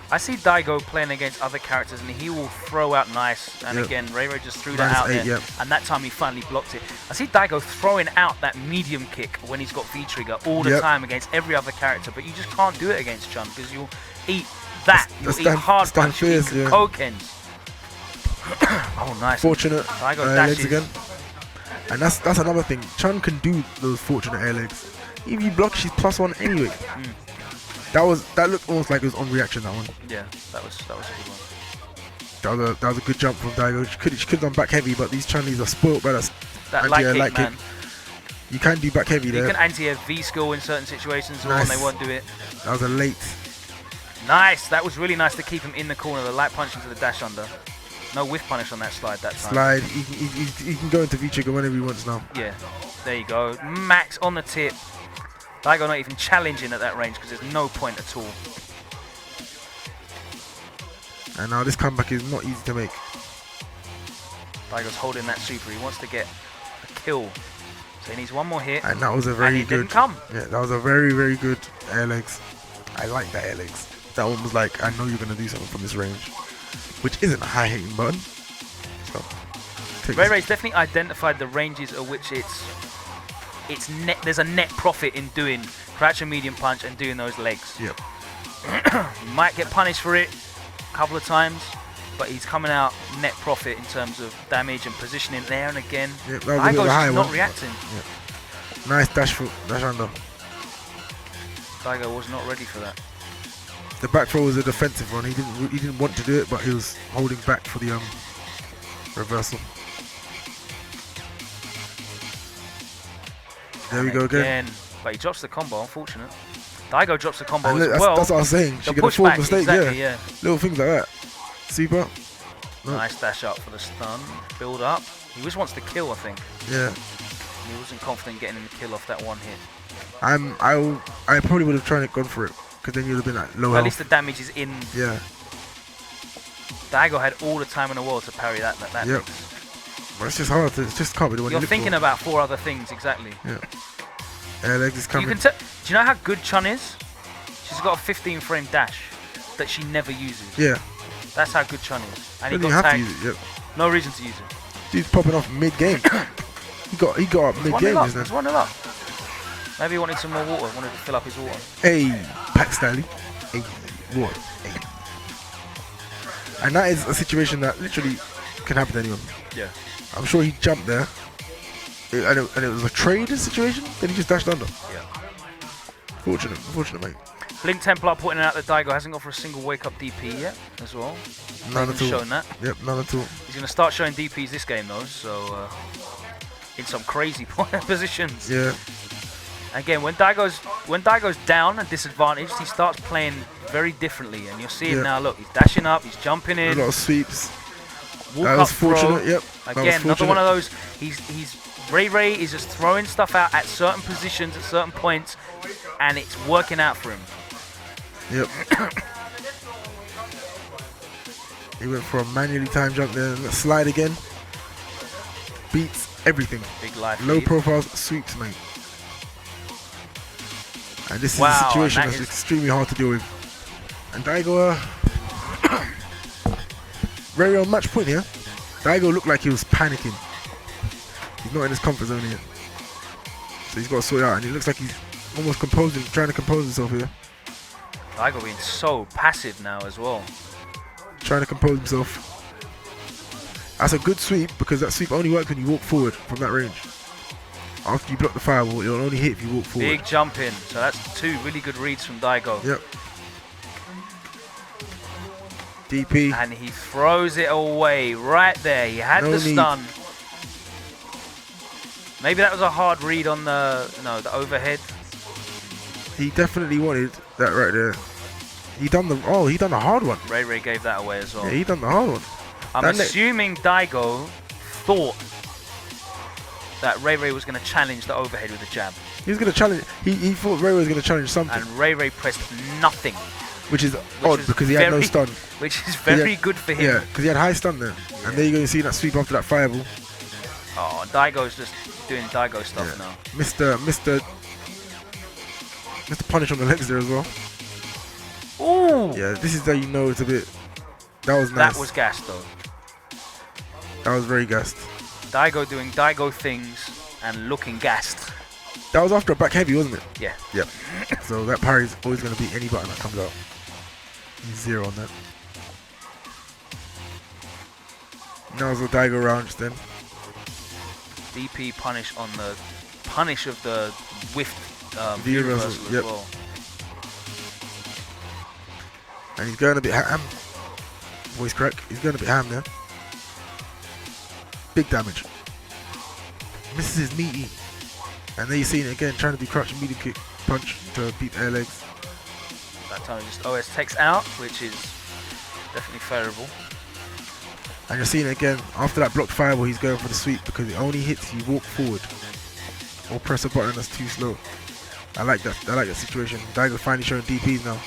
I see Daigo playing against other characters and he will throw out nice. And again, Ray just threw that out there. And that time he finally blocked it. I see Daigo throwing out that medium kick when he's got V-trigger all the time against every other character. But you just can't do it against Chun because you'll eat that. You'll eat hard punch, you'll eat Kokens. Oh, nice. Fortunate Daigo legs again. And that's another thing. Chun can do those fortunate air legs. If you block, she's +1 anyway. That looked almost like it was on reaction, that one. Yeah, that was a good one. That was a good jump from Daigo. She could have done back heavy, but these Chinese are spoiled by that light kick. You can do back heavy there. You can anti-air V-skill in certain situations, and they won't do it. That was a late. Nice. That was really nice to keep him in the corner. The light punch into the dash under. No whiff punish on that slide that time. Slide. He can go into V-trigger whenever he wants now. Yeah. There you go. Max on the tip. Daigo not even challenging at that range because there's no point at all. And now this comeback is not easy to make. Daigo's holding that super. He wants to get a kill. So he needs one more hit. And that was a very good... didn't come. Yeah, that was a very, very good air legs. I like that air legs. That one was like, I know you're going to do something from this range. Which isn't a high hitting button. So, Ray's definitely identified the ranges at which there's a net profit in doing crouch and medium punch and doing those legs. Yep. He might get punished for it a couple of times, but he's coming out net profit in terms of damage and positioning there and again. Yep, that was a bit of a high not one, reacting. Yep. Nice dash under. Daigo was not ready for that. The back throw was a defensive one. He didn't want to do it, but he was holding back for the reversal. There we go again. But he drops the combo, unfortunate. Daigo drops the combo as well. That's what I was saying. She can afford mistake, exactly, Little things like that. Super. Nice dash up for the stun. Build up. He just wants to kill, I think. Yeah. He wasn't confident getting the kill off that one hit. I probably would have tried to gone for it, because then you'd have been like low health. At least the damage is in. Yeah. Daigo had all the time in the world to parry that. Yep. But it's just hard. It just can't be the one you're thinking about 4 other things, exactly. Yeah. Air legs is coming. Do you know how good Chun is? She's got a 15 frame dash that she never uses. Yeah. That's how good Chun is. And he got got tagged. to use it, No reason to use it. Dude's popping off mid-game. he got up mid-game just then. He's 1-0 up. Maybe he wanted some more water. Wanted to fill up his water. Hey, Packz Stanley. Hey, water. Hey. And that is a situation that literally can happen to anyone. Yeah. I'm sure he jumped there. And it was a trade situation. Then he just dashed under. Yeah. Fortunate, mate. Blink Templar pointing out that Daigo hasn't gone for a single wake-up DP yet, as well. None at all. Showing that. Yep, none at all. He's going to start showing DPs this game, though, so in some crazy positions. Yeah. Again, when Daigo's down and disadvantaged, he starts playing very differently, and you'll see it now. Look, he's dashing up, he's jumping in. A lot of sweeps. That was fortunate. Yep. Again, another one of those. Ray is just throwing stuff out at certain positions, at certain points, and it's working out for him. Yep. He went for a manually timed jump there, and slide again. Beats everything. Big life. Low profiles, sweeps, mate. And this is a situation that's extremely hard to deal with. And Daigo, very on match point here. Daigo looked like he was panicking. He's not in his comfort zone yet. So he's got to sort it out, and he looks like he's almost composing, trying to compose himself here. Daigo being so passive now as well. Trying to compose himself. That's a good sweep, because that sweep only works when you walk forward from that range. After you block the fireball, it'll only hit if you walk forward. Big jump in. So that's 2 really good reads from Daigo. Yep. DP. And he throws it away right there. He had the stun. Maybe that was a hard read on the overhead. He definitely wanted that right there. He done the hard one. Ray gave that away as well. Yeah, he done the hard one. I'm assuming Daigo thought that Ray was going to challenge the overhead with a jab. He was going to challenge. He thought Ray was going to challenge something. And Ray pressed nothing. Which is odd because he had no stun. Which is very good for him. Yeah, because he had high stun there. Yeah. And there you're going to see that sweep after that fireball. Oh, Daigo's just doing Daigo stuff now. Mr. Punish on the legs there as well. Ooh! Yeah, this is how you know it's a bit. That was nice. That was gassed though. That was very gassed. Daigo doing Daigo things and looking gassed. That was after a back heavy, wasn't it? Yeah. Yep. So that parry is always going to beat any button that comes out. He's 0 on that. Now it's a Daigo round just then. DP punish on the punish of the whiff view reversal as well. And he's going a bit ham. Voice crack. He's going a bit ham there. Big damage. Misses his meaty. And there you see it again, trying to do crouch and medium kick punch to beat the air legs. That time just OS takes out, which is definitely favorable. And you're seeing it again, after that blocked fireball, he's going for the sweep because it only hits if you walk forward or press a button that's too slow. I like that situation. Daigo finally showing DPs now.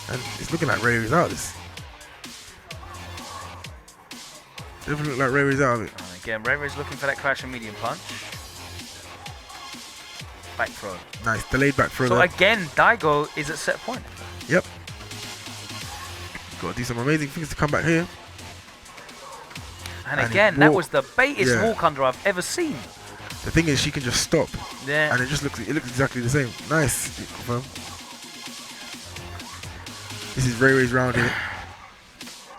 And it's looking like Ray is out of this. Definitely look like Ray is out of it. And again, Ray is looking for that crouch and medium punch. Back throw. Nice, delayed back throw. So again, Daigo is at set point. Yep. Got to do some amazing things to come back here. And again, that was the baitest walk under I've ever seen. The thing is, she can just stop. Yeah. And it looks exactly the same. Nice. Confirm. This is Ray's round here.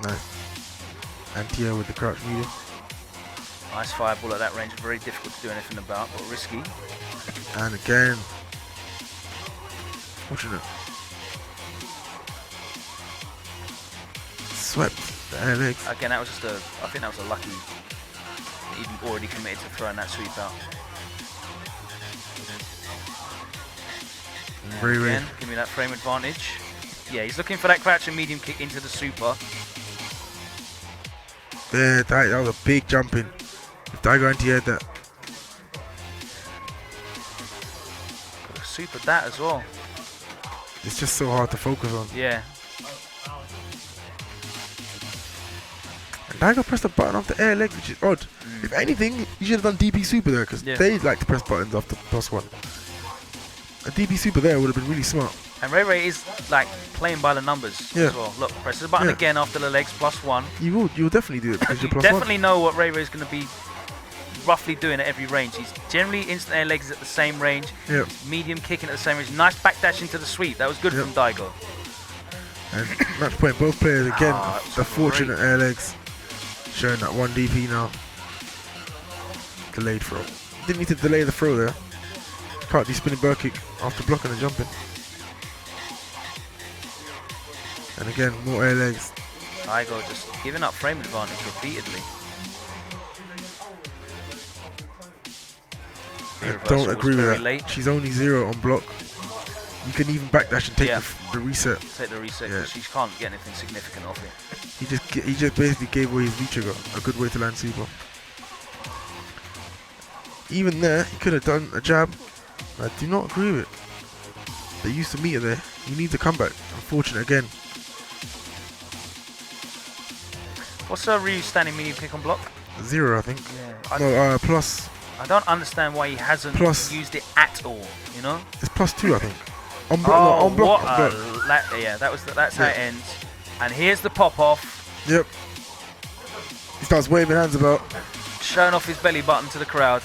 Nice. Anti-air with the crouch medium. Nice fireball at that range. Very difficult to do anything about, but risky. And again. Fortunate. Swept the air legs. Again, that was just I think that was a lucky. Even already committed to throwing that sweep out. Again, give me that frame advantage. Yeah, he's looking for that crouch and medium kick into the super. There, that was a big jump in. If Daigo anti-aired that. Could have supered that as well. It's just so hard to focus on. Yeah. And Daigo pressed the button off the air legs, which is odd. If anything, you should have done DP super there, because they like to press buttons after +1. A DP super there would have been really smart. And Ray is like playing by the numbers as well. Look, press the button again after the legs +1. You'll definitely do it because you're +1. Definitely know what Ray is going to be roughly doing at every range. He's generally instant air legs at the same range. Yep. Medium kicking at the same range. Nice backdash into the sweep. That was good from Daigo. And match point, both players again. The fortunate air legs. Showing that 1 DP now. Delayed throw. Didn't need to delay the throw there. Can't do spinning bird kick after blocking and jumping. And again, more air legs. Daigo just giving up frame advantage repeatedly. I don't agree with that. Late. She's only 0 on block. You can even backdash and take the reset. Take the reset because she can't get anything significant off it. He just basically gave away his V trigger. A good way to land super. Even there, he could have done a jab. I do not agree with it. They used to meet her there. You need to come back. Unfortunate again. What's Ryu's standing medium kick on block? 0, I think. Yeah. No, plus. I don't understand why he hasn't used it at all, you know? It's +2, I think. On Oh, block. that's how it ends. And here's the pop off, Yep. He starts waving hands about. showing off his belly button to the crowd.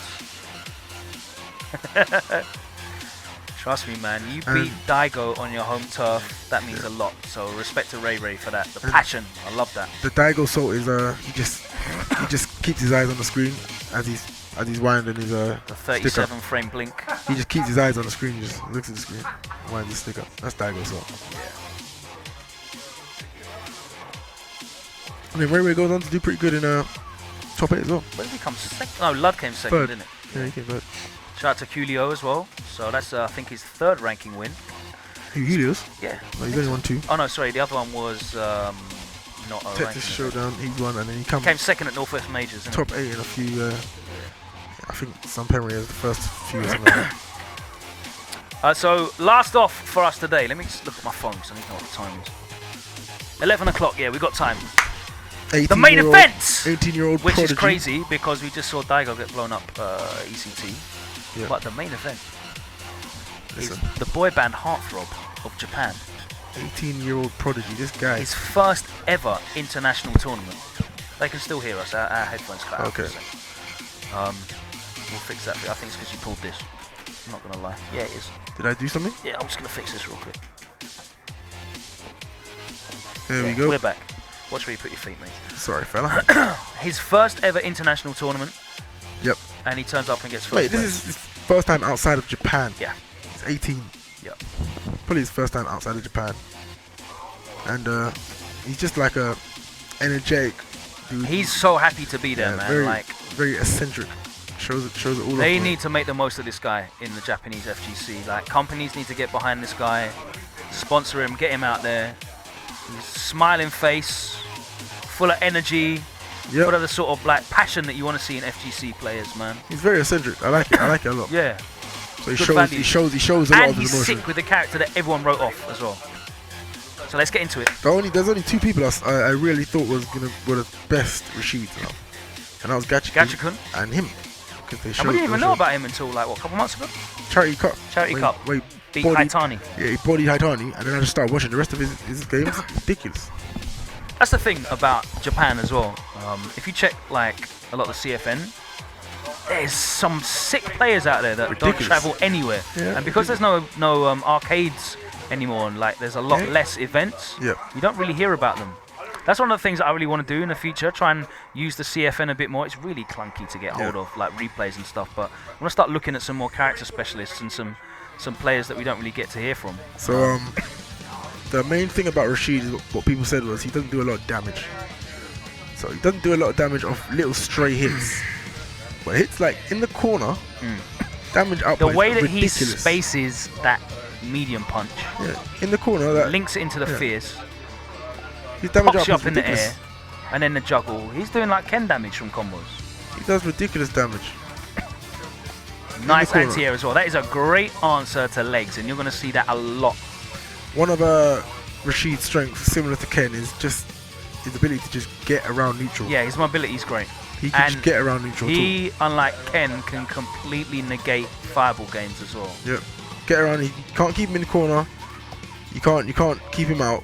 Trust me, man. You beat Daigo on your home turf. That means a lot. So respect to Ray Ray for that. The passion. I love that. The Daigo salt is he just keeps his eyes on the screen as he's winding his The 37 sticker. frame blink. He just keeps his eyes on the screen, just looks at the screen, winds the sticker. That's Daigo salt. I mean, Ray Ray goes on to do pretty good in top 8 as well. Where did he come second? No, Lud came second, Third. didn't it? Yeah, he came third. Shout out to Coolio as well. So that's I think his 3rd ranking win. Who, Helios? Yeah. No, he's only won 2. Oh no, sorry. The other one was not a ranking. Texas Showdown, he won, and then he Came second at Northwest Majors. Didn't top 8 in a few. I think some Penry as the first few or something like that. So last off for us today. Let me just look at my phone because I need to know what the time is. 11 o'clock. Yeah, we got time. The main event, 18-year-old which prodigy. is crazy because we just saw Daigo get blown up ECT. Yeah. But the main event Listen, is the boy band Heartthrob of Japan. 18-year-old prodigy. This guy. His first ever international tournament. They can still hear us. Our headphones cut out. Okay. We'll fix that. I think it's because you pulled this. I'm not gonna lie. Yeah, it is. Did I do something? Yeah, I'm just gonna fix this real quick. There we go. We're back. Watch where you put your feet, mate. Sorry, fella. His first ever international tournament. Yep. And he turns up and gets first Wait, place. this is his first time outside of Japan. Yeah. He's 18. Yep. Probably his first time outside of Japan. And he's just like a energetic dude. He's so happy to be there, Yeah, man. very, Like very eccentric. Shows it all they off. need to make the most of this guy in the Japanese FGC. Like companies need to get behind this guy, sponsor him, get him out there. He's smiling face, full of energy, Yep. full of the sort of like passion that you want to see in FGC players, man. He's very eccentric. I like it. I like it a lot. Yeah. So he Good shows, value. he shows a lot And of he's emotion. sick with the character that everyone wrote off as well. So let's get into it. There's only 2 people I really thought were the best Rashid, and that was Gachikun. and him. They And we didn't even know about him until like what, a couple months ago? Charity Cup. Charity Cup. Where he Beat bodied- Haitani. Yeah, he bodied Haitani, and then I just started watching the rest of his games. Ridiculous. That's the thing about Japan as well. If you check like a lot of the CFN, there's some sick players out there that don't Ridiculous. travel anywhere. Yeah, And because there's no arcades anymore, and like there's a lot less events, Yeah. you don't really hear about them. That's one of the things that I really want to do in the future. Try and use the CFN a bit more. It's really clunky to get hold of, like replays and stuff. But I want to start looking at some more character specialists and some players that we don't really get to hear from. So the main thing about Rashid is what people said was he doesn't do a lot of damage. So he doesn't do a lot of damage off little stray hits, but hits like in the corner, damage output. The way is that he ridiculous. spaces that medium punch, Yeah, in the corner, that links it into the fierce, his damage pops you output up is in the ridiculous. air, and then the juggle. He's doing like Ken damage from combos. He does ridiculous damage. Nice corner. anti-air as well. That is a great answer to legs, and you're going to see that a lot. One of Rashid's strengths, similar to Ken, is just his ability to just get around neutral. Yeah, his mobility is great. He can and just get around neutral. He, unlike Ken, can completely negate fireball games as well. Yeah, get around. You can't keep him in the corner. You can't keep him out.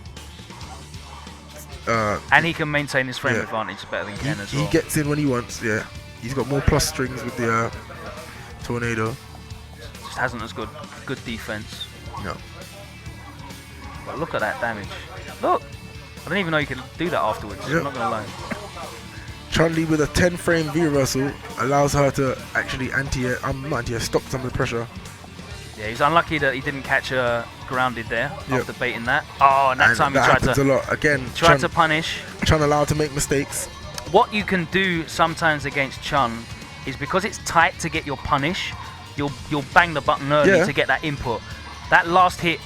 And he can maintain his frame yeah. advantage better than Ken as well. He gets in when he wants. Yeah, he's got more plus strings with the tornado. Just hasn't as good defense. No. But look at that damage. Look, I didn't even know you could do that afterwards. Yep. I'm not gonna lie. Chun-Li with a 10-frame V reversal allows her to actually stop some of the pressure. Yeah, he's unlucky that he didn't catch her grounded there Yep. after baiting that. Oh, and that time he that tried happens to a lot. Again, tried to punish. Chun allowed to make mistakes. What you can do sometimes against Chun is because it's tight to get your punish, you'll bang the button early Yeah. to get that input. That last hit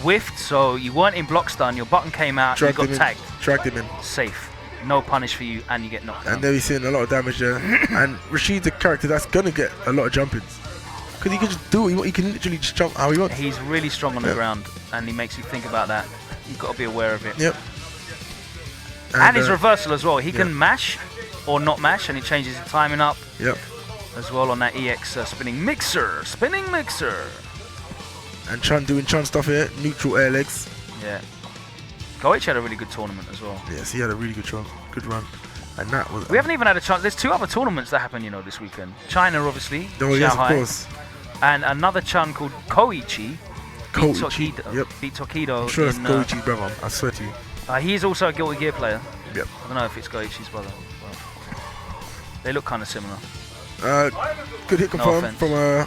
whiffed, so you weren't in block stun, your button came out, you got tagged. Dragged him in. Safe. No punish for you, and you get knocked down. And there we're seeing a lot of damage there. And Rashid's a character that's going to get a lot of jump-ins. Because he can just do it. He can literally just jump how he wants. He's really strong on the ground, and he makes you think about that. You've got to be aware of it. Yep. And his reversal as well. He can mash or not mash, and he changes his timing up Yep. as well on that EX spinning mixer. Spinning mixer. And Chun doing Chun stuff here. Neutral air legs. Yeah. Goichi had a really good tournament as well. Yes, he had a really good run. And that was... We haven't even had a chance. There's 2 other tournaments that happen, this weekend. China, obviously. Oh, yes, of Shanghai, course. and another Chun called Koichi. Koichi, yep. Beat Tokido. I'm sure that's Koichi's brother, I swear to you. He's also a Guilty Gear player. Yep. I don't know if it's Goichi's brother. But they look kind of similar. Good hit confirm No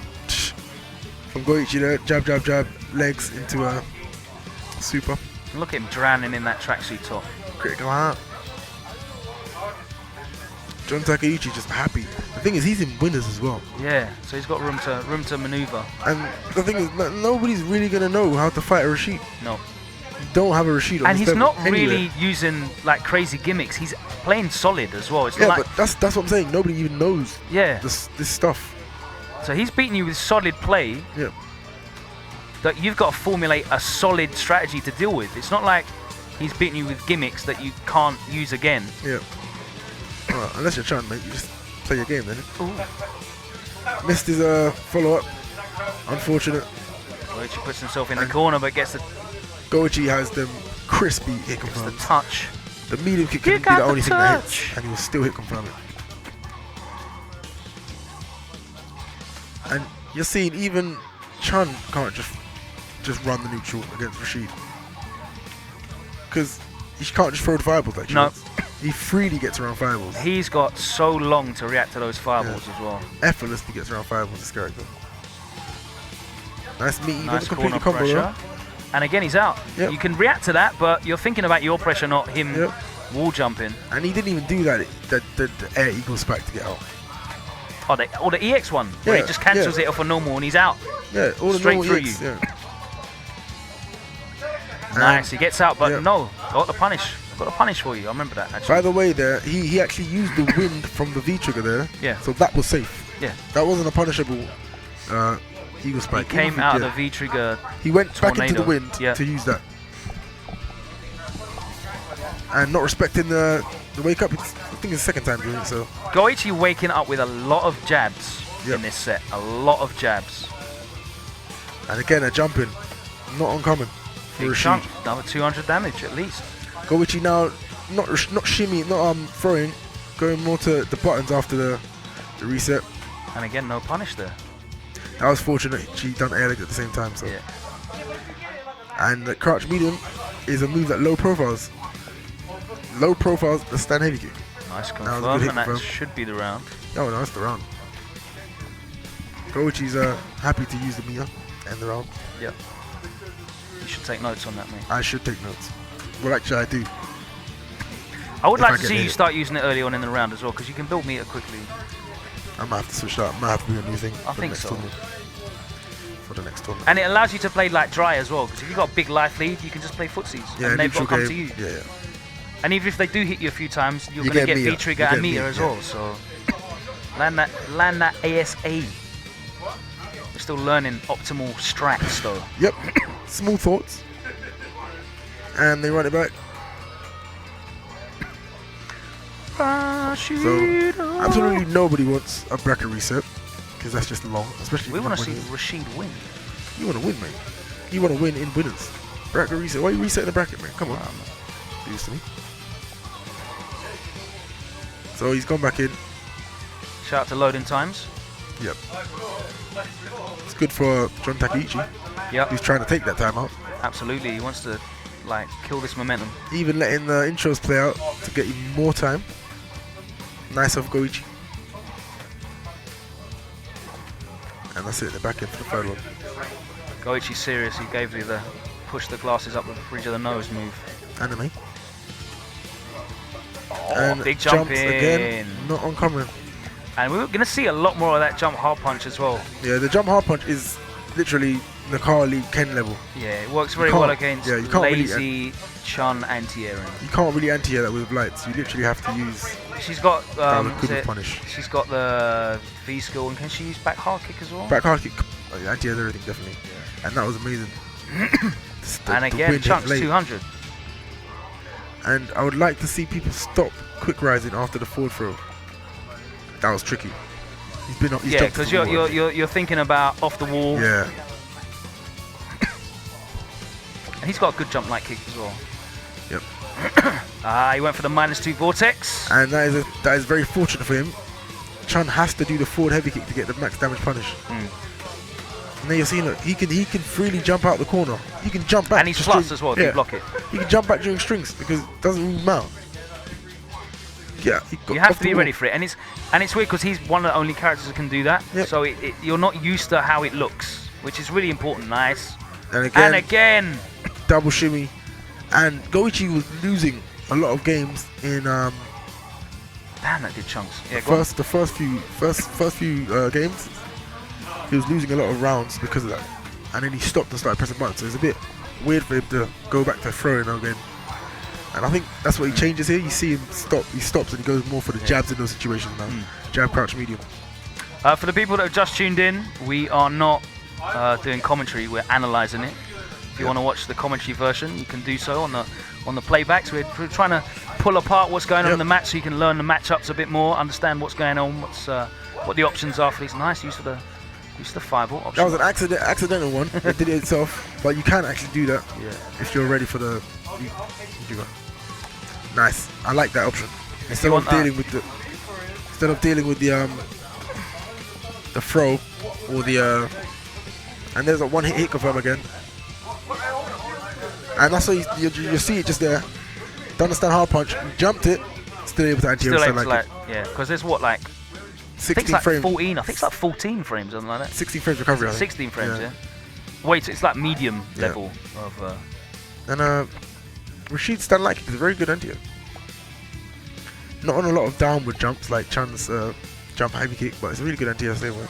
from Goichi there. Jab, jab, jab, legs into a super. Look at him drowning in that tracksuit top. Critical out. John Takeuchi just happy. The thing is, he's in winners as well. Yeah, so he's got room to maneuver. And the thing is, nobody's really gonna know how to fight a Rashid. No. You don't have a Rashid on And this he's level not really using like crazy gimmicks. He's playing solid as well. It's yeah, not like, but that's what I'm saying. Nobody even knows this stuff. So he's beating you with solid play. Yeah. That you've got to formulate a solid strategy to deal with. It's not like he's beating you with gimmicks that you can't use again. Yeah. Well, unless you're trying, mate, you just play your game then. Ooh. Missed his follow-up. Unfortunate. Goichi puts himself in the corner, but gets the Goichi has them crispy hit confirms. the touch. The medium kick couldn't be the only thing that hits, and he will still hit confirm it. And you're seeing even Chun can't just run the neutral against Rashid, because he can't just throw the fireballs like No. He freely gets around fireballs. He's got so long to react to those fireballs as well. Effortlessly gets around fireballs, this character. Nice meaty, Nice doesn't complete corner the combo pressure. And again, he's out. Yep. You can react to that, but you're thinking about your pressure, not him wall jumping. And he didn't even do that, the air eagle spike to get out. Or the EX one, where he just cancels it off a normal and he's out. Yeah, all the Straight normal through EX, you. yeah. Nice, he gets out, but Yep. no, got the punish. Got a punish for you. I remember that actually. By the way, there he actually used the wind from the V trigger there. Yeah. So that was safe. Yeah. That wasn't a punishable eagle spike. He came out of the V trigger. He went back into the tornado. wind Yeah. to use that. And not respecting the wake up. I think it's the second time doing it. So Goichi waking up with a lot of jabs in this set. A lot of jabs. and again a jumping, not uncommon for Big Rashid. chunk. Another 200 damage at least. Goichi now not shimmy, not throwing, going more to the buttons after the reset. And again, no punish there. That was fortunate. She done air leg at the same time. So. Yeah. And the crouch medium is a move that low profiles. Low profiles the stand heavy kick. Nice That was a good confirm, hit and that confirm. should be the round. Oh no, that's the round. Goichi's happy to use the meter and the round. Yeah. You should take notes on that, mate. I should take notes. Well, actually, I do. I would If I like to get see you hit. start using it early on in the round as well, because you can build meter quickly. I might have to switch that up. Might have to do a new thing I for the think next so. tournament. For the next tournament. And it allows you to play like dry as well, because if you've got a big life lead, you can just play footsies, Yeah, and they've got to neutral come to game. you. Yeah. And even if they do hit you a few times, you're You going to get get meter. V-trigger You and get meter meter, as yeah. well, so land that ASA. We're still learning optimal strats though. Yep. Small thoughts. And they run it back. Rashid. So absolutely nobody wants a bracket reset, because that's just long, especially. We if want to you're see winning. Rashid win. You want to win, mate. You want to win in winners. Bracket reset. Why are you resetting the bracket, man? Come on. Do this to me. So he's gone back in. Shout out to loading times. Yep. It's good for John Takeuchi, Yep, who's trying to take that time out. absolutely. He wants to like kill this momentum. Even letting the intros play out to get even more time. Nice of Goichi. And that's it, they're back in for the third one. Goichi's serious. He gave you the push the glasses up the bridge of the nose move. Anime. Oh, And big jump jumps in. again, not uncommon. And we're going to see a lot more of that jump hard punch as well. Yeah, the jump hard punch is literally Nakali Ken level. Yeah, it works very can't- well against yeah, you can't really- lazy Chun anti-airing. You can't really anti-air that with lights. You literally have to use She's got that with good punish. she's got the V skill, and can she use back hard kick as well? Back hard kick, anti-air everything definitely. And that was amazing. And again, chunks 200. And I would like to see people stop quick rising after the forward throw. That was tricky. He's Yeah, jumped because to the wall. you're thinking about off the wall. Yeah. He's got a good jump light kick as well. Yep. He went for the -2 vortex. And that is very fortunate for him. Chun has to do the forward heavy kick to get the max damage punish. And then you're seeing that he can freely jump out the corner. He can jump back. And he's plus as well if you block it. He can jump back during strings because it doesn't really matter. Yeah, you have to be ready for it, and it's weird because he's one of the only characters who can do that. Yep. So you're not used to how it looks, which is really important. Nice. And again, double shimmy. And Goichi was losing a lot of games in damn, that did chunks. Yeah, the first few games. He was losing a lot of rounds because of that, and then he stopped and started pressing buttons. So it's a bit weird for him to go back to throwing again. And I think that's what he changes here. You see him stop. He stops and he goes more for the jabs in those situations now. Jab, crouch, medium. For the people that have just tuned in, we are not doing commentary. We're analysing it. If you want to watch the commentary version, you can do so on the playbacks. We're trying to pull apart what's going on in the match so you can learn the matchups a bit more, understand what's going on, what the options are for these. Nice use of the fireball option. That was an accidental one. It did it itself, but you can actually do that if you're ready for the. Nice. I like that option. Instead of dealing with the throw or the and there's a one hit confirm again. And that's why you see it just there. Don't understand hard punch. Jumped it. Still able to anti-air. Yeah, because there's what, like 16 like frames. 14. I think it's like 14 frames, something like that. 16 frames recovery. 16 frames. Yeah. Wait, so it's like medium level of. And Rashid's stand like is a very good anti-air. Not on a lot of downward jumps like Chun's jump heavy kick, but it's a really good anti-air same way.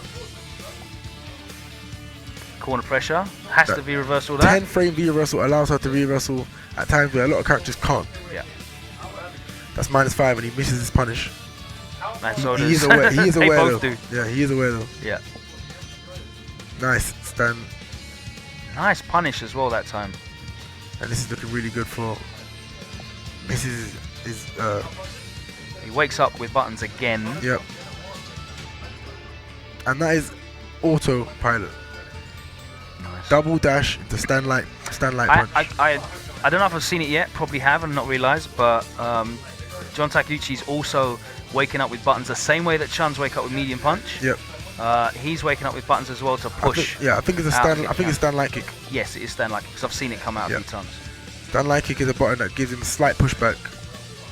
Corner pressure has to be reversal. That 10 frame V reversal allows her to reversal at times where a lot of characters can't. Yeah. That's -5 and he misses his punish. And he, so he is aware. He is they aware both though. do. Yeah, he is aware though. Yeah. Nice stand. Nice punish as well that time. And this is looking really good for. This is He wakes up with buttons again. Yep. And that is autopilot. Nice. Double dash into stand light punch. I don't know if I've seen it yet. Probably have and not realised. But John Takeuchi's also waking up with buttons the same way that Chun's wake up with medium punch. Yep. He's waking up with buttons as well to push. I think it's a stand. I think it's stand light kick. Yes, it is stand light kick because I've seen it come out a few times. Stand light kick is a button that gives him a slight pushback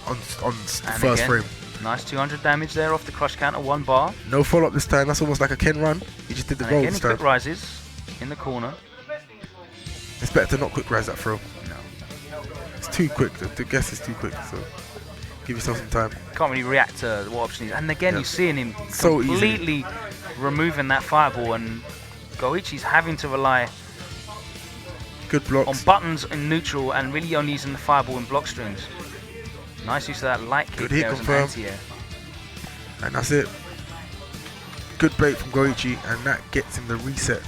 on the first frame. Nice 200 damage there off the crush counter, 1 bar. No follow up this time. That's almost like a Ken run. He just did the roll again, this he time. quick rises in the corner. It's better to not quick rise that throw. No. It's too quick. The guess is too quick. So give yourself some time. Can't really react to what option is. And again, you're seeing him so completely removing that fireball, and Goichi's having to rely good blocks on buttons in neutral and really only using the fireball in block strings. Nice use of that light kick there as an anti-air. And that's it. Good break from Goichi, and that gets him the reset.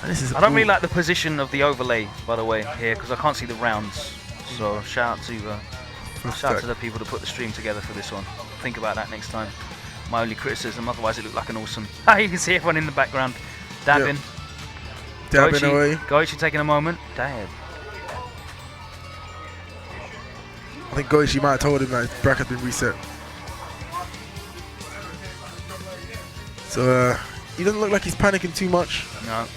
And this is I don't really like the position of the overlay, by the way, here, because I can't see the rounds. So shout out to the people that put the stream together for this one. Think about that next time. My only criticism, otherwise it looked like an awesome. You can see everyone in the background dabbing. Dabbing away. Goichi taking a moment. Damn. I think Goichi might have told him that his bracket had been reset. So he doesn't look like he's panicking too much. No.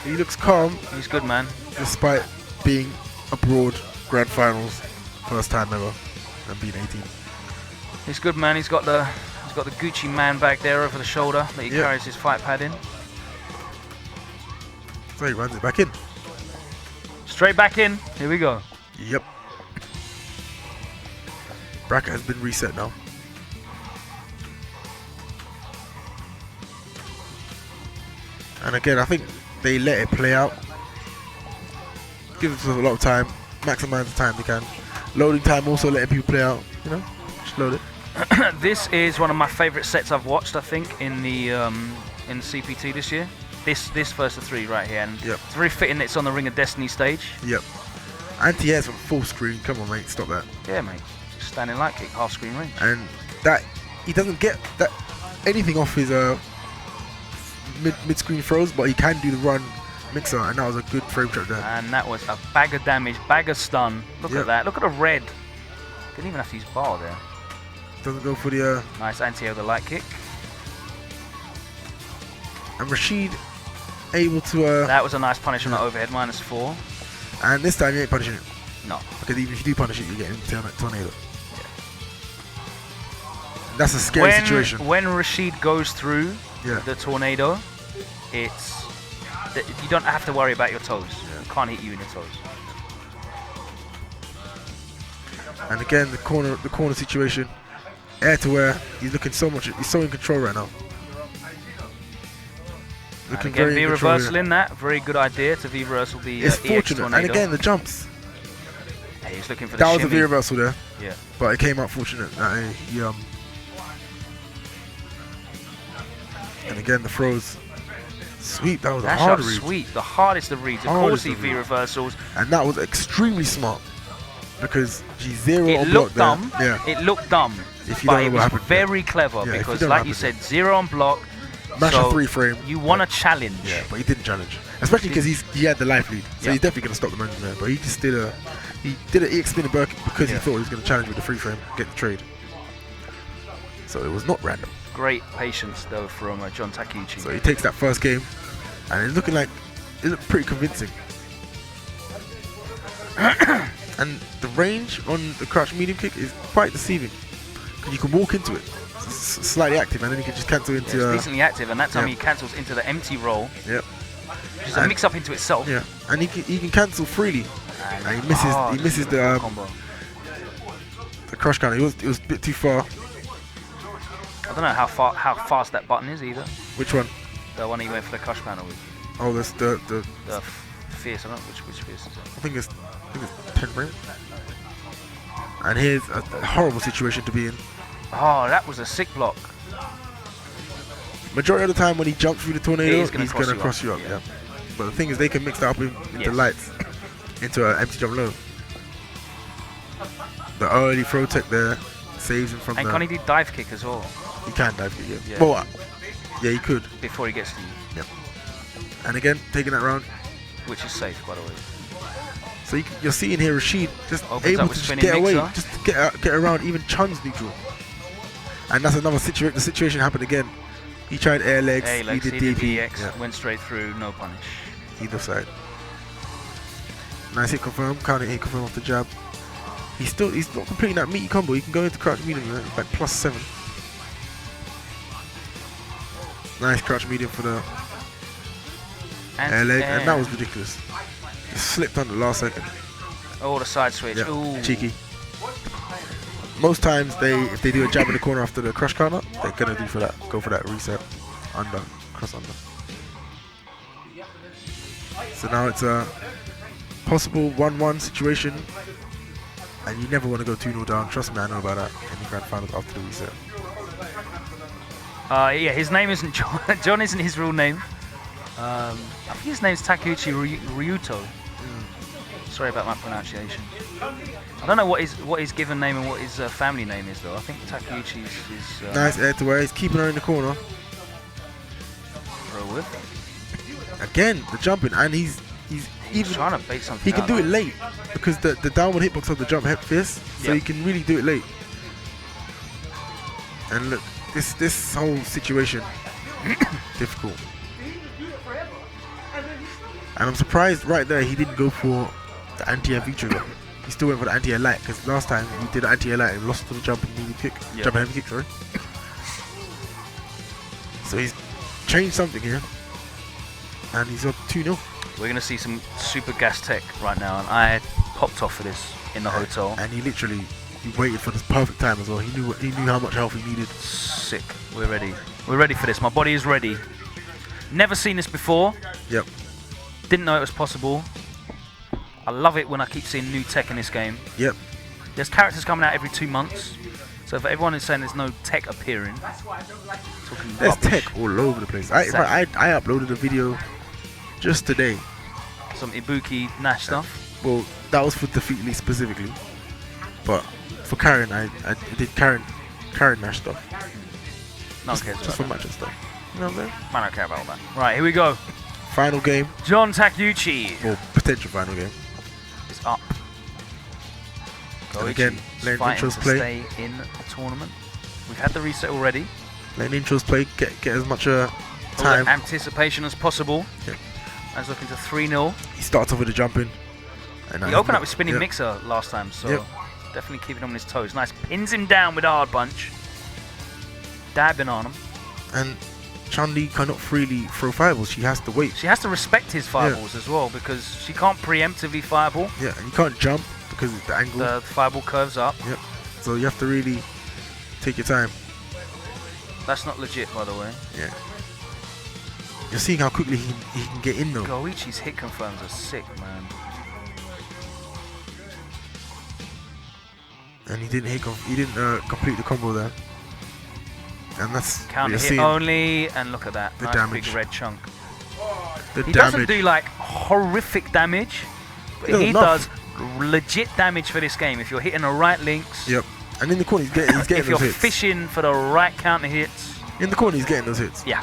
He looks calm. He's good, man. Despite being abroad grand finals, first time ever, and being 18. He's good, man. He's got the Gucci man back there over the shoulder that he carries his fight pad in. So he runs it back in. Straight back in. Here we go. Yep. Bracket has been reset now. And again, I think they let it play out. Give themselves a lot of time. Maximize the time they can. Loading time also letting people play out. You know, just load it. This is one of my favourite sets I've watched. I think in the CPT this year. This first of 3 right here, and it's very fitting that it's on the Ring of Destiny stage. Yep. Anti-airs from full screen. Come on, mate, stop that. Yeah, mate. Standing light kick, half screen range. And that he doesn't get that anything off his mid screen throws, but he can do the run mixer, and that was a good frame trap there. And that was a bag of damage, bag of stun. Look at that. Look at the red. Didn't even have to use bar there. Doesn't go for the... Nice anti-over light kick. And Rashid able to... that was a nice punish on the overhead, -4. And this time you ain't punishing it. No. Because even if you do punish it, you get into a tornado. And that's a scary situation. When Rashid goes through the tornado, you don't have to worry about your toes. It can't hit you in your toes. And again, the corner situation, air to air. He's looking he's so in control right now. Looking and again, V reversal in that. Very good idea to V reversal the it's EX fortunate. tornado. And again, the jumps. Yeah, he's looking for the That shimmy. was a V reversal there. Yeah. But it came out fortunate. And again, the throws. Sweep, that was a hard read. Sweep, the hardest of reads. Of course, he V reversals. And that was extremely smart. Because he's zero it on looked block dumb. there. It looked dumb. If you but don't know it what was happened very clever because, like you said, 0 on block. Mash so a 3-frame. You want to challenge. Yeah, but he didn't challenge. Especially because he had the life lead. So he's definitely going to stop the momentum there. But he just did an EX spinning because he thought he was going to challenge with the 3-frame, get the trade. So it was not random. Great patience, though, from John Takeuchi. So he takes that first game, and it's looking like it looked pretty convincing. And the range on the crouch medium kick is quite deceiving. You can walk into it, it's slightly active, and then you can just cancel into. It's decently active, and that time he cancels into the empty roll. Yep. Which is a mix up into itself. Yeah, and he can cancel freely. And he misses the crush counter. It was a bit too far. I don't know how fast that button is either. Which one? The one he went for the crush counter with. Oh, that's the fierce. I don't know which fierce is it. I think it's 10 frames. And here's a horrible situation to be in. Oh, that was a sick block. Majority of the time when he jumps through the tornado, he's going to cross you up. Yeah. But the thing is, they can mix that up into lights, into an empty jump low. The early throw tech there saves him from. And can he do dive kick as well? He can dive kick, yeah. Well, yeah, he could. Before he gets to you. Yep. And again, taking that round. Which is safe, by the way. So you're seeing here Rashid just Opens able to just get away, just to get around even Chun's neutral. And that's another situation. The situation happened again. He tried air legs, he did DP. EX, went straight through, no punish. Either side. Nice hit confirm, counter hit confirm off the jab. He's not completing that meaty combo. He can go into crouch medium, it's like +7. Nice crouch medium for the air leg, and that was ridiculous. Just slipped on the last second. Oh, the side switch. Yep. Ooh. Cheeky. Most times if they do a jab in the corner after the crush counter, they're gonna go for that reset, under, cross under. So now it's a possible 1-1 situation, and you never want to go 2-0 down. Trust me, I know about that in the grand finals after the reset. Yeah, his name isn't John. John isn't his real name. I think his name's Takeuchi Ryuto. Sorry about my pronunciation. I don't know what his given name and what his family name is though. I think Takeuchi's is. Nice air to air. He's keeping her in the corner. For a whip. Again, the jumping, and he's even trying to bait something. He can do it late because the downward hitbox of the jump hit fierce, so he can really do it late. And look, this whole situation difficult. And I'm surprised right there he didn't go for the anti-air V trigger. He still went for the anti-air light because last time he did anti-air light and lost to the jump and medium kick, jump and heavy kick, sorry. So he's changed something here, and he's up 2-0. We're gonna see some super gas tech right now, and I popped off for this in the hotel. And he waited for this perfect time as well. He knew how much health he needed. Sick. We're ready. We're ready for this. My body is ready. Never seen this before. Yep. Didn't know it was possible. I love it when I keep seeing new tech in this game. Yep. There's characters coming out every 2 months. So if everyone is saying there's no tech appearing, there's tech all over the place. I uploaded a video just today. Some Ibuki Nash stuff. Well, that was for Defeat Lee specifically. But for Karen, I did Karen Nash stuff. No one cares just for match and stuff. You know what I'm saying? I don't care about all that. Right, here we go. Final game, John Takeuchi or potential final game. is up. And again, Goichi's letting fighting intros to play. stay in the tournament. We've had the reset already. Letting intros play, get as much All time. the anticipation as possible. Yep. As looking to 3-0. He starts off with a jumping. And He opened up with spinning yep. mixer last time, so Yep. definitely keeping him on his toes. Nice, pins him down with a hard punch. Dabbing on him. And Chun-Li cannot freely throw fireballs. She has to wait. She has to respect his fireballs as well, because she can't preemptively fireball. Yeah, and you can't jump because of the angle. The fireball curves up. Yep. So you have to really take your time. That's not legit, by the way. Yeah. You're seeing how quickly he can get in though. Goichi's hit confirms are sick, man. And he didn't complete the combo there. And that's what Counter you're hit seeing. only, and look at that. The Nice damage. big red chunk. The He damage. doesn't do like horrific damage, but No, he enough. does legit damage for this game. If you're hitting the right links, Yep. And in the corner, he's getting if you're those hits. fishing for the right counter hits, In the corner, he's getting those hits. yeah.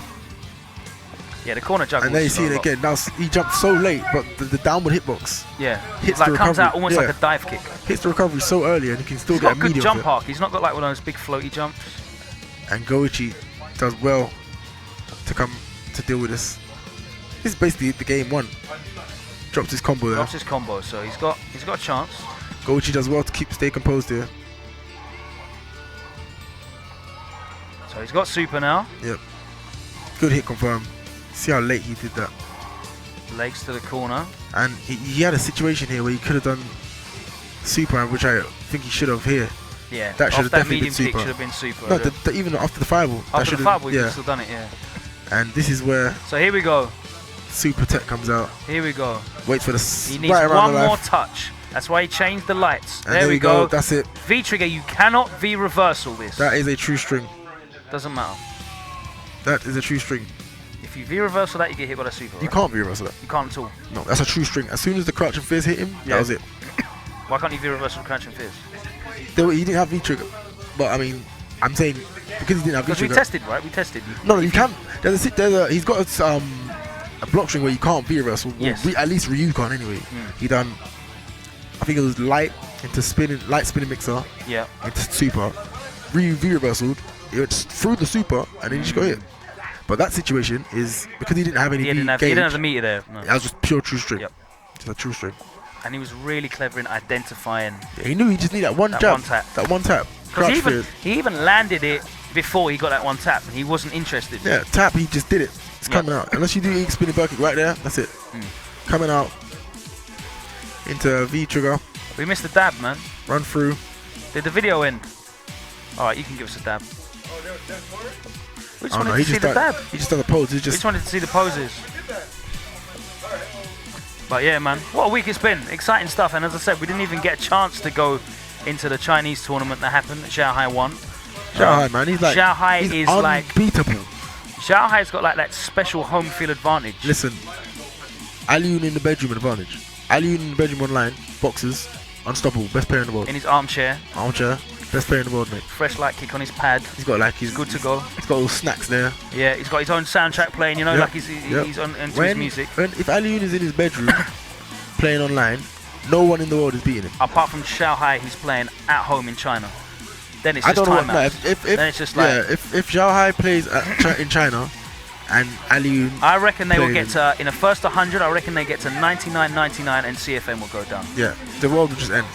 Yeah, the corner juggle. And then you see it again. Now he jumped so late, but the downward hitbox Yeah, hits like the comes recovery. out almost Yeah. like a dive kick. hits the recovery so early, and he can still He's get got a good medium. jump of it. arc. He's not got like one of those big floaty jumps. And Goichi does well to come to deal with this. This is basically the game one. Drops his combo there. Drops his combo, so he's got a chance. Goichi does well to stay composed here. So he's got super now. Yep. Good hit confirm. See how late he did that. Legs to the corner. And he had a situation here where he could have done super, which I think he should have here. Yeah, That should off have that definitely medium been kick super. should have been super. No, yeah. even after the fireball. that After should the have- fireball, he yeah. could still done it, yeah. And this is where So here we go. super tech comes out. Here we go. Waits for the He needs right around one the more life. touch. That's why he changed the lights. And there we go. That's it. V trigger, you cannot V reversal this. That is a true string. Doesn't matter. That is a true string. If you V reversal that, you get hit by a super. You right? can't be reversal that. You can't at all. No, that's a true string. As soon as the crouch and fizz hit him, Yeah. that was it. Why can't you V reversal crouch and fizz? He didn't have V trigger. But I mean, I'm saying because he didn't have V Because we trigger. tested, right? We tested. No, you can't. He's got a block string where you can't V reversal. Well, Yes. at least Ryu can't anyway. He done. I think it was light spinning mixer Yeah. into super. Ryu V reversaled. It went through the super and then he just got hit. But that situation is because he didn't have any He didn't have the meter there. No. That was just pure true string. Yep. Just a true string. And he was really clever in identifying. Yeah, he knew he just needed that one That jab. one tap. That one tap. Because Crouch fizz. he even landed it before he got that one tap, and he wasn't interested. Yeah, tap, he just did it. It's Yeah. coming out. Unless you do spinning back kick right there, that's it. Coming out into V trigger, We missed the dab, man. run through. Did the video end? Alright, you can give us a dab. We just wanted to see the dab. He just done a pose. He We just just wanted to see the poses. But yeah, man, what a week it's been. Exciting stuff. And as I said, we didn't even get a chance to go into the Chinese tournament that happened. Shanghai won. Shanghai, man. He's like Shanghai he's is like unbeatable. Shanghai's got like that special home field advantage. Listen, Alioun in the bedroom advantage. Alioun in the bedroom online, boxers, unstoppable, best player in the world. In his armchair, Armchair, best player in the world, mate. fresh light kick on his pad. He's got like He's good to go. He's got all snacks there. Yeah, he's got his own soundtrack playing. You know, Yep. like he's Yep. on into his music. If Alioun is in his bedroom playing online, no one in the world is beating him. Apart from Shanghai, he's playing at home in China. Then it's I just don't know time what. No, out. if Then it's just like if Xiaohai plays in China and Alioun, I reckon they will playing- get to in the first 100. I reckon they get to 99.99 and CFM will go down. yeah, the world will just end.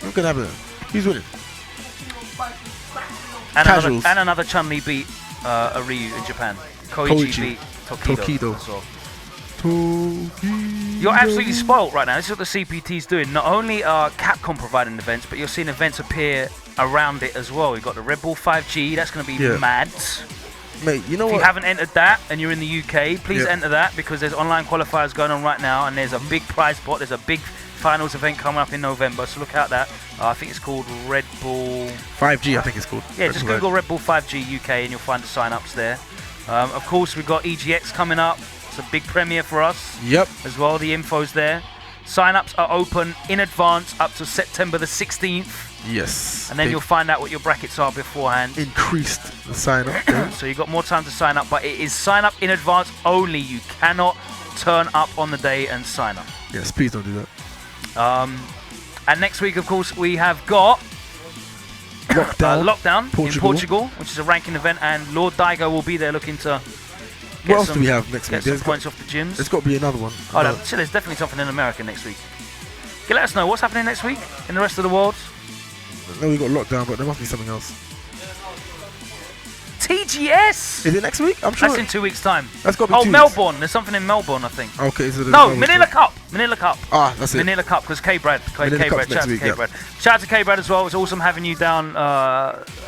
What's gonna happen? Who's winning? Casuals. And another Chun-Li beat a Ryu in Japan. Koichi beat Tokido. Tokido. So you're absolutely spoilt right now. This is what the CPT's doing. Not only are Capcom providing events, but you're seeing events appear around it as well. We've got the Red Bull 5G. That's going to be Yeah. mad. Mate, you know If what? you haven't entered that and you're in the UK, please Yeah. enter that because there's online qualifiers going on right now and there's a big prize pot. There's a big finals event coming up in November, so look out that. I think it's called Red Bull. 5G, I think it's called. Yeah, just Google Red Bull 5G UK and you'll find the sign-ups there. Of course, we've got EGX coming up. It's a big premiere for us Yep. as well. The info's there. Sign-ups are open in advance up to September the 16th, Yes. and then They've you'll find out what your brackets are beforehand. increased the sign up. So you've got more time to sign up, but it is sign up in advance only. You cannot turn up on the day and sign up. Yes, please don't do that. And next week, of course, we have got Lockdown in Portugal, which is a ranking event, and Lord Daigo will be there looking to what else do we have next week? Get some points off the gyms. There's got to be another one. Oh, no, so there's definitely something in America next week. Okay, let us know what's happening next week in the rest of the world. No, we got Lockdown, but there must be something else. TGS! Is it next week? I'm sure. That's in 2 weeks' time. That's got to be 2 weeks. Melbourne. There's something in Melbourne, I think. Okay, so no, Manila Cup. Manila Cup. Ah, that's it. Manila Cup, because K-Brad. Shout out to K-Brad. Yeah. Shout out to K-Brad as well. It's awesome having you down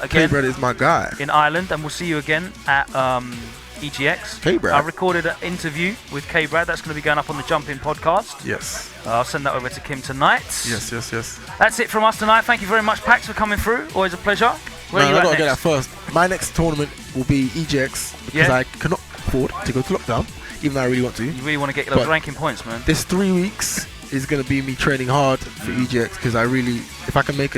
again. K-Brad is my guy. In Ireland, and we'll see you again at EGX. K-Brad. I recorded an interview with K-Brad. That's going to be going up on the Jump In podcast. Yes. I'll send that over to Kim tonight. Yes. That's it from us tonight. Thank you very much, Packz, for coming through. Always a pleasure. Where are you I at got to next? get that first. My next tournament will be EGX because I cannot afford to go to Lockdown, even though I really want to. You really want to get those ranking points, man. This 3 weeks is going to be me training hard for EGX because I really, if I can make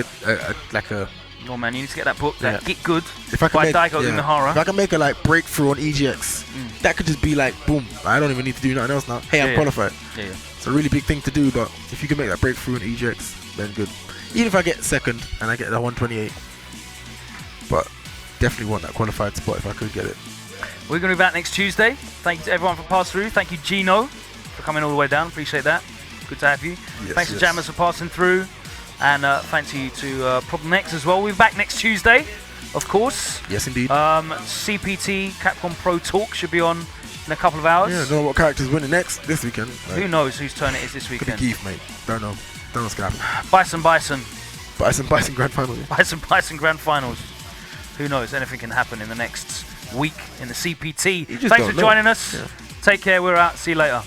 Oh man, you need to get that book, that Get Good if I can by Daigo Umehara. If I can make a breakthrough on EGX, that could just be boom. I don't even need to do nothing else now. Hey, I'm qualified. Yeah. It's a really big thing to do, but if you can make that breakthrough in EGX, then good. Even if I get second and I get the 128, but definitely want that qualified spot if I could get it. We're going to be back next Tuesday. Thank you to everyone for passing through. Thank you, Gino, for coming all the way down. Appreciate that. Good to have you. Thanks to Jammerz for passing through. And thanks to you to Problem X as well. We'll be back next Tuesday, of course. Yes, indeed. CPT, Capcom Pro Talk should be on in a couple of hours. Yeah, don't know what character's winning next this weekend. Who knows whose turn it is this weekend? Could be Keith, mate. Don't know. Don't know what's going to happen. Bison Grand Final. Bison Grand Finals. Who knows? Anything can happen in the next week in the CPT. Thanks for joining us. Yeah. Take care. We're out. See you later.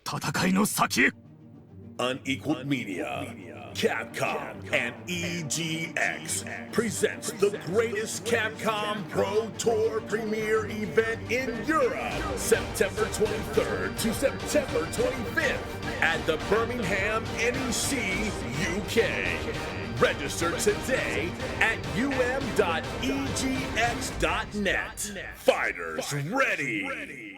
戦いの先 Unequaled Media, Capcom, and EGX presents the greatest Capcom Pro Tour premiere event in Europe, September 23rd to September 25th at the Birmingham NEC, UK. Register today at um.egx.net. Fighters ready!